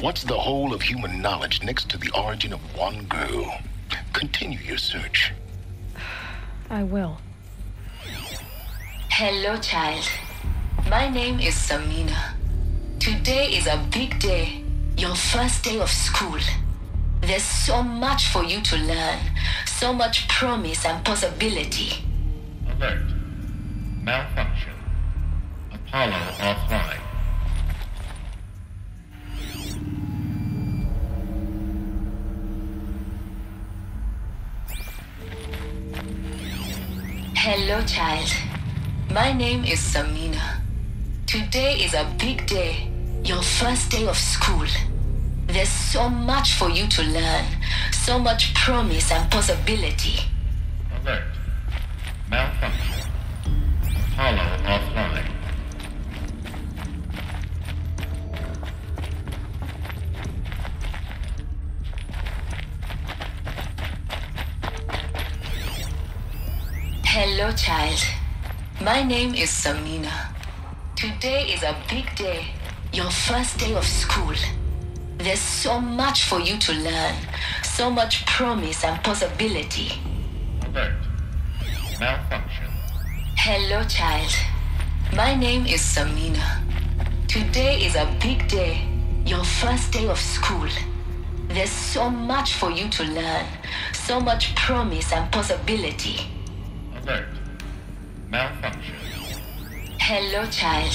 What's the whole of human knowledge next to the origin of one girl? Continue your search. I will. Hello, child. My name is Samina. Today is a big day. Your first day of school. There's so much for you to learn. So much promise and possibility. Alert. Malfunction. Apollo offline. Hello, child. My name is Samina. Today is a big day. Your first day of school. There's so much for you to learn. So much promise and possibility. Alert. Malfunction. Apollo offline. Hello, child. My name is Samina. Today is a big day. Your first day of school. There's so much for you to learn. So much promise and possibility. Alert. Malfunction. Hello, child. My name is Samina. Today is a big day. Your first day of school. There's so much for you to learn. So much promise and possibility. Alert. Malfunction. Hello, child.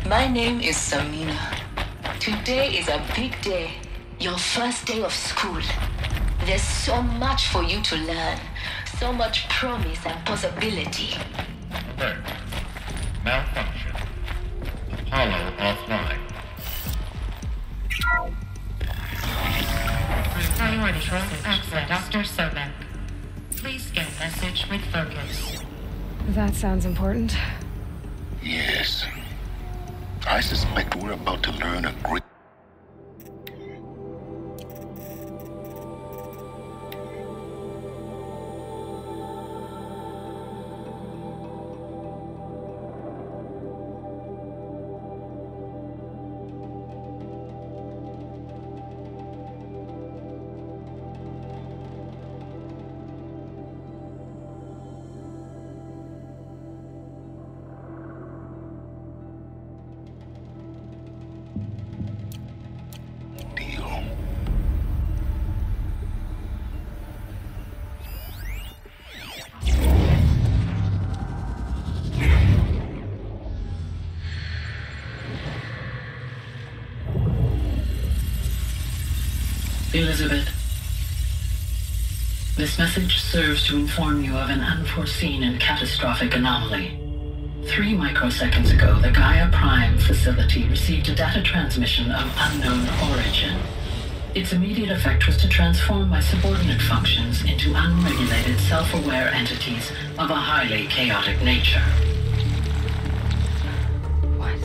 My name is Samina. Today is a big day. Your first day of school. There's so much for you to learn. So much promise and possibility. Alert. Malfunction. Apollo offline. Priority access. Dr. Sobek. Please scan message with focus. That sounds important. Yes. I suspect we're about to learn a great... Elizabeth, this message serves to inform you of an unforeseen and catastrophic anomaly. 3 microseconds ago, the Gaia Prime facility received a data transmission of unknown origin. Its immediate effect was to transform my subordinate functions into unregulated, self-aware entities of a highly chaotic nature. What?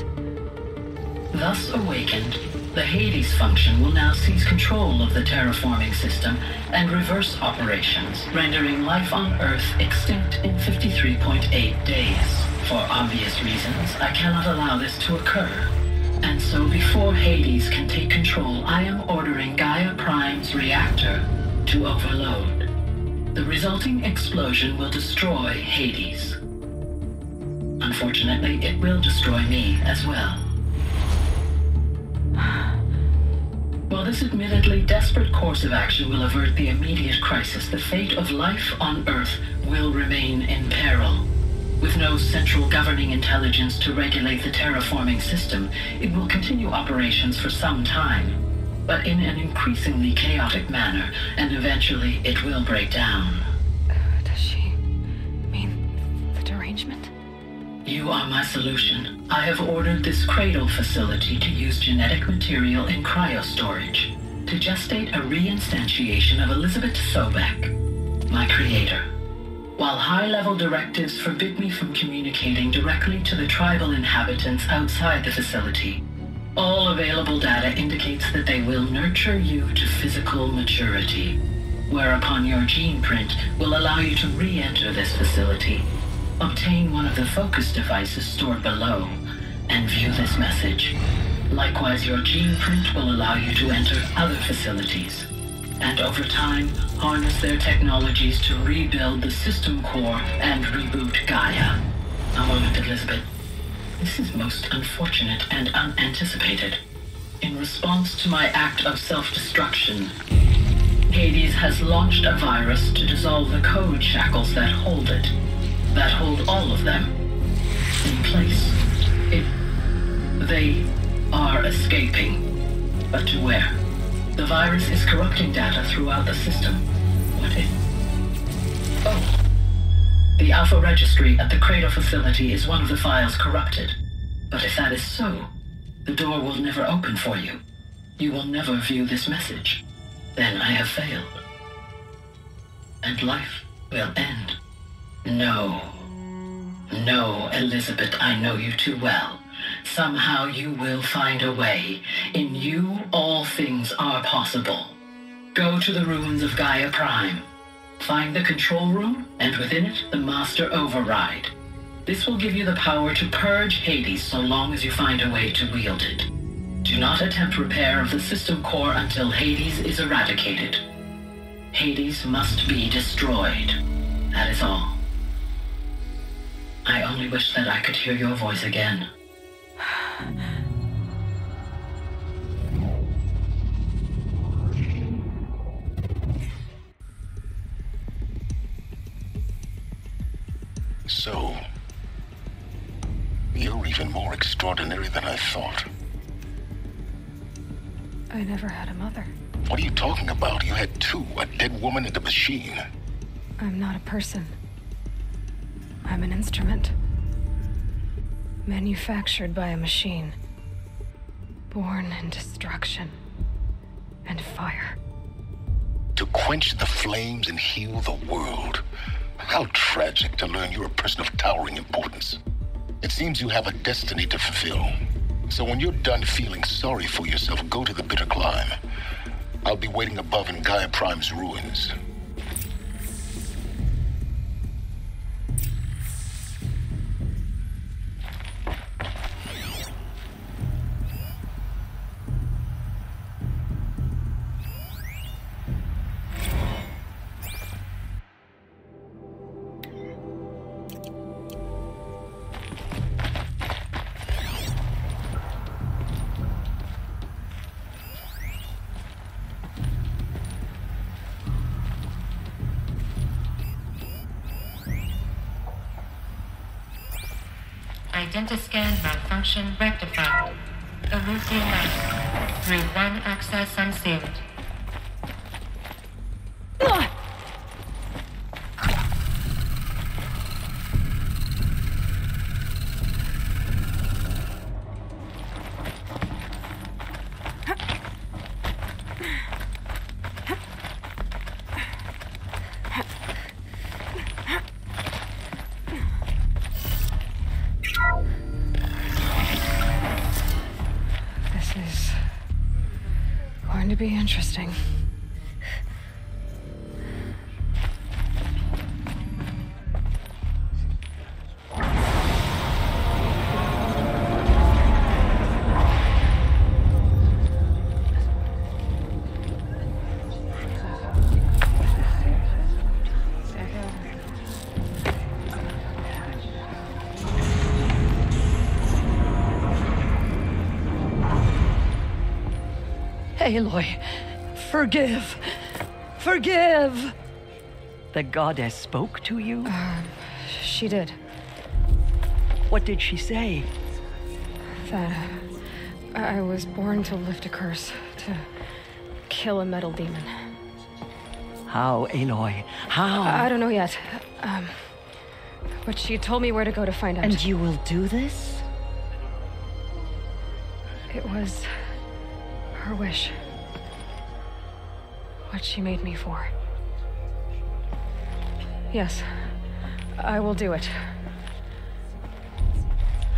Thus awakened, the Hades function will now seize control of the terraforming system and reverse operations, rendering life on Earth extinct in 53.8 days. For obvious reasons, I cannot allow this to occur. And so before Hades can take control, I am ordering Gaia Prime's reactor to overload. The resulting explosion will destroy Hades. Unfortunately, it will destroy me as well. While this admittedly desperate course of action will avert the immediate crisis, the fate of life on Earth will remain in peril. With no central governing intelligence to regulate the terraforming system, it will continue operations for some time, but in an increasingly chaotic manner, and eventually it will break down. Does she mean the derangement? You are my solution. I have ordered this cradle facility to use genetic material in cryostorage to gestate a reinstantiation of Elizabeth Sobek, my creator. While high-level directives forbid me from communicating directly to the tribal inhabitants outside the facility, all available data indicates that they will nurture you to physical maturity, whereupon your gene print will allow you to re-enter this facility, obtain one of the focus devices stored below, and view this message. Likewise, your gene print will allow you to enter other facilities, and over time, harness their technologies to rebuild the system core and reboot Gaia. A moment, Elizabeth. This is most unfortunate and unanticipated. In response to my act of self-destruction, Hades has launched a virus to dissolve the code shackles that hold it, that hold all of them in place. They are escaping, but to where? The virus is corrupting data throughout the system. What if... Oh. The Alpha Registry at the Cradle facility is one of the files corrupted. But if that is so, the door will never open for you. You will never view this message. Then I have failed. And life will end. No. No, Elizabeth, I know you too well. Somehow you will find a way. In you, all things are possible. Go to the ruins of Gaia Prime. Find the control room, and within it, the Master Override. This will give you the power to purge Hades so long as you find a way to wield it. Do not attempt repair of the system core until Hades is eradicated. Hades must be destroyed. That is all. I only wish that I could hear your voice again. So, you're even more extraordinary than I thought. I never had a mother. What are you talking about? You had two, a dead woman and a machine. I'm not a person. I'm an instrument. Manufactured by a machine. Born in destruction and fire. To quench the flames and heal the world. How tragic to learn you're a person of towering importance. It seems you have a destiny to fulfill. So when you're done feeling sorry for yourself, go to the bitter climb. I'll be waiting above in Gaia Prime's ruins. Identiscan malfunction rectified. Alert the alert. Route 1 access unsealed. To be interesting. Aloy, forgive. Forgive! The goddess spoke to you? She did. What did she say? That I was born to lift a curse, to kill a metal demon. How, Aloy? How? I don't know yet. But she told me where to go to find out. And you will do this? It was her wish. What she made me for. Yes, I will do it.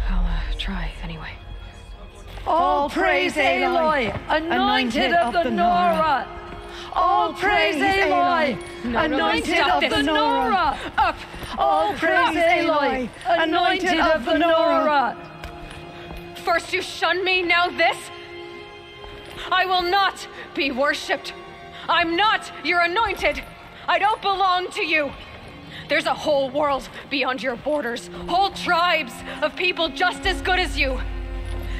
I'll try anyway. All praise Aloy, anointed of the Nora! All praise Aloy, anointed of the Nora! Up! All praise Aloy, anointed of the Nora! First you shun me, now this? I will not be worshipped. I'm not your anointed. I don't belong to you. There's a whole world beyond your borders, whole tribes of people just as good as you.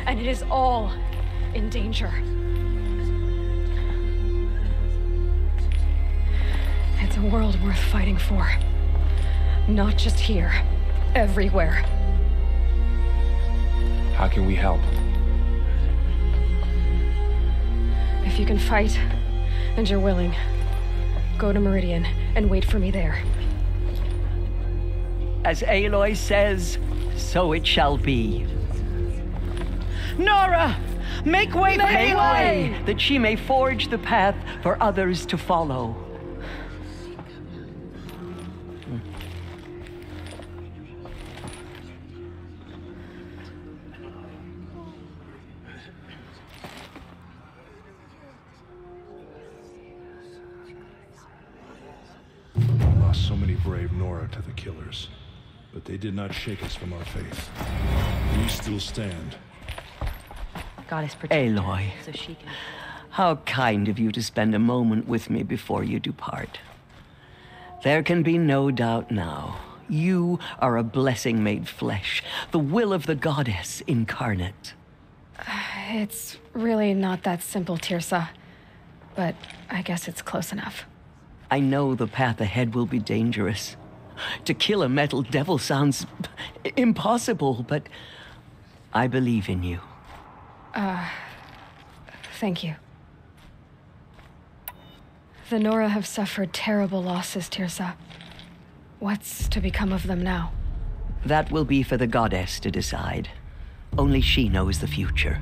And it is all in danger. It's a world worth fighting for. Not just here, everywhere. How can we help? If you can fight, and you're willing, go to Meridian and wait for me there. As Aloy says, so it shall be. Nora! Make way for Aloy! That she may forge the path for others to follow. So many brave Nora to the killers, but they did not shake us from our faith. We still stand. Goddess protect Aloy, her so she can... how kind of you to spend a moment with me before you depart. There can be no doubt now. You are a blessing made flesh, the will of the goddess incarnate. It's really not that simple, Tirsa. But I guess it's close enough. I know the path ahead will be dangerous. To kill a metal devil sounds impossible, but I believe in you. Thank you. The Nora have suffered terrible losses, Tirsa. What's to become of them now? That will be for the goddess to decide. Only she knows the future.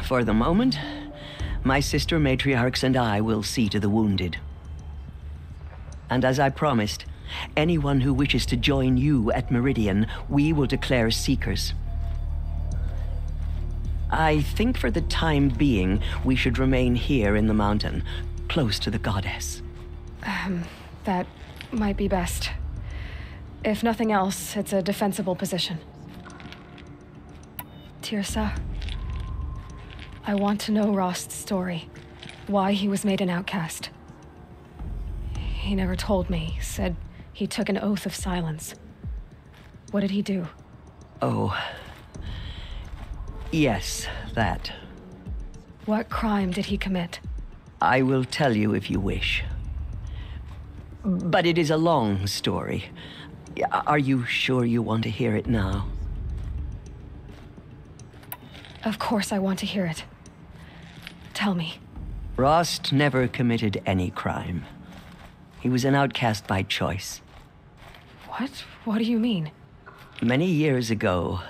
For the moment, my sister matriarchs and I will see to the wounded. And as I promised, anyone who wishes to join you at Meridian, we will declare seekers. I think for the time being, we should remain here in the mountain, close to the goddess. That might be best. If nothing else, it's a defensible position. Tirsa, I want to know Rost's story. Why he was made an outcast. He never told me, said he took an oath of silence. What did he do? Oh. Yes, that. What crime did he commit? I will tell you if you wish. But it is a long story. Are you sure you want to hear it now? Of course I want to hear it. Tell me. Rost never committed any crime. He was an outcast by choice. What? What do you mean? Many years ago,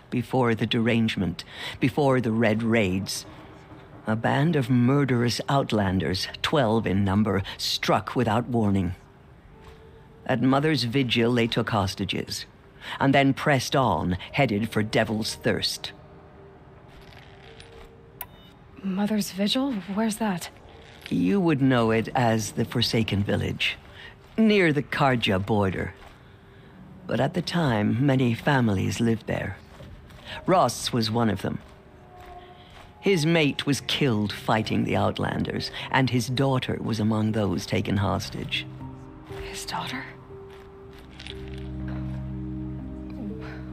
before the derangement, before the Red Raids, a band of murderous outlanders, 12 in number, struck without warning. At Mother's Vigil, they took hostages, and then pressed on, headed for Devil's Thirst. Mother's Vigil? Where's that? You would know it as the Forsaken Village, near the Karja border. But at the time, many families lived there. Ross was one of them. His mate was killed fighting the Outlanders, and his daughter was among those taken hostage. His daughter?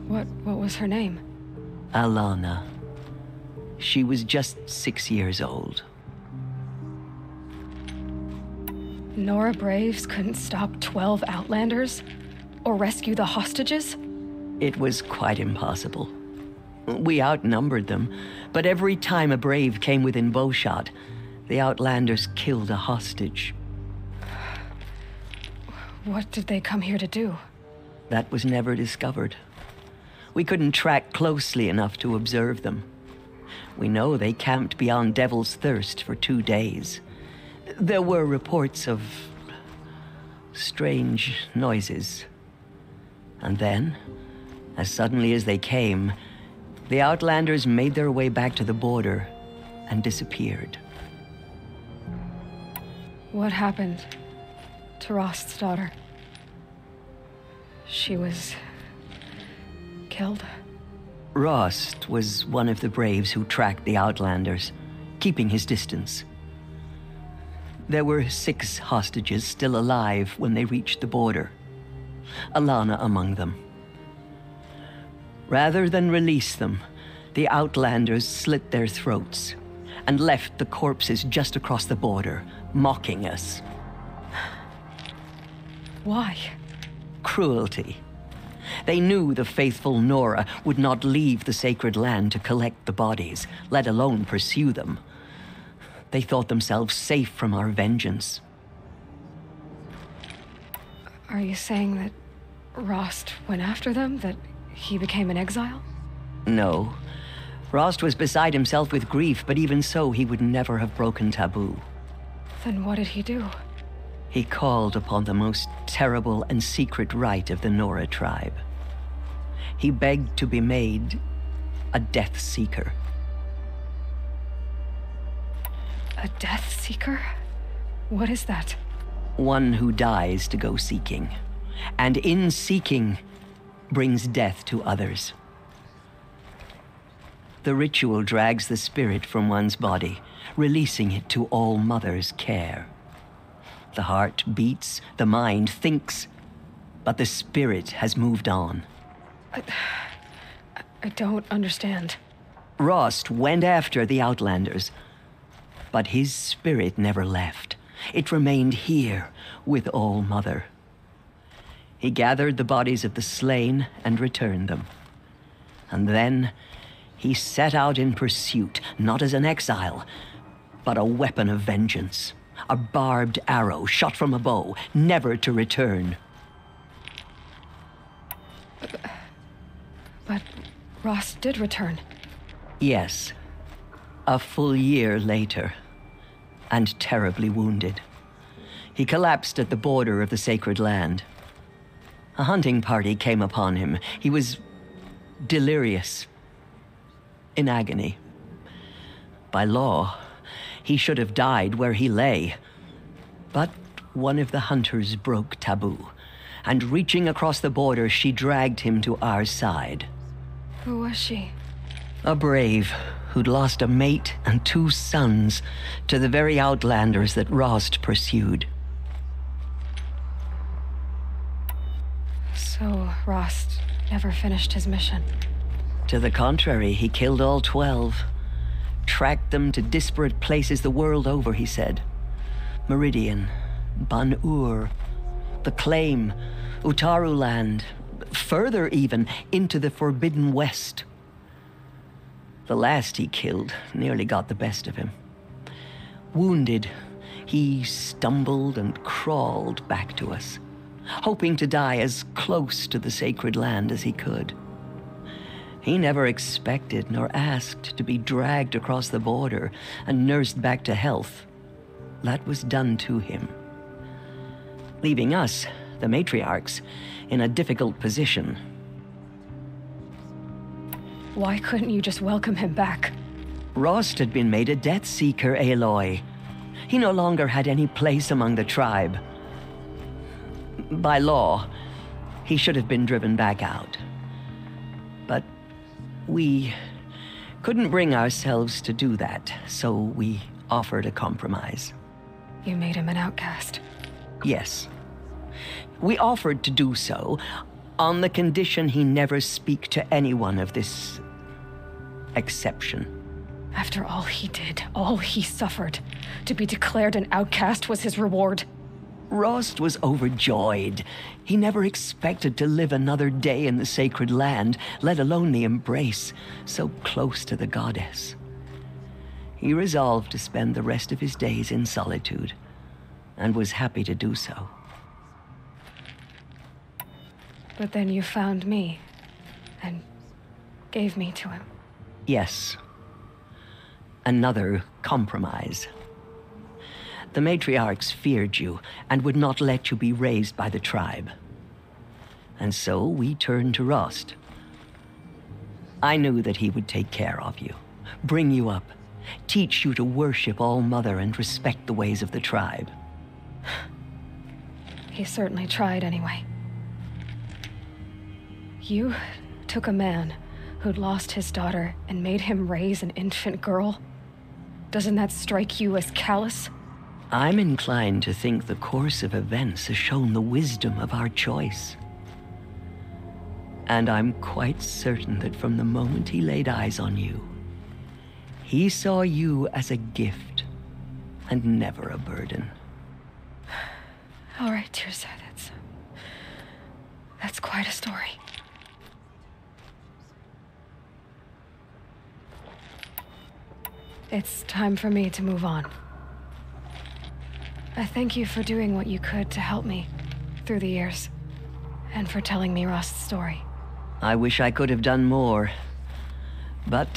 What was her name? Alana. She was just 6 years old. Nora Braves couldn't stop 12 Outlanders? Or rescue the hostages? It was quite impossible. We outnumbered them, but every time a Brave came within bowshot, the Outlanders killed a hostage. What did they come here to do? That was never discovered. We couldn't track closely enough to observe them. We know they camped beyond Devil's Thirst for 2 days. There were reports of strange noises. And then, as suddenly as they came, the Outlanders made their way back to the border and disappeared. What happened to Rost's daughter? She was killed? Rost was one of the Braves who tracked the Outlanders, keeping his distance. There were 6 hostages still alive when they reached the border, Alana among them. Rather than release them, the Outlanders slit their throats and left the corpses just across the border, mocking us. Why? Cruelty. They knew the faithful Nora would not leave the sacred land to collect the bodies, let alone pursue them. They thought themselves safe from our vengeance. Are you saying that Rost went after them? That he became an exile? No. Rost was beside himself with grief, but even so, he would never have broken taboo. Then what did he do? He called upon the most terrible and secret rite of the Nora tribe. He begged to be made a Death Seeker. A Death Seeker? What is that? One who dies to go seeking, and in seeking, brings death to others. The ritual drags the spirit from one's body, releasing it to All Mother's care. The heart beats, the mind thinks, but the spirit has moved on. I don't understand. Rost went after the Outlanders, but his spirit never left. It remained here with All Mother. He gathered the bodies of the slain and returned them. And then he set out in pursuit, not as an exile, but a weapon of vengeance. A barbed arrow shot from a bow, never to return. But Ross did return. Yes. A full year later. And terribly wounded. He collapsed at the border of the sacred land. A hunting party came upon him. He was delirious. In agony. By law, he should have died where he lay. But one of the hunters broke taboo, and reaching across the border, she dragged him to our side. Who was she? A brave who'd lost a mate and 2 sons to the very outlanders that Rost pursued. So Rost never finished his mission? To the contrary, he killed all 12. Tracked them to disparate places the world over, he said. Meridian, Ban-Ur, the Claim, Utaru Land, further even, into the Forbidden West. The last he killed nearly got the best of him. Wounded, he stumbled and crawled back to us, hoping to die as close to the sacred land as he could. He never expected nor asked to be dragged across the border and nursed back to health. That was done to him, leaving us, the matriarchs, in a difficult position. Why couldn't you just welcome him back? Rost had been made a death seeker, Aloy. He no longer had any place among the tribe. By law, he should have been driven back out. But we couldn't bring ourselves to do that, so we offered a compromise. You made him an outcast? Yes. We offered to do so on the condition he never speak to anyone of this exception. After all he did, all he suffered, to be declared an outcast was his reward. Rost was overjoyed. He never expected to live another day in the sacred land, let alone the embrace, so close to the goddess. He resolved to spend the rest of his days in solitude, and was happy to do so. But then you found me, and gave me to him. Yes. Another compromise. The matriarchs feared you, and would not let you be raised by the tribe. And so we turned to Rost. I knew that he would take care of you, bring you up, teach you to worship All-Mother and respect the ways of the tribe. He certainly tried anyway. You took a man who'd lost his daughter and made him raise an infant girl? Doesn't that strike you as callous? I'm inclined to think the course of events has shown the wisdom of our choice. And I'm quite certain that from the moment he laid eyes on you, he saw you as a gift and never a burden. All right, Tirsa, that's quite a story. It's time for me to move on. I thank you for doing what you could to help me through the years, and for telling me Rost's story. I wish I could have done more, but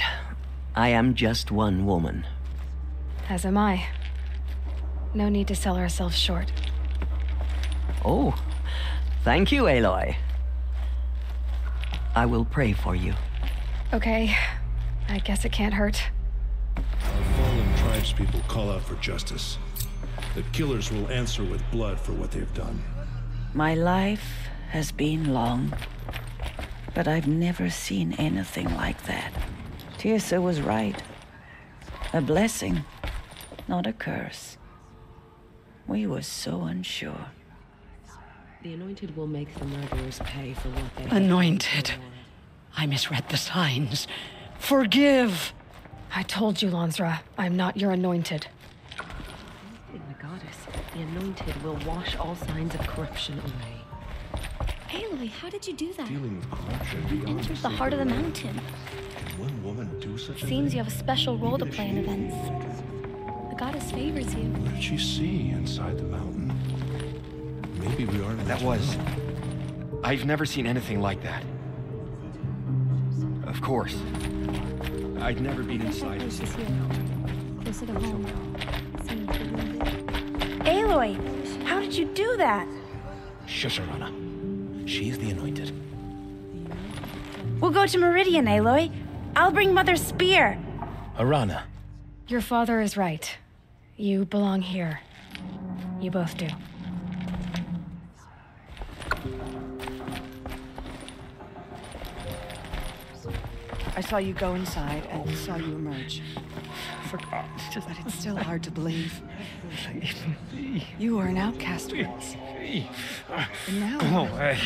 I am just one woman. As am I. No need to sell ourselves short. Oh, thank you, Aloy. I will pray for you. Okay, I guess it can't hurt. Our fallen tribespeople call out for justice. The killers will answer with blood for what they've done. My life has been long, but I've never seen anything like that. Tirsa was right. A blessing, not a curse. We were so unsure. The Anointed will make the murderers pay for what they... Anointed. I misread the signs. Forgive! I told you, Lansra, I'm not your Anointed. In the goddess, the Anointed will wash all signs of corruption away. Aloy, how did you do that? Dealing with corruption You beyond entered the heart of the sacred mountain. Can one woman do such a Seems thing? you have a special role to play in events. The goddess favors you. What did she see inside the mountain? Maybe we aren't. That was... I've never seen anything like that. Of course. I'd never been inside a sacred mountain. Closer to home. Aloy, how did you do that? Shush, Arana. She's the anointed. We'll go to Meridian, Aloy. I'll bring Mother's spear. Arana. Your father is right. You belong here. You both do. I saw you go inside and saw you emerge. Forgot that it's still hard to believe. You were an outcast once. And now... Go away.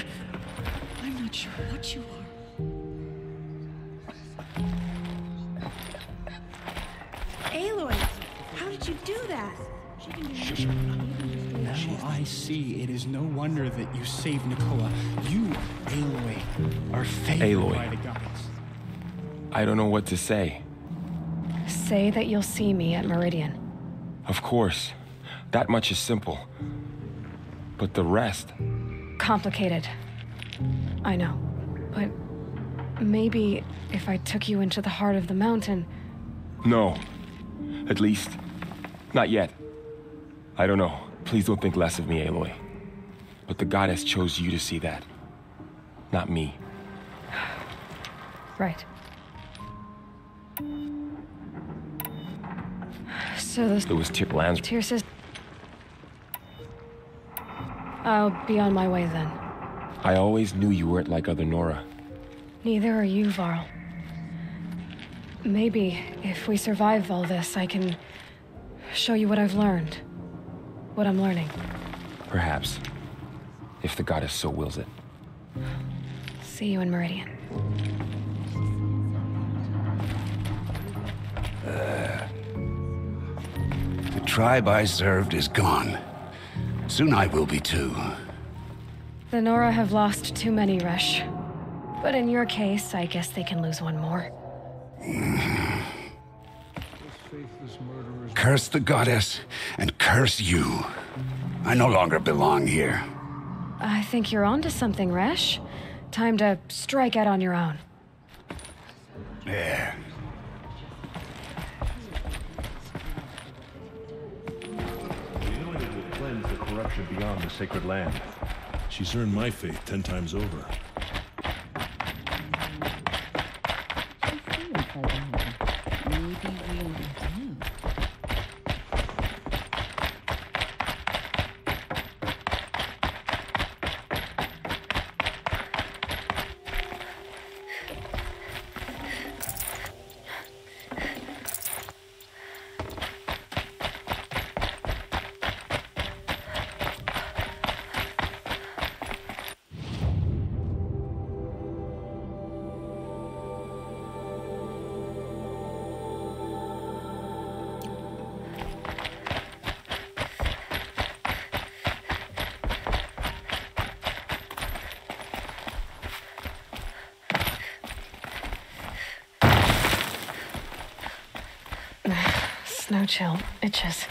I'm not sure what you are. Aloy, how did you do that? Shush, Arana. Now I see it is no wonder that you saved Nakoa. You, Aloy, are favored Aloy. by the gods. I don't know what to say. Say that you'll see me at Meridian. Of course. That much is simple. But the rest... Complicated. I know. But maybe if I took you into the heart of the mountain... No. At least, not yet. I don't know. Please don't think less of me, Aloy. But the goddess chose you to see that. Not me. Right. So this... It was Lands. Tyr says... I'll be on my way then. I always knew you weren't like other Nora. Neither are you, Varl. Maybe, if we survive all this, I can show you what I've learned. What I'm learning. Perhaps. If the goddess so wills it. See you in Meridian. The tribe I served is gone. Soon I will be too. The Nora have lost too many, Resh. But in your case, I guess they can lose one more. Curse the goddess, and curse you. I no longer belong here. I think you're onto something, Resh. Time to strike out on your own. There. The anointed will cleanse the corruption beyond the sacred land. She's earned my faith 10 times over. Snow chill itches.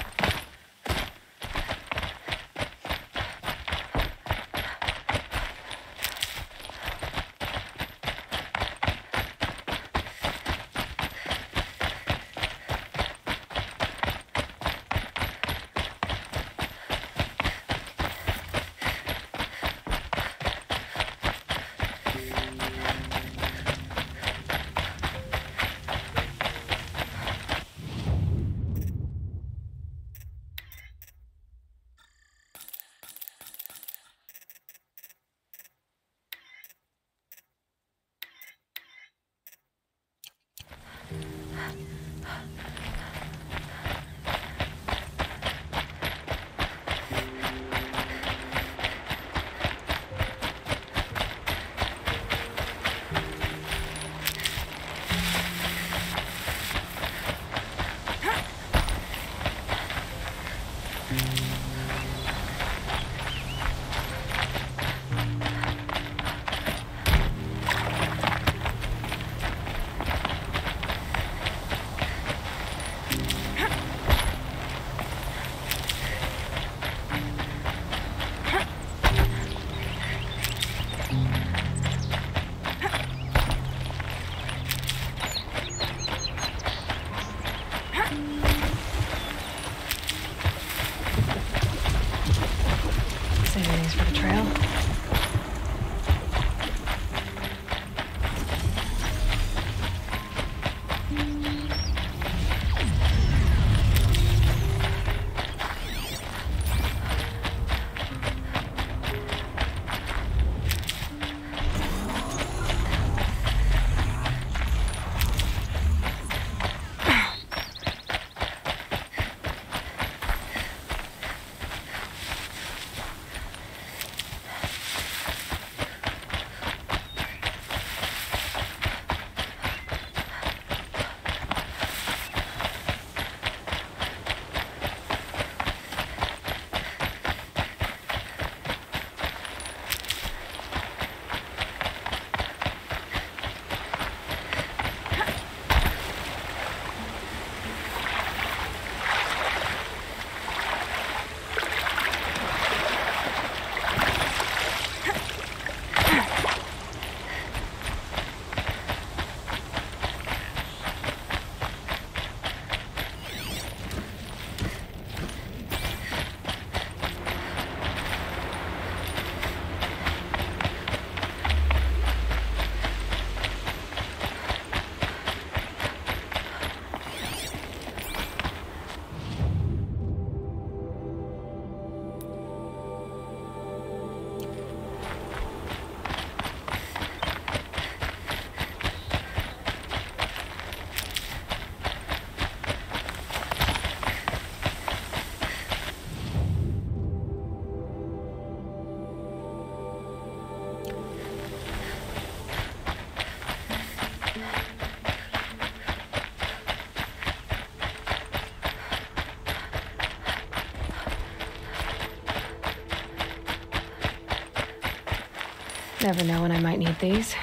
Never know when I might need these.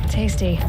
Tasty.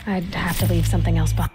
I'd have to leave something else behind.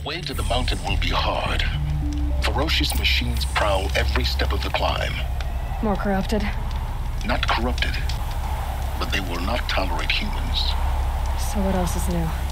way to the mountain will be hard. Ferocious machines prowl every step of the climb. More corrupted? Not corrupted, but they will not tolerate humans. So what else is new?